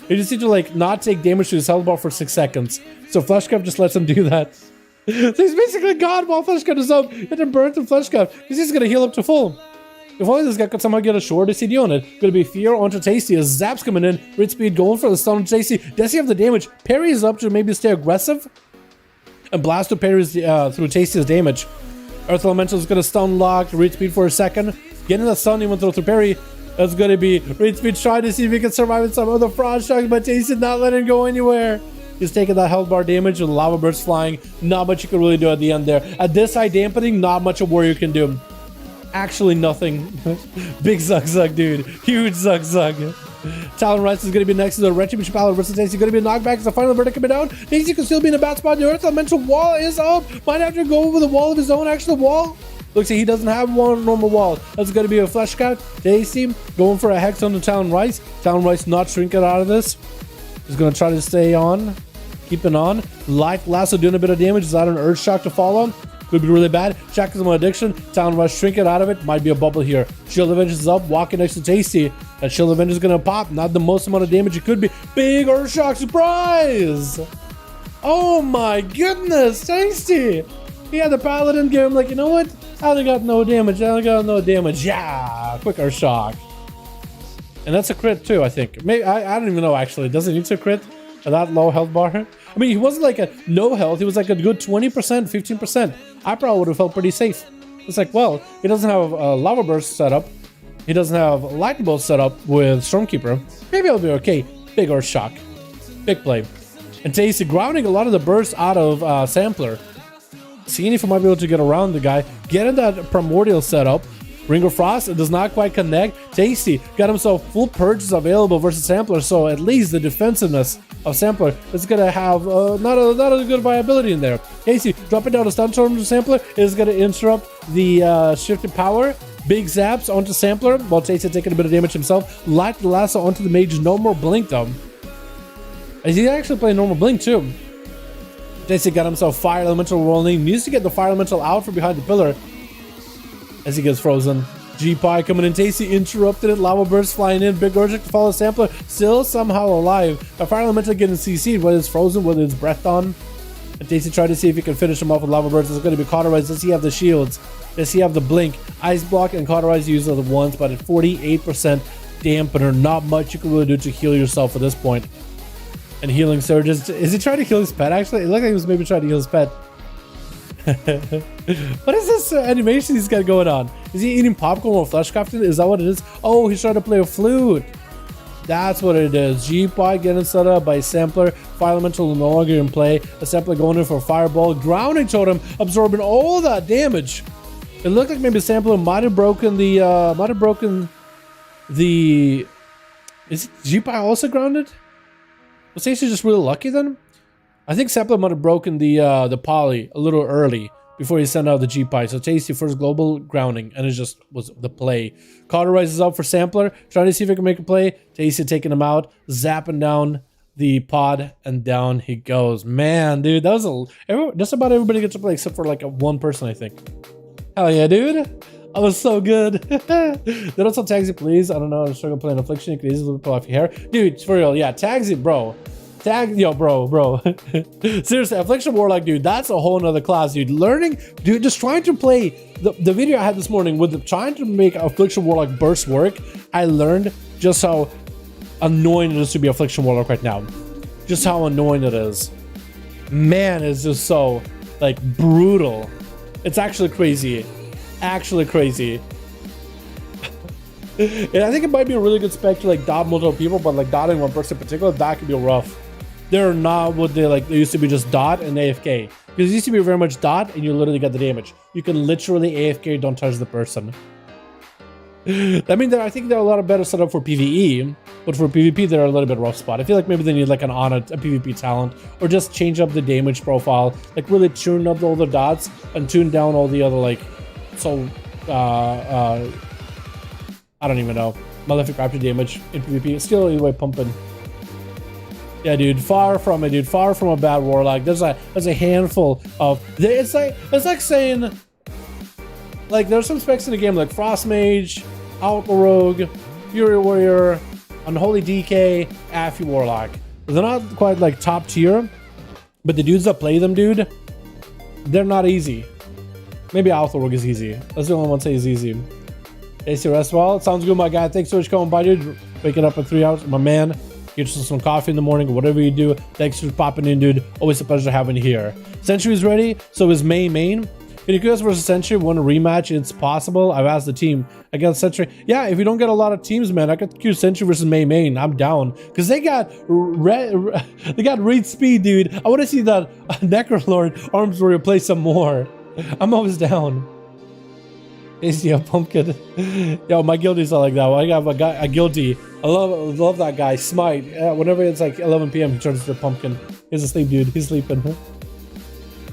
He just needs to like not take damage to his health bar for 6 seconds. So Flesh Cap just lets him do that. So he's basically God while Flesh Cap is up. You have to burn the Flesh Cap because he's gonna heal up to full. If only this guy could somehow get a short CD on it. Gonna be Fear onto Tasty as Zap's coming in. Reed Speed going for the stun on Tasty. Does he have the damage? Parry is up to maybe stay aggressive. And Blasto parries through Tasty's damage. Earth Elemental is gonna stun lock Reed Speed for a second. Getting the stun even through parry. That's gonna be Reed Speed trying to see if he can survive with some of the Frost Shock, but Tasty not letting him go anywhere. He's taking that health bar damage and lava burst flying. Not much you can really do at the end there. At this high dampening, not much a warrior can do. Actually nothing. Big Zug, dude. Huge Zug. Talon Rice is going to be next to the Retribution Power versus Tasty. Going to be a knockback as the final verdict coming down. Tasty can still be in a bad spot. The Earth Elemental wall is up. Might have to go over the wall of his own. Actually, the wall looks like he doesn't have one normal wall. That's going to be a Flesh Cut. Tasty going for a Hex on the Talon Rice. Talon Rice not shrinking out of this. He's going to try to stay on. Keeping on. Life Lasso doing a bit of damage. Is that an Earth Shock to follow? Could be really bad. Shackles on addiction. Talon Rush shrinking out of it. Might be a bubble here. Shield of Vengeance is up. Walking next to Tasty. That Shield of Vengeance is going to pop. Not the most amount of damage it could be. Big Earth Shock surprise. Oh my goodness. Tasty. He had the Paladin give him like, you know what? I only got no damage. Yeah. Quick Earth Shock. And that's a crit too, I think. Maybe I don't even know actually. Does it need to crit at that low health bar? I mean, he wasn't like a no health. He was like a good 20%, 15%. I probably would have felt pretty safe. It's like, well, he doesn't have a Lava Burst set up. He doesn't have Lightning Bolt set up with Stormkeeper. Maybe I'll be okay. Big Earth Shock. Big play. And Tasty grounding a lot of the bursts out of Sampler. Seeing if he might be able to get around the guy. Getting that Primordial set up. Ring of Frost, it does not quite connect. Tasty got himself full purges available versus Sampler, so at least the defensiveness of Sampler is going to have not a good viability in there. Tasty dropping down a stun storm to Sampler is going to interrupt the shifted power. Big zaps onto Sampler while Tasty taking a bit of damage himself. Light the lasso onto the mage. No more blink though. Is he actually playing normal blink too? Tasty got himself Fire Elemental rolling. Needs to get the Fire Elemental out from behind the pillar. as he gets frozen. G-Pie coming in, Tasty interrupted it, lava burst flying in, Big Gorgic to follow Sampler, still somehow alive. A Fire Elemental getting CC'd, whether it's frozen, whether it's breath on. And Tasty tried to see if he can finish him off with lava burst. It's going to be cauterized. Does he have the shields? Does he have the blink? Ice block and cauterize use are the ones, but at 48% dampener, not much you can really do to heal yourself at this point. And healing surges. Is he trying to kill his pet actually? It looked like he was maybe trying to heal his pet. What is this animation he's got going on? Is he eating popcorn or flesh crafting? Is that what it is? Oh, he's trying to play a flute. That's what it is. G-Pie getting set up by Sampler. Fire Elemental no longer in play. The Sampler going in for a Fireball. Grounding Totem absorbing all that damage. It looked like maybe Sampler might have broken the Is G-Pie also grounded? Was Tasty just really lucky then? I think Sampler might have broken the poly a little early before he sent out the G-Pie. So Tasty first global grounding, and it just was the play. Cauterizes up for Sampler, trying to see if he can make a play. Tasty taking him out, zapping down the pod, and down he goes. Man, dude, that was just about everybody gets to play except for like one person, I think. Hell yeah, dude. I was so good. They don't sell Tagsy, please. I don't know. I'm struggling playing Affliction. You can easily pull off your hair. Dude, for real. Yeah, Tagsy, bro. Bro. Seriously, Affliction Warlock, dude, that's a whole nother class, dude. Learning, dude, just trying to play the video I had this morning with trying to make Affliction Warlock burst work. I learned just how annoying it is to be Affliction Warlock right now. Just how annoying it is. Man, it's just so like brutal. It's actually crazy. Actually crazy. And I think it might be a really good spec to like dot multiple people, but like dotting one person in particular, that could be rough. They're not what they like. They used to be just dot and AFK. Because it used to be very much dot and you literally get the damage. You can literally AFK, don't touch the person. I mean, I think they're a lot of better set up for PvE, but for PvP, they're a little bit rough spot. I feel like maybe they need like a PvP talent, or just change up the damage profile, like really tune up all the dots and tune down all the other like, so, I don't even know. Malefic Raptor damage in PvP. Still anyway pumping. Yeah, dude, far from it, dude. Far from a bad Warlock. There's a handful of. It's like saying, like there's some specs in the game like Frost Mage, Outlaw Rogue, Fury Warrior, Unholy DK, Affy Warlock. They're not quite like top tier, but the dudes that play them, dude, they're not easy. Maybe Outlaw Rogue is easy. That's the only one say is easy. AC rest well. Sounds good, my guy. Thanks so much for coming by, dude. Waking up in 3 hours, my man. Get you some coffee in the morning, or whatever you do. Thanks for popping in, dude. Always a pleasure having you here. Sentry's ready, so is main. Can versus Sentry want a rematch? It's possible. I've asked the team against Sentry. Yeah, if you don't get a lot of teams, man, I could queue Sentry versus main. I'm down because they got read speed, dude. I want to see that Necrolord Arms Warrior play some more. I'm always down. Yeah, pumpkin. Yo, my guilty's not like that. I got a guilty. I love that guy. Smite. Whenever it's like 11 p.m., he turns into pumpkin. He's asleep, dude. He's sleeping.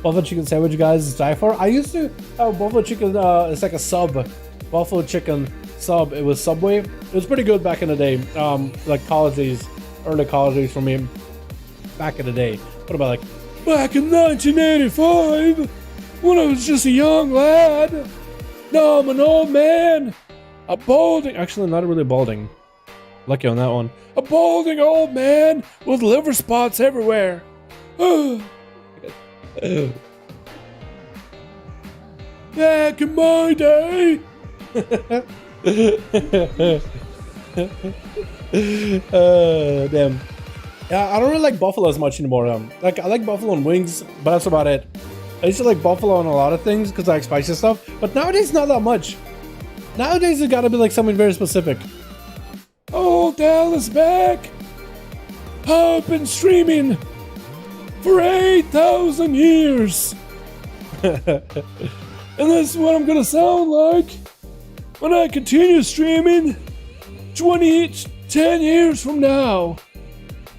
Buffalo chicken sandwich, guys, die for. I used to have buffalo chicken. It's like a sub. Buffalo chicken sub. It was Subway. It was pretty good back in the day. Like college days, early college days for me. Back in the day. What about like back in 1985 when I was just a young lad? No, I'm an old man. A balding. Actually, not really balding. Lucky on that one. A balding old man with liver spots everywhere. Back in my day. Damn. Yeah, I don't really like buffalo as much anymore. Like I like buffalo and wings, but that's about it. I used to like buffalo on a lot of things because I like spicy stuff, but nowadays not that much. Nowadays it gotta be like something very specific. Oh, Dallas back! I've been streaming for 8,000 years! And that's what I'm gonna sound like when I continue streaming 10 years from now.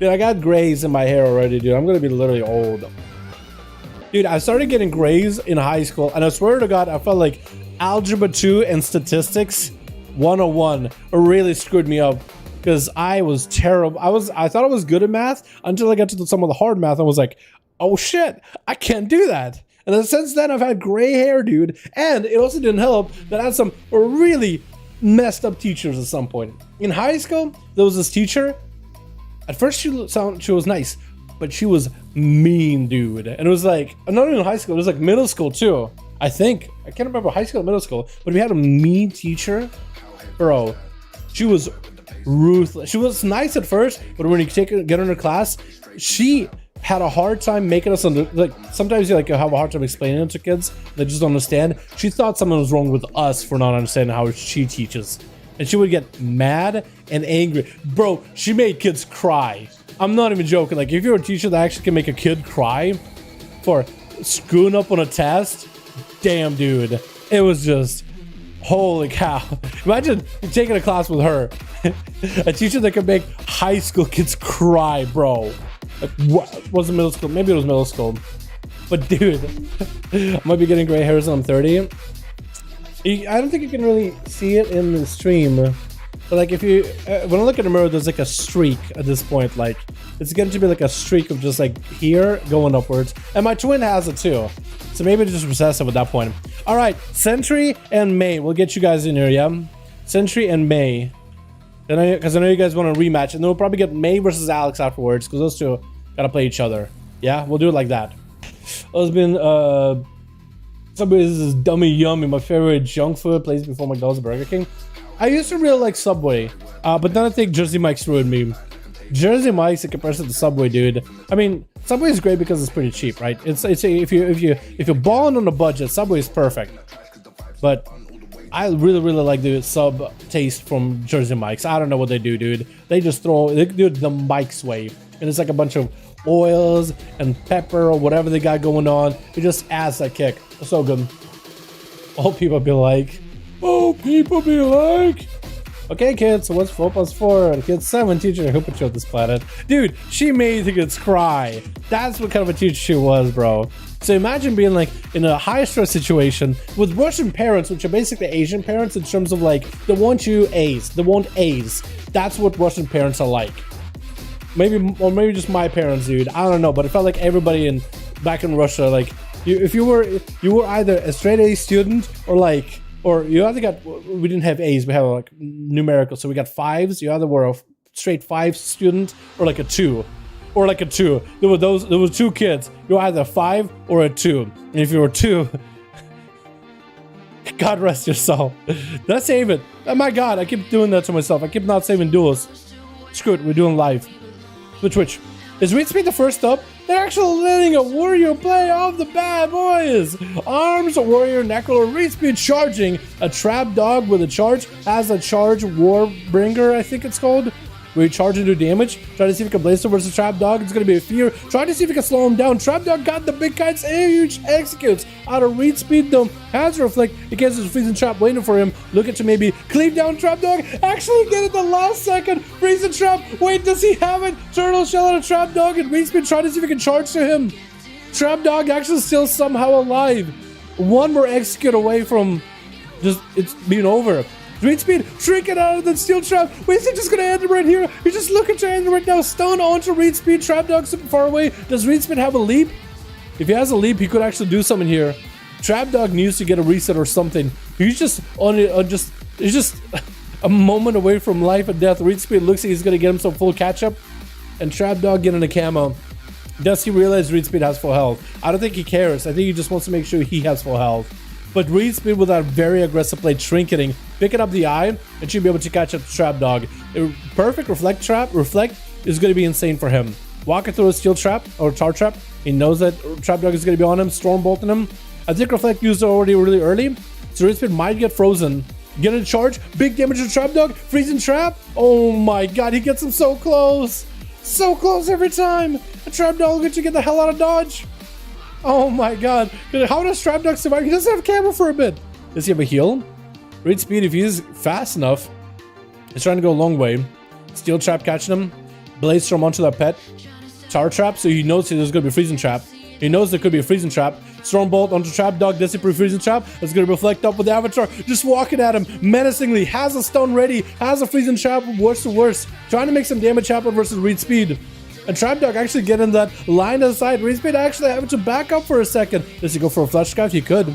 Dude, I got grays in my hair already, dude. I'm gonna be literally old. Dude, I started getting grays in high school, and I swear to God, I felt like Algebra 2 and Statistics 101 really screwed me up because I was terrible. I thought I was good at math until I got to some of the hard math. I was like, oh shit, I can't do that. And then since then, I've had gray hair, dude. And it also didn't help that I had some really messed up teachers at some point. In high school, there was this teacher. At first, she was nice, but she was mean, dude. And it was like, not even high school, it was like middle school too. I think. I can't remember high school or middle school, but we had a mean teacher. Bro, she was ruthless. She was nice at first, but when you get her in her class, she had a hard time making us like sometimes you have a hard time explaining it to kids that just don't understand. She thought something was wrong with us for not understanding how she teaches, and she would get mad and angry. Bro, she made kids cry. I'm not even joking. Like, if you're a teacher that actually can make a kid cry for screwing up on a test, damn, dude, it was just holy cow. Imagine taking a class with her. A teacher that could make high school kids cry, bro. Like, what was it, middle school? Maybe it was middle school. But dude, I might be getting gray hairs when I'm 30. I don't think you can really see it in the stream. But like, if you when I look at the mirror, there's like a streak at this point. Like, it's going to be like a streak of just like here going upwards. And my twin has it too. So maybe just recessive at that point. All right, Sentry and May. We'll get you guys in here, yeah? Sentry and May. Because I know you guys want a rematch. And then we'll probably get May versus Alex afterwards. Because those two gotta play each other. Yeah, we'll do it like that. It's been, Subway is dummy yummy. My favorite junk food place before McDonald's and Burger King. I used to really like Subway. But then I think Jersey Mike's ruined me. Jersey Mike's in comparison to Subway, dude. I mean, Subway is great because it's pretty cheap, right? It's if you're balling on a budget, Subway is perfect. But I really like the sub taste from Jersey Mike's. I don't know what they do, dude. They do it the Mike's way, and it's like a bunch of oils and pepper or whatever they got going on. It just adds that kick. It's so good. All people be like, oh, people be like. Okay, kids, so what's 4 plus 4? And kid 7 teacher who put you on this planet. Dude, she made the kids cry. That's what kind of a teacher she was, bro. So imagine being like in a high stress situation with Russian parents, which are basically Asian parents in terms of like, they want you A's. They want A's. That's what Russian parents are like. Maybe just my parents, dude. I don't know, but it felt like everybody back in Russia, like, you were either a straight A student or you either got, we didn't have A's, we have like numerical, so we got 5s. You either were a straight 5 student or like a 2. Or like a 2. There were 2 kids. You were either a 5 or a 2. And if you were 2, God rest your soul. Did I save it? Oh my God, I keep doing that to myself. I keep not saving duels. Screw it, we're doing live. Which? Is Reed Speed the first up? They're actually letting a warrior play off the bad boys. Arms, a warrior, Necro, Reed Speed charging. A trap dog with a charge. Has a charge warbringer, I think it's called. Where you charge and do damage. Try to see if you can blaze him versus Trap Dog. It's going to be a fear. Try to see if you can slow him down. Trap Dog got the big kites. Huge executes. Out of Reed Speed though. Has a reflect. In case there's a freezing trap waiting for him. Looking to maybe cleave down Trap Dog. Actually get it the last second. Freezing trap. Wait, does he have it? Turtle shell out of Trap Dog. And Reed Speed try to see if he can charge to him. Trap Dog actually still somehow alive. One more execute away from just it's being over. Reed Speed shrinking out of the steel trap. Wait, is he just gonna end him right here? He's just looking to end him right now. Stun onto Reed Speed. Trap Dog super far away. Does Reed Speed have a leap? If he has a leap, he could actually do something here. Trap Dog needs to get a reset or something. He's just he's just a moment away from life and death. Reed Speed looks like he's gonna get himself full catch up. And Trap Dog getting a camo. Does he realize Reed Speed has full health? I don't think he cares. I think he just wants to make sure he has full health. But Reed Speed with that very aggressive play, trinketing, picking up the eye, and should be able to catch up the Trap Dog. A perfect reflect is going to be insane for him. Walking through a steel trap or tar trap, he knows that Trap Dog is going to be on him, storm bolting him. I think reflect used already really early, so Reed Speed might get frozen. Get in charge, big damage to Trap Dog, freezing trap. Oh my God, he gets him so close every time. The Trap Dog gets to get the hell out of dodge. Oh my God. How does Trap Dog survive? He doesn't have camera for a bit. Does he have a heal? Reed Speed, if he's fast enough, he's trying to go a long way. Steel Trap catching him. Blaze Storm onto that pet. Tar Trap, so he knows there's going to be a freezing trap. He knows there could be a freezing trap. Storm Bolt onto Trap Dog. Does he freezing trap? It's going to reflect up with the Avatar. Just walking at him menacingly. Has a stun ready. Has a freezing trap. Worse to worse. Trying to make some damage happen versus Reed Speed. And Trapdog actually getting that line of sight. Reed Speed actually having to back up for a second. Does he go for a Fleshcraft? He could.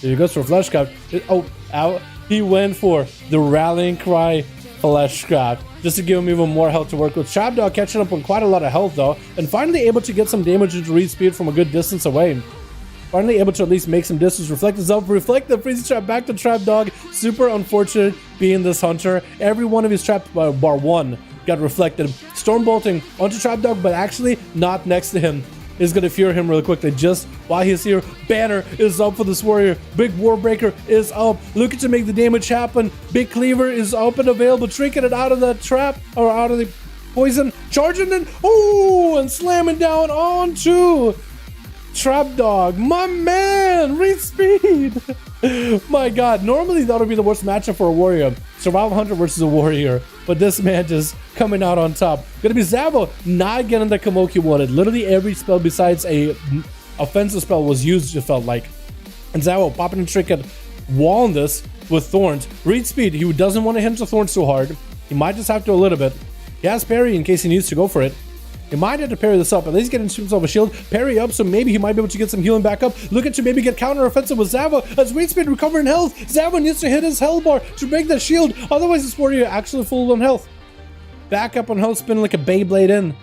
Here he goes for a Fleshcraft. Oh, out. He went for the rallying cry Fleshcraft just to give him even more health to work with. Trapdog catching up on quite a lot of health though, and finally able to get some damage into Reed Speed from a good distance away. Finally able to at least make some distance. Reflect is up. Reflect the freezing trap back to Trapdog. Super unfortunate being this hunter. Every one of his traps bar one got reflected. Storm bolting onto Trapdog, but actually not next to him. Is going to fear him really quickly just while he's here. Banner is up for this warrior. Big Warbreaker is up, looking to make the damage happen. Big Cleaver is up and available, trinking it out of the trap or out of the poison, charging in, oh, and slamming down onto Trapdog. My man, Reed Speed. My God, normally that would be the worst matchup for a warrior. Survival Hunter versus a warrior, but this man just coming out on top. Gonna be Zavo not getting the Kamoke he wanted. Literally every spell besides a offensive spell was used, it felt like. And Zavo popping a trinket, walling this with Thorns. Reed Speed, he doesn't want to hit the Thorns too hard. He might just have to a little bit. He has parry in case he needs to go for it. He might have to parry this up, at least get himself a shield, parry up, so maybe he might be able to get some healing back up. Looking to maybe get counter-offensive with Zavo as Reed Speed recovering health. Zavo needs to hit his health bar to break that shield, otherwise this warrior actually full on health. Back up on health, spinning like a Beyblade in.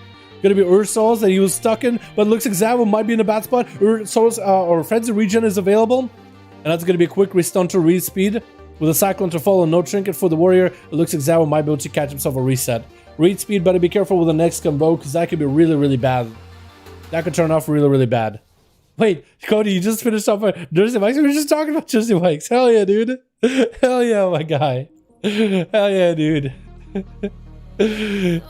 Gonna be Ursol's that he was stuck in, but it looks like Zavo might be in a bad spot. Ursol's or Frenzy Regen is available, and that's gonna be a quick restun to Reed Speed. With a Cyclone to follow, no trinket for the warrior. It looks like Zavo might be able to catch himself a reset. Reed Speed, better be careful with the next combo because that could be really, really bad. That could turn off really, really bad. Wait, Cody, you just finished off Jersey Mike's? We were just talking about Jersey Mike's. Hell yeah, dude. Hell yeah, my guy. Hell yeah, dude.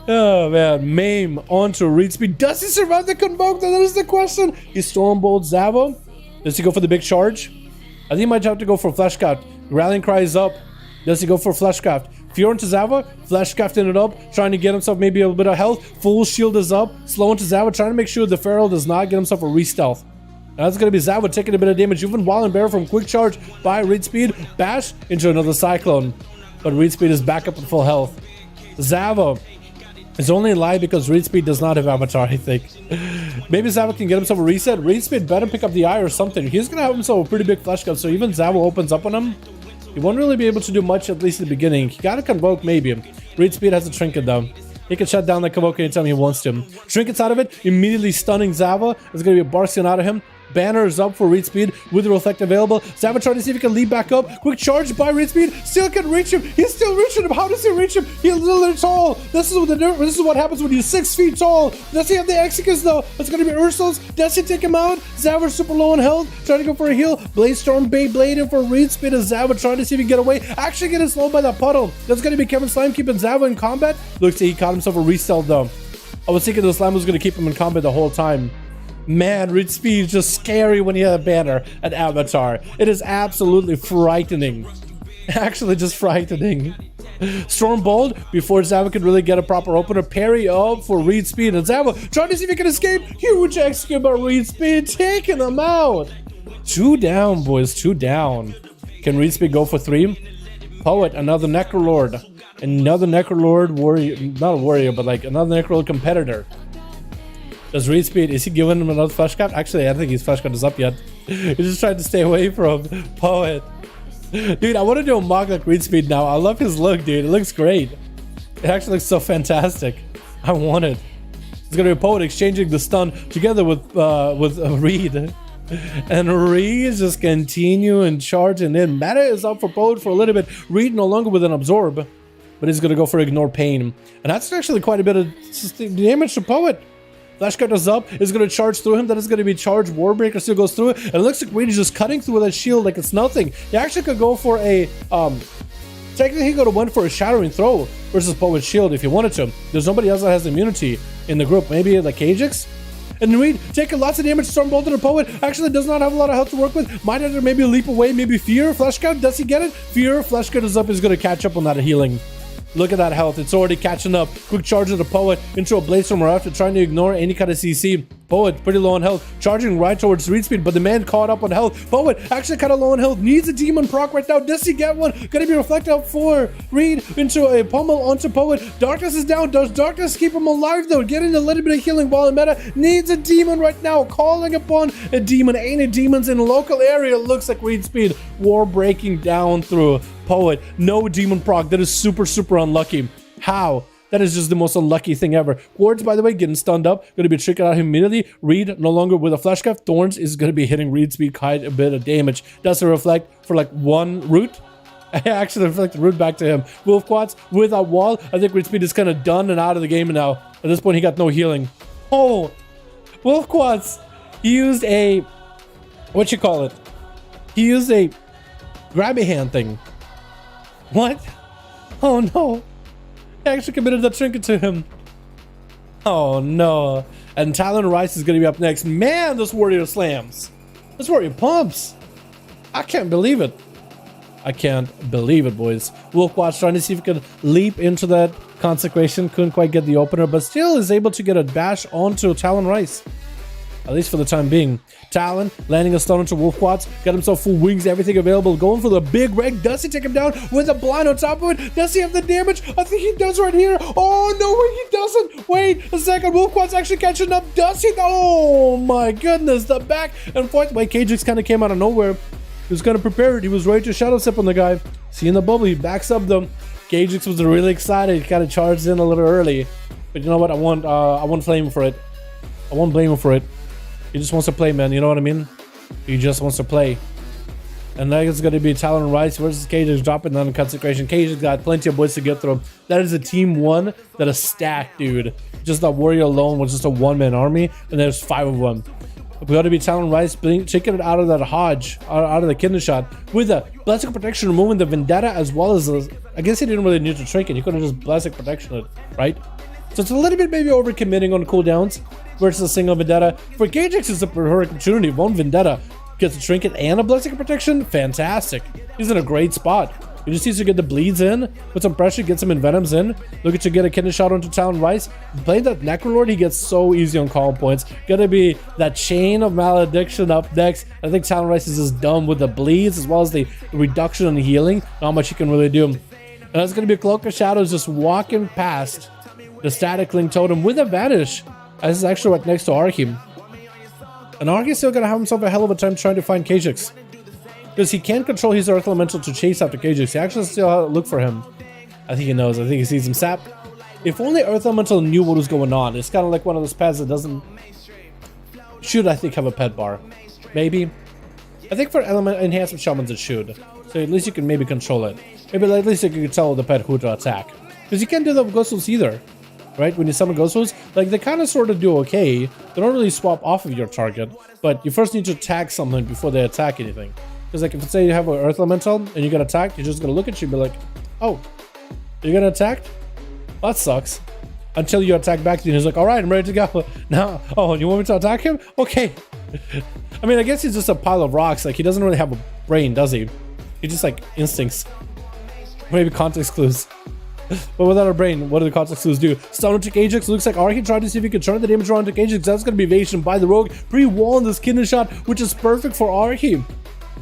Oh, man. Maim onto Reed Speed. Does he survive the Convoke? That is the question. He Stormbolt Zavo. Does he go for the big charge? I think he might have to go for Fleshcraft. Rallying Cry is up. Does he go for Fleshcraft? Fear into Zava, Fleshcrafting it up, trying to get himself maybe a little bit of health. Full shield is up, slow into Zava, trying to make sure the Feral does not get himself a re-stealth. Now that's going to be Zava taking a bit of damage, even while in bear from quick charge by Reed Speed. Bash into another Cyclone. But Reed Speed is back up at full health. Zava is only alive because Reed Speed does not have Avatar, I think. Maybe Zava can get himself a reset. Reed Speed better pick up the eye or something. He's going to have himself a pretty big flash gun, so even Zava opens up on him. He won't really be able to do much, at least in the beginning. He got a Convoke, maybe. Reed Speed has a Trinket, though. He can shut down the Convoke anytime he wants to. Trinket's out of it, immediately stunning Zava. There's going to be a Barksian out of him. Banner is up for Reed Speed with the Reflect available. Zava trying to see if he can lead back up. Quick charge by Reed Speed. Still can reach him. He's still reaching him. How does he reach him? He's literally tall. This is what happens when you're 6 feet tall. Does he have the Execus though? It's going to be Ursul's. Does he take him out? Zava super low on health. Trying to go for a heal. Blade Storm Beyblade in for Reed Speed as Zava trying to see if he can get away. Actually getting slowed by that puddle. That's going to be Kevin Slime keeping Zava in combat. Looks like he caught himself a re-stealth though. I was thinking the Slime was going to keep him in combat the whole time. Man, Reed Speed is just scary when you have a banner at Avatar. It is absolutely frightening. Actually, just frightening. Stormbolt before Zava could really get a proper opener. Parry up for Reed Speed. And Zava trying to see if he can escape. Huge execute by Reed Speed, taking them out. 2 down, boys. 2 down. Can Reed Speed go for 3? Poet, another Necrolord. Another Necrolord warrior. Not a warrior, but like another Necrolord competitor. Does Reed Speed, is he giving him another flash cut? Actually, I don't think his flash cut is up yet. He's just trying to stay away from Poet. Dude, I want to do a mock like Reed Speed now. I love his look, dude. It looks great. It actually looks so fantastic. I want it. It's going to be a Poet exchanging the stun together with Reed. And Reed is just continuing charging in. Meta is up for Poet for a little bit. Reed no longer with an Absorb, but he's going to go for Ignore Pain. And that's actually quite a bit of damage to Poet. Flash cut is up, is going to charge through him, that is going to be charged, Warbreaker still goes through it, and it looks like Reed is just cutting through that shield like it's nothing. He actually could go for a, technically he could have went for a Shattering Throw versus Poet's Shield if he wanted to. There's nobody else that has immunity in the group, maybe like Ajax? And Reed taking lots of damage, Stormbolt and a Poet, actually does not have a lot of health to work with, might have to maybe leap away, maybe Fear, Flash cut, does he get it? Fear, Flash cut is up, is going to catch up on that healing. Look at that health. It's already catching up. Quick charge of the Poet into a Blade Storm after trying to ignore any kind of CC. Poet pretty low on health, charging right towards read speed, but the man caught up on health. Poet actually kind of low on health, needs a demon proc right now. Does he get one? Gonna be reflected up for Reed into a pummel onto Poet. Darkness is down. Does Darkness keep him alive though? Getting a little bit of healing while in meta. Needs a demon right now, calling upon a demon. Ain't it demons in local area? Looks like read speed. War breaking down through Poet. No demon proc. That is super unlucky. How? That is just the most unlucky thing ever. Quartz, by the way, getting stunned up. Going to be tricking out immediately. Reed no longer with a flash craft. Thorns is going to be hitting Reed speed quite a bit of damage. Does it reflect for like one root? I actually reflect the root back to him. Wolf Quads with a wall. I think Reed speed is kind of done and out of the game now. At this point, he got no healing. Oh, Wolf Quads. He used a, what you call it? He used a grabby hand thing. What? Oh no. I actually committed that trinket to him. Oh no. And Talon Rice is going to be up next. Man, this warrior slams. This warrior pumps. I can't believe it. I can't believe it, boys. Wolfwatch trying to see if he could leap into that consecration. Couldn't quite get the opener, but still is able to get a bash onto Talon Rice. At least for the time being. Talon landing a stun onto Wolfquats. Got himself full wings, everything available. Going for the big reg. Does he take him down with a blind on top of it? Does he have the damage? I think he does right here. Oh, no way, he doesn't. Wait a second. Wolfquats actually catching up. Does he? Oh, my goodness. The back and forth. Wait, Kajix kind of came out of nowhere. He was kind of prepared. He was ready to shadow step on the guy. Seeing the bubble, he backs up though. Kajix was really excited. He kind of charged in a little early. But you know what? I won't blame him for it. I won't blame him for it. He just wants to play, man. You know what I mean? He just wants to play. And that is going to be Talon Rice versus Cage dropping down in consecration. Cage has got plenty of boys to get through. That is a team one that is stacked, dude. Just that warrior alone was just a one-man army, and there's 5 of them. We got to be Talon Rice taking it out of that Hodge, out of the kidney shot with a Blessing Protection, removing the Vendetta as well as I guess he didn't really need to trinket. He could have just Blessing Protection it, right? So it's a little bit maybe overcommitting on cooldowns versus a single Vendetta. For Kajix, it's a perfect opportunity. One Vendetta gets a trinket and a Blessing Protection. Fantastic. He's in a great spot. He just needs to get the bleeds in, put some pressure, get some envenoms in. Look at you get a kidney shot onto Talon Rice. Playing that Necrolord, he gets so easy on call points. Gonna be that Chain of Malediction up next. I think Talon Rice is just done with the bleeds as well as the reduction in healing. Not much he can really do. And that's gonna be Cloak of Shadows just walking past the Static Link Totem with a Vanish. This is actually right next to Archim. And Archim's still gonna have himself a hell of a time trying to find Kajix. Because he can't control his Earth Elemental to chase after Kajix. He actually still look for him. I think he knows. I think he sees him. Sap. If only Earth Elemental knew what was going on. It's kind of like one of those pets that doesn't... Should, I think, have a pet bar. Maybe. I think for element enhancement shamans it should. So at least you can maybe control it. Maybe at least you can tell the pet who to attack. Because you can't do that with Ghost Wolves either. Right? When you summon Ghost Wolves, like they kind of sort of do okay. They don't really swap off of your target. But you first need to attack something before they attack anything. Because like if say you have an Earth Elemental and you get attacked, you're just going to look at you and be like, oh, you're going to attack? That sucks. Until you attack back to you and he's like, all right, I'm ready to go. Now, oh, you want me to attack him? Okay. I mean, I guess he's just a pile of rocks. Like he doesn't really have a brain, does he? He just like instincts. Maybe context clues. But without a brain, what do the context clues do? Stun to Ajax. Looks like Archie tried to see if he could turn the damage around to Ajax. That's going to be evasion by the Rogue. Pre-wall in this kidney shot, which is perfect for Archie.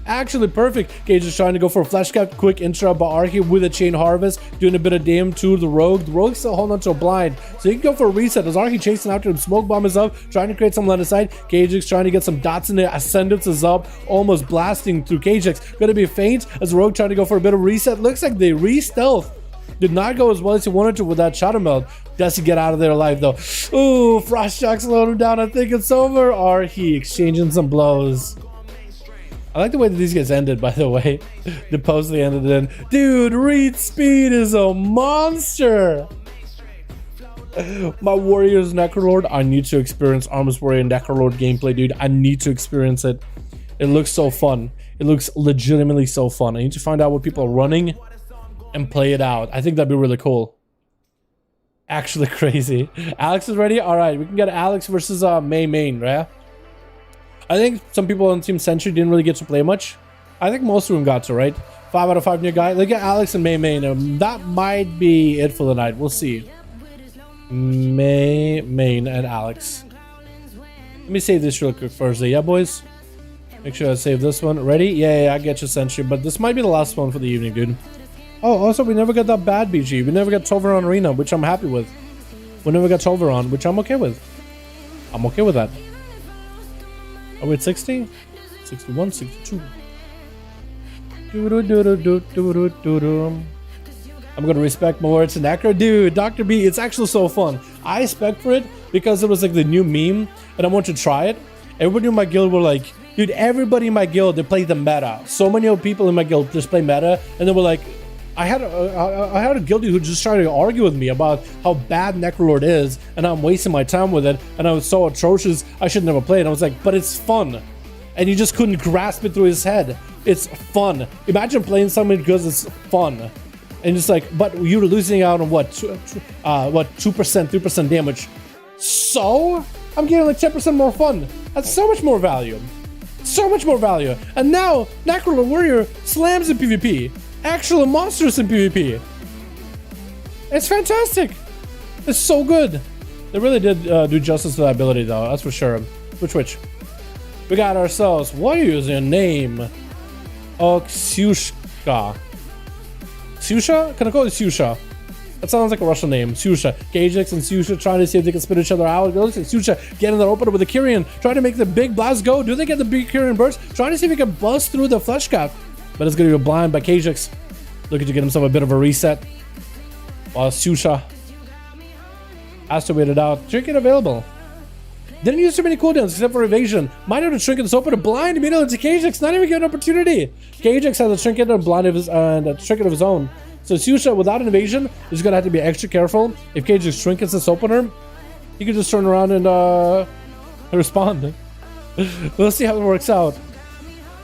Actually perfect. Cage is trying to go for a flash cap. Quick interrupt by Archie with a chain harvest, doing a bit of damage to the Rogue. The Rogue's still holding on to a blind, so he can go for a reset. As Archie chasing after him, smoke bomb is up, trying to create some line of sight. Cagex trying to get some dots in there. Ascendance is up, almost blasting through Cagex. Gonna be faint as Rogue trying to go for a bit of reset. Looks like they re-stealth. Did not go as well as he wanted to with that Shadow Meld. Does he get out of there alive though? Ooh, Frost Shock slowed him down. I think it's over. Archie exchanging some blows. I like the way that these guys ended, by the way. The post they ended in. Dude, Reed Speed is a monster. My Warriors Necrolord. I need to experience Armors Warrior Necrolord gameplay, dude. I need to experience it. It looks so fun. It looks legitimately so fun. I need to find out what people are running and play it out. I think that'd be really cool. Actually crazy. Alex is ready? Alright, we can get Alex versus May main, right? I think some people on Team Century didn't really get to play much. I think most of them got to, right? 5 out of 5 new guy. Look at Alex and May main. That might be it for the night. We'll see. May main and Alex. Let me save this real quick first. Yeah, boys? Make sure I save this one. Ready? Yeah, I get you, Sentry. But this might be the last one for the evening, dude. Oh, also, we never got that bad BG. We never got Toveron Arena, which I'm happy with. We never got Toveron, which I'm okay with. I'm okay with that. Are we at 60? 61, 62. I'm gonna respect my words and accurate. Dude, Dr. B, it's actually so fun. I spec for it because it was like the new meme and I want to try it. Everybody in my guild were like, dude, everybody in my guild, they play the meta. So many people in my guild just play meta, and they were like, I had a guildie who just tried to argue with me about how bad Necrolord is, and I'm wasting my time with it, and I was so atrocious, I should never play it. And I was like, but it's fun. And he just couldn't grasp it through his head. It's fun. Imagine playing something because it's fun. And it's like, but you're losing out on what 2%, 3% damage. So I'm getting like 10% more fun. That's so much more value. So much more value. And now Necrolord Warrior slams in PvP. Actual monsters in PvP. It's fantastic. It's so good. They really did do justice to that ability, though. That's for sure. Which? We got ourselves. What is your name? Ksyushka. Ksyusha? Can I call it Ksyusha? That sounds like a Russian name. Ksyusha. Gajix and Ksyusha trying to see if they can spit each other out. It looks like Ksyusha getting that opener with the Kyrian, trying to make the big blast go. Do they get the big Kyrian burst? Trying to see if he can bust through the flesh cap. But it's going to be a blind by Kajix. Looking to get himself a bit of a reset. While Ksyusha has to wait it out. Trinket available. Didn't use too many cooldowns except for evasion. Might have to trinket this open a blind immediately to Kajix. Not even get an opportunity. Kajix has a trinket and a blind of his and a trinket of his own. So Ksyusha without an evasion is gonna have to be extra careful. If Kajix trinkets this opener, he can just turn around and respond. We'll see how it works out.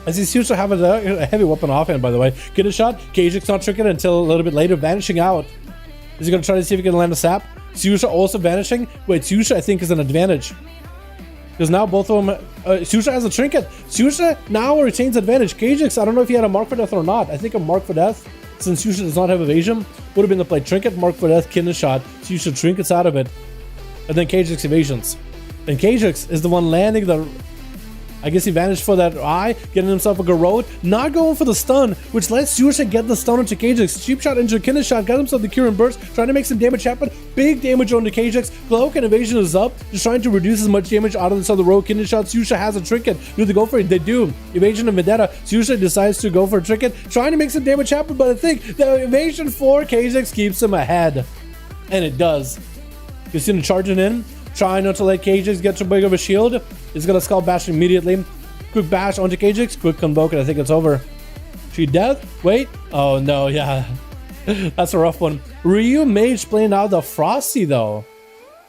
I see Ksyusha have a heavy weapon offhand, by the way. Get a shot. Kajix not trinket until a little bit later, vanishing out. Is he gonna try to see if he can land a sap? Ksyusha also vanishing. Wait, Ksyusha I think is an advantage. Because now both of them, Ksyusha has a trinket. Ksyusha now retains advantage. Kajix, I don't know if he had a mark for death or not. I think a mark for death, since Ksyusha does not have evasion, would have been the play. Trinket, mark for death, kidney shot. Ksyusha trinkets out of it. And then Kajix evasions. And Kajix is the one landing the... I guess he vanished for that eye, getting himself a garrote, not going for the stun, which lets Ksyusha get the stun onto Kajix. Cheap shot into a kidney shot, got himself the Kyrian burst, trying to make some damage happen. Big damage onto Kajix. Cloak and evasion is up, just trying to reduce as much damage out of this other row. Kidney shot, Ksyusha has a trinket. Do they go for it? They do. Evasion and Vendetta. Ksyusha decides to go for a trinket, trying to make some damage happen, but I think the evasion for Kajix keeps him ahead. And it does. Christina charging in, trying not to let Kajix get too big of a shield. He's gonna skull bash immediately. Quick bash onto Kajix, quick convoke, and I think it's over. She dead? Wait. Oh no, yeah. That's a rough one. Ryu Mage playing out the Frosty though.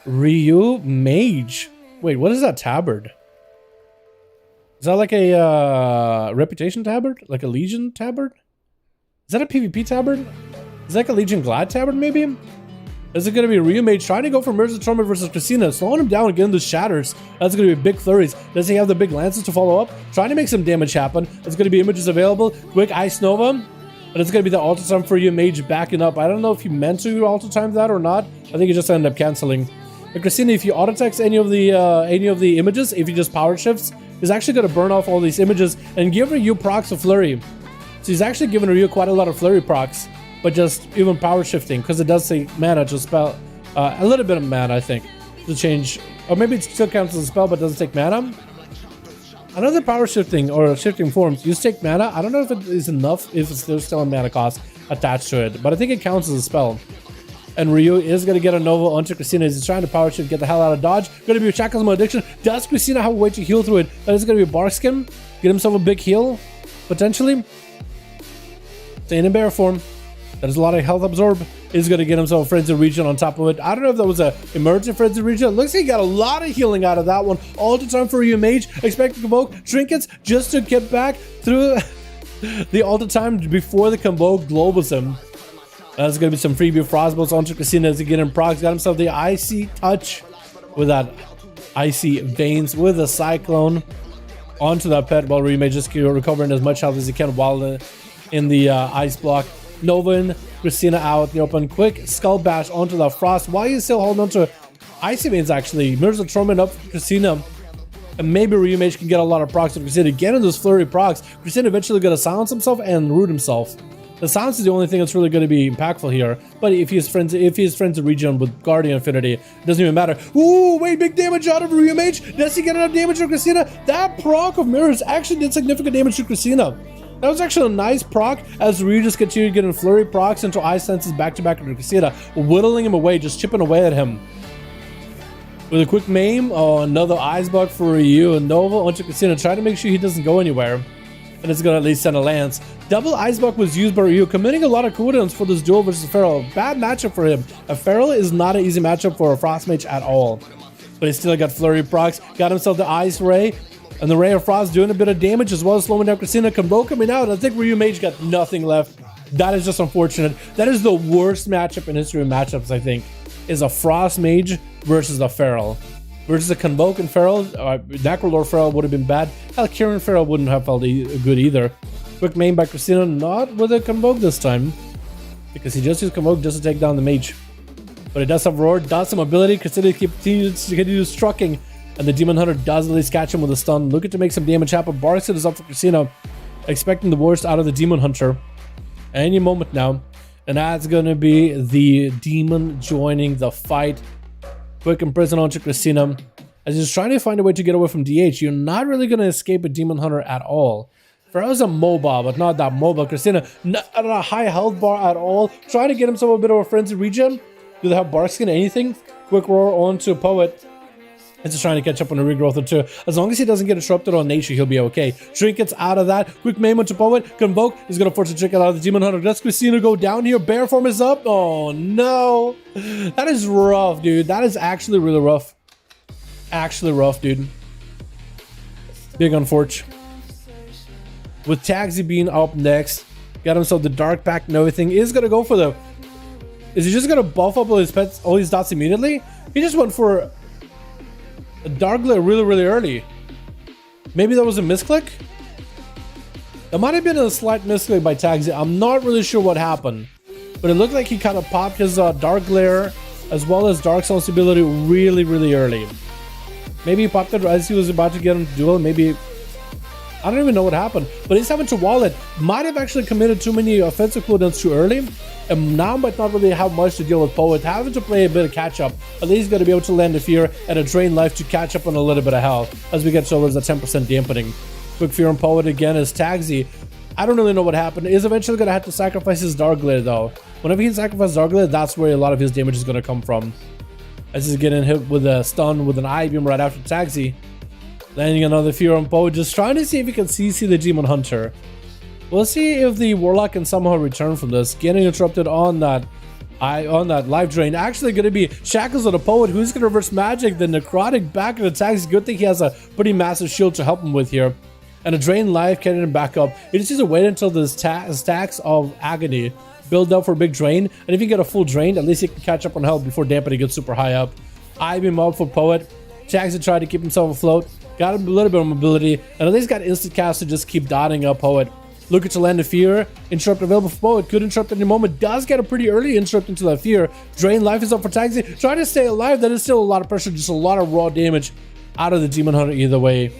Ryu Mage. Wait, what is that tabard? Is that like a reputation tabard? Like a Legion tabard? Is that a PvP tabard? Is that like a Legion Glad tabard maybe? Is it going to be Ryu Mage trying to go for Mirza Torment versus Christina, slowing him down and getting the shatters? That's going to be big flurries. Does he have the big lances to follow up? Trying to make some damage happen. There's going to be images available. Quick Ice Nova. And it's going to be the auto time for Ryu Mage backing up. I don't know if he meant to auto time that or not. I think he just ended up canceling. And Christina, if you auto text any of the images, if he just power shifts, he's actually going to burn off all these images and give Ryu procs a flurry. So he's actually giving Ryu quite a lot of flurry procs. But just even power shifting, because it does take mana to spell, a little bit of mana, I think, to change, or maybe it still counts as a spell, but doesn't take mana. Another power shifting or shifting forms, you take mana. I don't know if it is enough if there's still a mana cost attached to it, but I think it counts as a spell. And Ryu is going to get a Nova onto Christina as he's trying to power shift, get the hell out of dodge. Going to be a Shackles Malediction. Does Christina have a way to heal through it? That is going to be a Barkskin. Get himself a big heal, potentially. Staying in bear form. That is a lot of health absorb. Is going to get himself a Frenzy Region on top of it. I don't know if that was a emergent Frenzy Region. Looks like he got a lot of healing out of that one. All the time for Ryu Mage. Expect to convoke trinkets just to get back through the all the time before the convoke globals him. That's going to be some freebie Frostbolts onto Christina as he get him procs. Got himself the Icy Touch with that Icy Veins with a Cyclone onto that pet while Ryu Mage just recovering as much health as he can while in the Ice Block. Nova in, Christina out, the open quick skull bash onto the Frost. Why are you still holding on to Icy Veins actually? Mirrors the Torment up Christina. and maybe Ryumage can get a lot of procs if Christina getting those flurry procs. Christina eventually gonna silence himself and root himself. The silence is the only thing that's really going to be impactful here. But if he's friends in region with Guardian Infinity, it doesn't even matter. Ooh, wait, big damage out of Ryumage. Does he get enough damage to Christina? That proc of mirrors actually did significant damage to Christina. That was actually a nice proc as Ryu just continued getting flurry procs until Ice Senses back-to-back into Christina, whittling him away, just chipping away at him. With a quick maim, another Ice Bug for Ryu and Nova onto Christina, trying to make sure he doesn't go anywhere. And it's going to at least send a lance. Double Ice Buck was used by Ryu, committing a lot of cooldowns for this duel versus Feral. Bad matchup for him. A Feral is not an easy matchup for a Frost Mage at all. But he still got flurry procs, got himself the Ice Ray, and the Ray of Frost doing a bit of damage as well as slowing down Christina. Combo coming out. I think Ryu Mage got nothing left. That is just unfortunate. That is the worst matchup in history of matchups, I think, is a Frost Mage versus a Feral. Versus a Convoke and Feral, Necrolord Feral would have been bad. Hell, Kieran Feral wouldn't have felt good either. Quick main by Christina, not with a Convoke this time. Because he just used Convoke just to take down the Mage. But it does have Roar, does some ability. Christina continues strucking. And the Demon Hunter does at least catch him with a stun. Looking to make some damage happen. Barkset is up for Christina. Expecting the worst out of the Demon Hunter. Any moment now. And that's going to be the Demon joining the fight. Quick imprison onto Christina. As he's trying to find a way to get away from DH, you're not really going to escape a Demon Hunter at all. Ferro's a mobile, but not that mobile. Christina, not at a high health bar at all. Trying to get himself a bit of a frenzy regen. Do they have Bark Skin? Anything? Quick roar onto Poet. It's just trying to catch up on a regrowth or two. As long as he doesn't get disrupted on nature, he'll be okay. Trinkets out of that. Quick maim onto Poet. Convoke is going to force a Trinket out of the Demon Hunter. Does Christina go down here? Bear form is up. Oh, no. That is rough, dude. That is actually really rough. Actually rough, dude. Big unfortunate. With Taxi being up next, got himself the Dark Pact and everything. Is going to go for the... Is he just going to buff up all his pets, all his dots immediately? He just went for... a Dark Glare really early. Maybe that was a misclick? That might have been a slight misclick by Taxi. I'm not really sure what happened. But it looked like he kind of popped his Dark Glare as well as Dark Soul's ability really early. Maybe he popped it as he was about to get him to duel. Maybe... I don't even know what happened. But he's having to wall it. Might have actually committed too many offensive cooldowns too early. And now might not really have much to deal with Poet. Having to play a bit of catch up. At least he's going to be able to land a Fear and a Drain Life to catch up on a little bit of health. As we get towards that 10% dampening. Quick Fear on Poet again is Taxi. I don't really know what happened. He's eventually going to have to sacrifice his Dark Glare though. Whenever he can sacrifice Dark Glare, that's where a lot of his damage is going to come from. As he's getting hit with a stun with an I-Beam right after Taxi. Landing another Fear on Poe, just trying to see if he can CC the Demon Hunter. We'll see if the Warlock can somehow return from this. Getting interrupted on that life drain. Actually going to be Shackles on the Poet, who's going to reverse magic. The Necrotic back and attacks. Good thing he has a pretty massive shield to help him with here. And a Drain Life getting him back up. He just needs to wait until the stacks of Agony build up for a big drain. And if you get a full drain, at least he can catch up on health before dampening gets super high up. I-Beam up for Poet. Jackson tried to keep himself afloat. Got a little bit of mobility, and at least got instant cast to just keep dotting up Poet. Looking to land a Fear. Interrupt available for Poet. Could interrupt at any moment. Does get a pretty early interrupt into that Fear. Drain Life is up for Taxi. Trying to stay alive. That is still a lot of pressure. Just a lot of raw damage out of the Demon Hunter either way.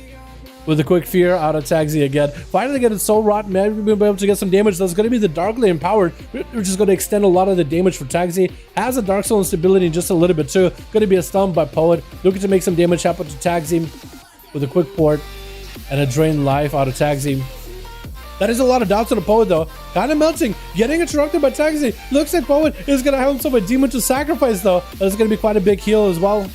With a quick Fear out of Taxi again. Finally getting Soul Rot. Maybe we'll be able to get some damage. That's going to be the Darkly Empowered, which is going to extend a lot of the damage for Taxi. Has a Dark Soul instability just a little bit too. Going to be a stun by Poet. Looking to make some damage happen to Taxi. With a quick port and a Drain Life out of Taxi. That is a lot of dots on the Poet though. Kind of melting. Getting interrupted by Taxi. Looks like Poet is going to have himself a Demon to sacrifice though. That's going to be quite a big heal as well.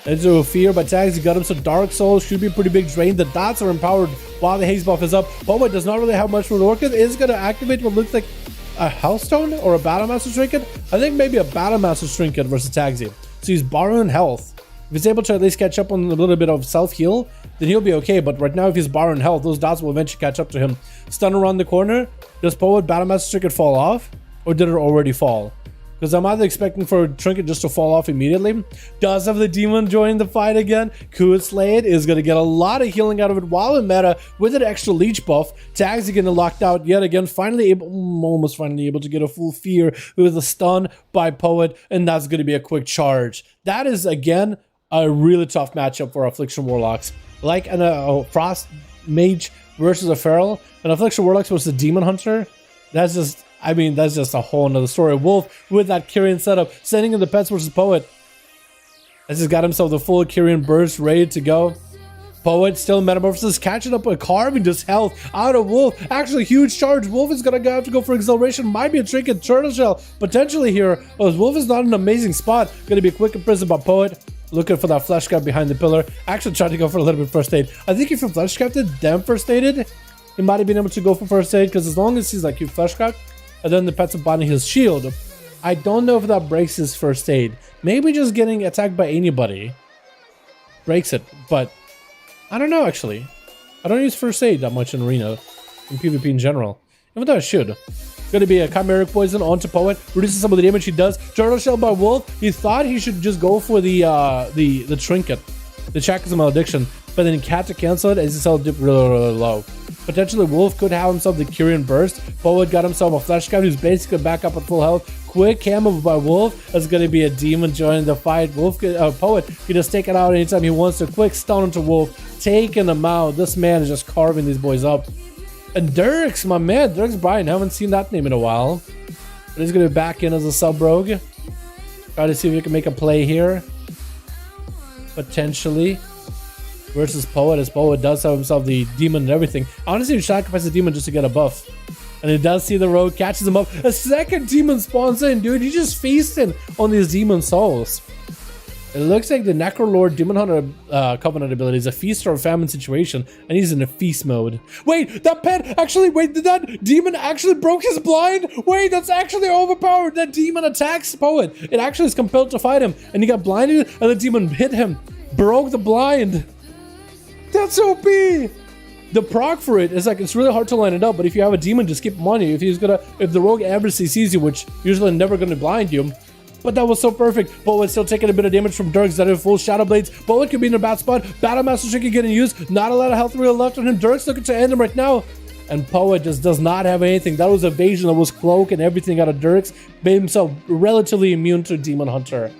Into a Fear by Taxi. Got him some Dark Soul. Should be a pretty big drain. The dots are empowered while the haze buff is up. Poet does not really have much for the work with. Is going to activate what looks like a Hellstone or a Battlemaster Trinket. I think maybe a Battlemaster Trinket versus Taxi. So he's borrowing health. If he's able to at least catch up on a little bit of self-heal, then he'll be okay. But right now, if he's borrowing health, those dots will eventually catch up to him. Stun around the corner. Does Poet Battlemaster Trinket fall off? Or did it already fall? Because I'm either expecting for Trinket just to fall off immediately. Does have the Demon join the fight again. Kuat Slade is going to get a lot of healing out of it while in meta with an extra leech buff. Tags getting locked out yet again. Almost finally able to get a full Fear with a stun by Poet. And that's going to be a quick charge. That is, again, a really tough matchup for Affliction Warlocks. like a Frost Mage versus a Feral, and Affliction Warlocks versus a Demon Hunter. That's just, I mean, that's just a whole nother story. Wolf with that Kyrian setup, sending in the Pets versus Poet. Has just got himself the full Kyrian burst ready to go. Poet still metamorphosis, catching up with carving just health out of Wolf. Actually, huge charge. Wolf is gonna have to go for acceleration. Might be a trinket turtle shell potentially here. Well, Wolf is not in an amazing spot. Gonna be quick imprisoned by Poet. Looking for that flesh cap behind the pillar. Actually trying to go for a little bit first aid. I think if you flesh capped it, then first aided, he might have been able to go for first aid, because as long as he's like you flesh capped, and then the Pets are binding his shield, I don't know if that breaks his first aid. Maybe just getting attacked by anybody breaks it, but I don't know actually. I don't use first aid that much in Arena, in PvP in general. Even though I should. Gonna be a Chimeric Poison onto Poet, reduces some of the damage he does. Turtle Shell by Wolf. He thought he should just go for the trinket, the Chakras of Malediction, but then he had to cancel it as his health dipped really low. Potentially Wolf could have himself the Kyrian Burst. Poet got himself a Flesh Cap who's basically back up at full health. Quick camo by Wolf. That's gonna be a demon joining the fight. Wolf, Poet can just take it out anytime he wants to. Quick stun into Wolf, taking him out. This man is just carving these boys up. And Dirks, my man, Dirks Bryan, haven't seen that name in a while. But he's gonna be back in as a sub rogue. Try to see if he can make a play here. Potentially. Versus Poet, as Poet does have himself the demon and everything. Honestly, he sacrifices the demon just to get a buff. And he does see the rogue, catches him up. A second demon spawns in, dude. He just feasting on these demon souls. It looks like the Necrolord Demon Hunter Covenant ability is a feast or a famine situation, and he's in a feast mode. Wait, that pet actually, wait, did that demon actually broke his blind? Wait, that's actually overpowered. That demon attacks Poet. It actually is compelled to fight him, and he got blinded, and the demon hit him, broke the blind. That's OP. The proc for it is like, it's really hard to line it up, but if you have a demon, just keep him on you. If the rogue ever sees you, which usually never gonna blind you. But that was so perfect. Poet still taking a bit of damage from Dirks that have full Shadow Blades. Poet could be in a bad spot. Battle Master Tricky getting used. Not a lot of health real left on him. Dirks looking to end him right now. And Poet just does not have anything. That was evasion, that was cloak and everything out of Dirks. Made himself relatively immune to Demon Hunter.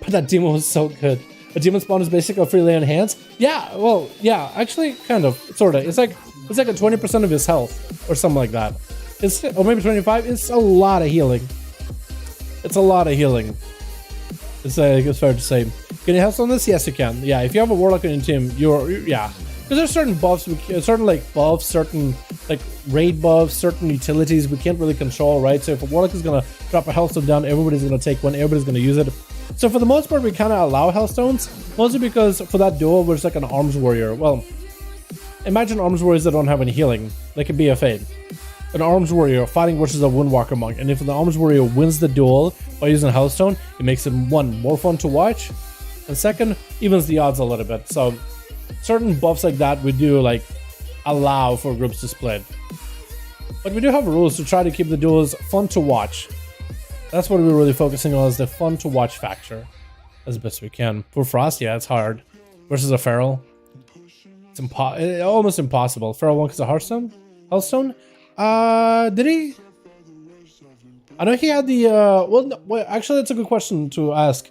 But that demon was so good. A demon spawn is basically a freely enhanced. Yeah, well, yeah, actually, kind of, sort of. It's like a 20% of his health or something like that. It's, or maybe 25. It's a lot of healing. It's a lot of healing. It's fair to say. Can you help on this? Yes, you can. Yeah, if you have a Warlock in your team, yeah. Because there's certain buffs, certain like buffs, certain like raid buffs, certain utilities we can't really control, right? So if a Warlock is gonna drop a health stone down, everybody's gonna take one, everybody's gonna use it. So for the most part, we kind of allow health stones, mostly because for that duel, we're just like an arms warrior. Well, imagine arms warriors that don't have any healing. They could be a fade. An arms warrior fighting versus a Windwalker monk, and if the arms warrior wins the duel by using Hellstone, it makes it one, more fun to watch, and second, evens the odds a little bit. So certain buffs like that we do like allow for groups to split, but we do have rules to try to keep the duels fun to watch. That's what we're really focusing on, is the fun to watch factor as best we can. For Frost, yeah, it's hard versus a Feral. It's almost impossible. Feral one because of Hellstone. Did he? I know he had the, well, no, wait, actually, that's a good question to ask.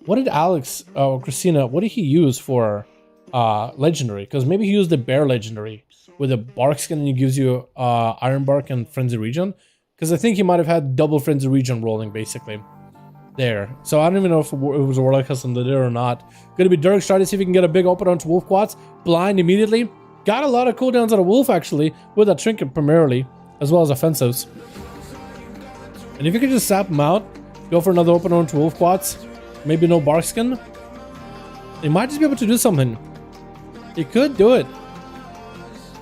What did Alex, or Christina, what did he use for, Legendary? Because maybe he used the Bear Legendary with a Bark skin and he gives you, Iron Bark and Frenzy Regen. Because I think he might have had double Frenzy Regen rolling, basically. There. So I don't even know if it was a Warlock custom that did it or not. Gonna be Dirk, trying to see if he can get a big open onto Wolf Quads. Blind immediately. Got a lot of cooldowns out of Wolf, actually, with a trinket primarily, as well as offensives. And if you could just sap him out, go for another open on to Wolf Quads, maybe no Bark skin, he might just be able to do something. He could do it.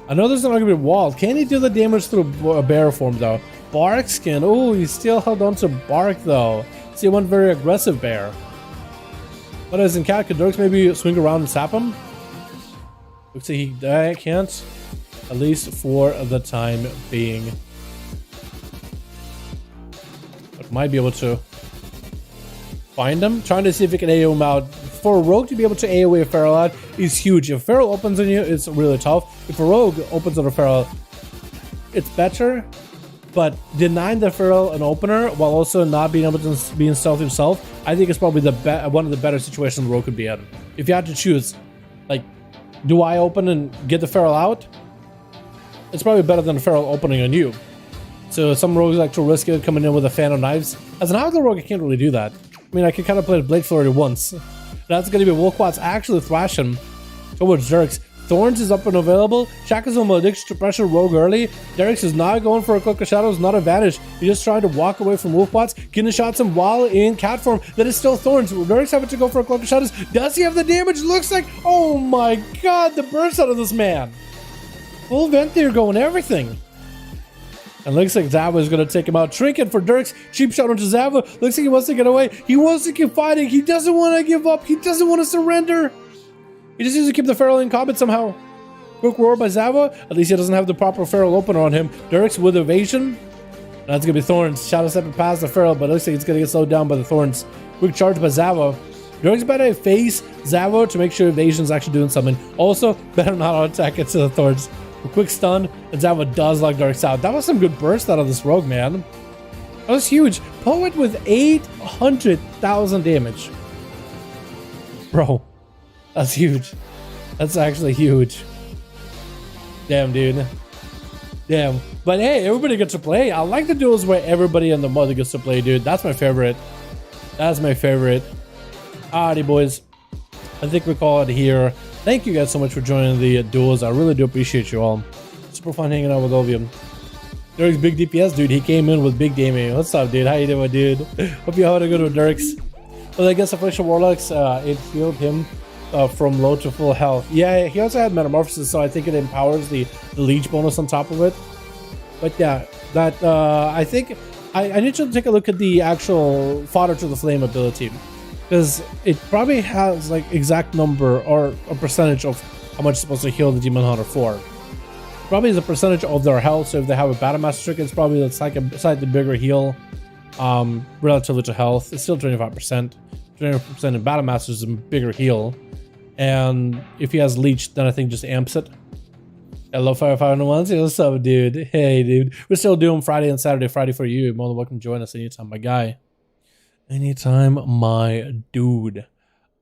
I know there's an argument wall. Can he do the damage through a bear form, though? Bark skin. Oh, he still held on to Bark, though. So he went very aggressive bear. But as in Cat, could Dirks maybe swing around and sap him? Looks like he can't, at least for the time being. But might be able to find him. Trying to see if he can AO him out. For a rogue to be able to AoE a Feral out is huge. If Feral opens on you, it's really tough. If a rogue opens on a Feral, it's better. But denying the Feral an opener while also not being able to be in stealth himself, I think is probably the one of the better situations the rogue could be in. If you had to choose, like, Do I open and get the feral out? It's probably better than the feral opening on you. So some rogues like to risk it coming in with a fan of knives. As an outlaw rogue, I can't really do that. I mean, I can kind of play the Blade Flurry once. That's going to be Wolfquat's actually thrashing towards Dirks. Thorns is up and available. Shaka's on addiction to pressure rogue early. Dirks is not going for a Cloak of Shadows, not advantage. He's just trying to walk away from Wolfquats. Getting shots him while in cat form. That is still Thorns. Dirks having to go for a Cloak of Shadows. Does he have the damage? Looks like, oh my god, the burst out of this man. Full vent there going everything. And looks like Zava is going to take him out. Trinket for Dirks. Cheap shot onto Zava. Looks like he wants to get away. He wants to keep fighting. He doesn't want to give up. He doesn't want to surrender. He just needs to keep the feral in combat somehow. Quick roar by Zava. At least he doesn't have the proper feral opener on him. Dirks with evasion. That's going to be Thorns. Shadow stepping past the feral, but it looks like he's going to get slowed down by the Thorns. Quick charge by Zava. Dirks better face Zava to make sure evasion is actually doing something. Also, better not attack into the Thorns. A quick stun, and Zava does lock Dirks out. That was some good burst out of this rogue, man. That was huge. Poet with 800,000 damage. Bro, that's huge. That's actually huge. Damn, dude. Damn. But hey, everybody gets to play. I like the duels where everybody and the mother gets to play, dude. That's my favorite. That's my favorite. Alrighty, boys. I think we call it here. Thank you guys so much for joining the duels. I really do appreciate you all. Super fun hanging out with all of you. Dirk's big DPS, dude. He came in with big damage. What's up, dude? How you doing, dude? Hope you had a good with Dirks. Well, I guess Affliction Warlocks, it healed him from low to full health. Yeah, he also had Metamorphosis, so I think it empowers the leech bonus on top of it. But yeah, that I think I need to take a look at the actual Fodder to the Flame ability. Because it probably has like exact number or a percentage of how much it's supposed to heal the Demon Hunter for. Probably is a percentage of their health. So if they have a Battle Master trick, it's probably like a slightly bigger heal relatively to health. It's still 25%. 25% in Battle Master is a bigger heal. And if he has Leech, then I think just amps it. Hello, 5V5 1V1. What's up, dude? Hey, dude. We're still doing Friday and Saturday. Friday for you. You're more than welcome to join us anytime, my guy. Anytime, my dude.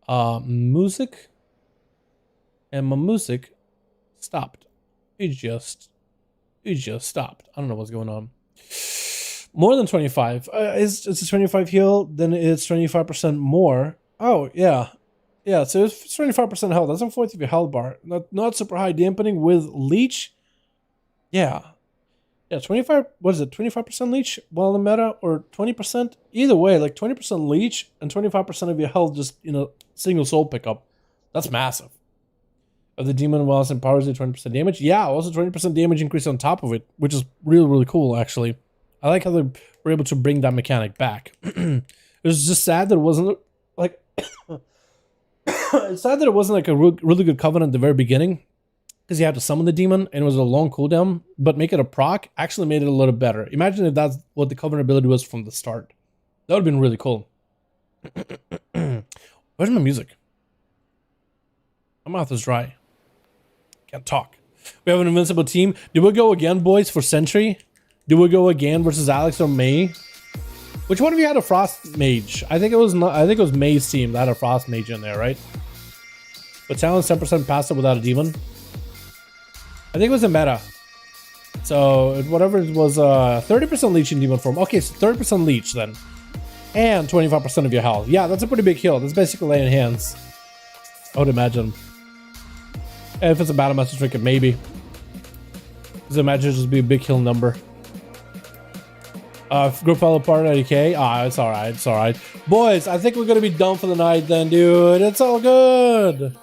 Music. And my music stopped. It just stopped. I don't know what's going on. More than 25. It's a 25 heal, then it's 25% more. Oh, yeah. Yeah, so it's 25% health. That's a 4th of your health bar. Not super high dampening with Leech. Yeah. Yeah, 25, what is it, 25% leech while in the meta, or 20%? Either way, like 20% leech and 25% of your health just, you know, single soul pickup. That's massive. Of the demon whilst empowers you 20% damage. Yeah, also 20% damage increase on top of it, which is really, really cool, actually. I like how they were able to bring that mechanic back. It was just sad that it wasn't, like, it's sad that it wasn't like a really good covenant at the very beginning. Because you had to summon the demon and it was a long cooldown, but make it a proc actually made it a little better. Imagine if that's what the Covenant ability was from the start. That would have been really cool. Where's my music? My mouth is dry. Can't talk. We have an invincible team. Do we go again, boys, for Sentry? Do we go again versus Alex or May? Which one of you had a Frost Mage? I think it was May's team that had a Frost Mage in there, right? But challenge 10% passive without a demon. I think it was a meta. So whatever it was, 30% leech in demon form. Okay, so 30% leech then. And 25% of your health. Yeah, that's a pretty big heal. That's basically laying hands. I would imagine. And if it's a Battle Master trick, maybe. Because imagine it just be a big heal number. Group fell apart at EK. Ah, it's alright, it's alright. Boys, I think we're gonna be done for the night then, dude. It's all good.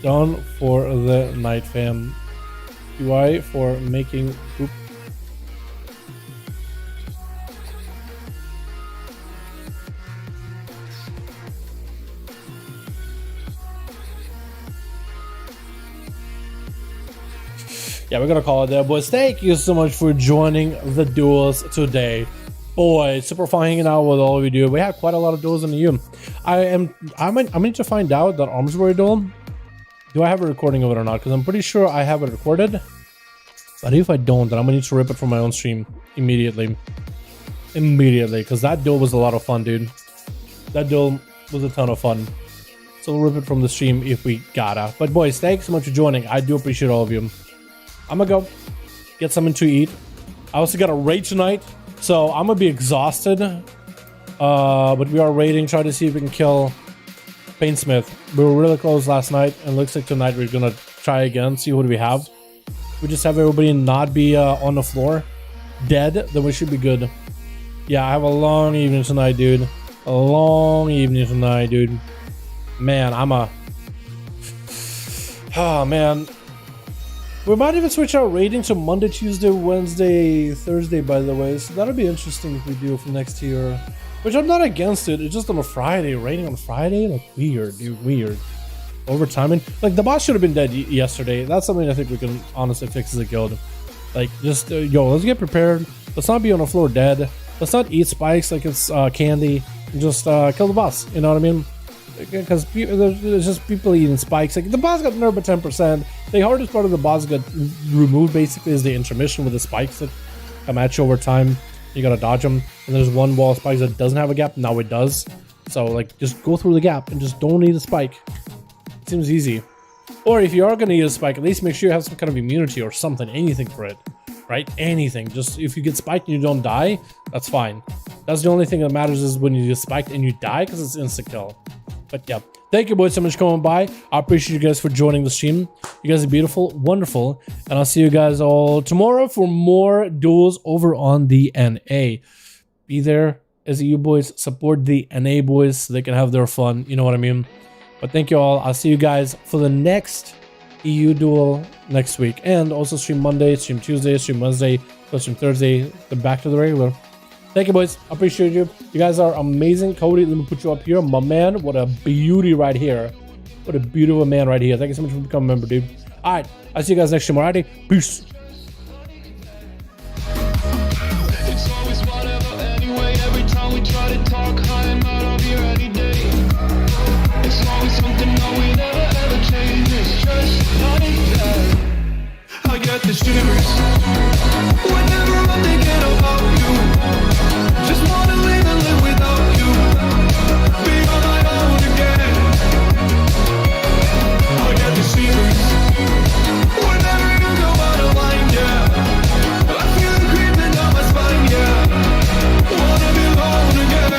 Done for the night, fam. UI for making group. Yeah, we're gonna call it there, boys. Thank you so much for joining the duels today. Boys, super fun hanging out with all of you, dude. We have quite a lot of duels in the EU. I need to find out that Armsbury duel. Do I have a recording of it or not? Because I'm pretty sure I have it recorded. But if I don't, then I'm gonna need to rip it from my own stream immediately. Immediately, because that duel was a lot of fun, dude. That duel was a ton of fun. So we'll rip it from the stream if we gotta. But boys, thanks so much for joining. I do appreciate all of you. I'm gonna go get something to eat. I also got a raid tonight, so I'm gonna be exhausted. But we are raiding, trying to see if we can kill Painsmith. We were really close last night, and looks like tonight we're gonna try again, see what we have. We just have everybody not be on the floor dead, then we should be good. Yeah, I have a long evening tonight, dude. A long evening tonight, dude. Man, oh man, we might even switch our rating to Monday, Tuesday, Wednesday, Thursday, by the way, so that'll be interesting if we do for next year, which I'm not against it. It's just on a Friday, rating on Friday, like weird, dude, weird. Overtiming, like the boss should have been dead yesterday. That's something I think we can honestly fix as a guild. Like, just yo, let's get prepared. Let's not be on the floor dead. Let's not eat spikes like it's candy. Just kill the boss. You know what I mean? Because there's just people eating spikes. Like the boss got nerfed by 10%. The hardest part of the boss got removed basically is the intermission with the spikes that come at you over time. You gotta dodge them. And there's one wall of spikes that doesn't have a gap. Now it does. So like, just go through the gap and just don't eat a spike. It seems easy. Or if you are gonna eat a spike, at least make sure you have some kind of immunity or something, anything for it, right? Anything. Just if you get spiked and you don't die, that's fine. That's the only thing that matters is when you get spiked and you die, because it's insta kill. But yeah, thank you boys so much for coming by. I appreciate you guys for joining the stream. You guys are beautiful, wonderful, and I'll see you guys all tomorrow for more duels over on the NA. Be there as you boys, support the NA boys so they can have their fun. You know what I mean? But thank you all. I'll see you guys for the next EU duel next week, and also stream Monday, stream Tuesday, stream Wednesday, stream Thursday. Then back to the regular. Thank you, boys. I appreciate you. You guys are amazing. Cody, let me put you up here. My man, what a beauty right here. What a beautiful man right here. Thank you so much for becoming a member, dude. All right. I'll see you guys next stream. Alrighty. Peace. It's always whatever anyway. Every time we try to talk high and out of here any day. It's always something that we never ever change. It's just like that. I get the shivers whenever I'm thinking about you. Just wanna live and live without you. Be on my own again. I get the shivers whenever you go out of line, yeah. I feel it creeping down my spine, yeah. Wanna be alone again.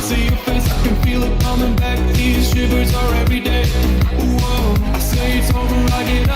See your face, I can feel it coming back. These shivers are every day. Whoa, I say it's over, I get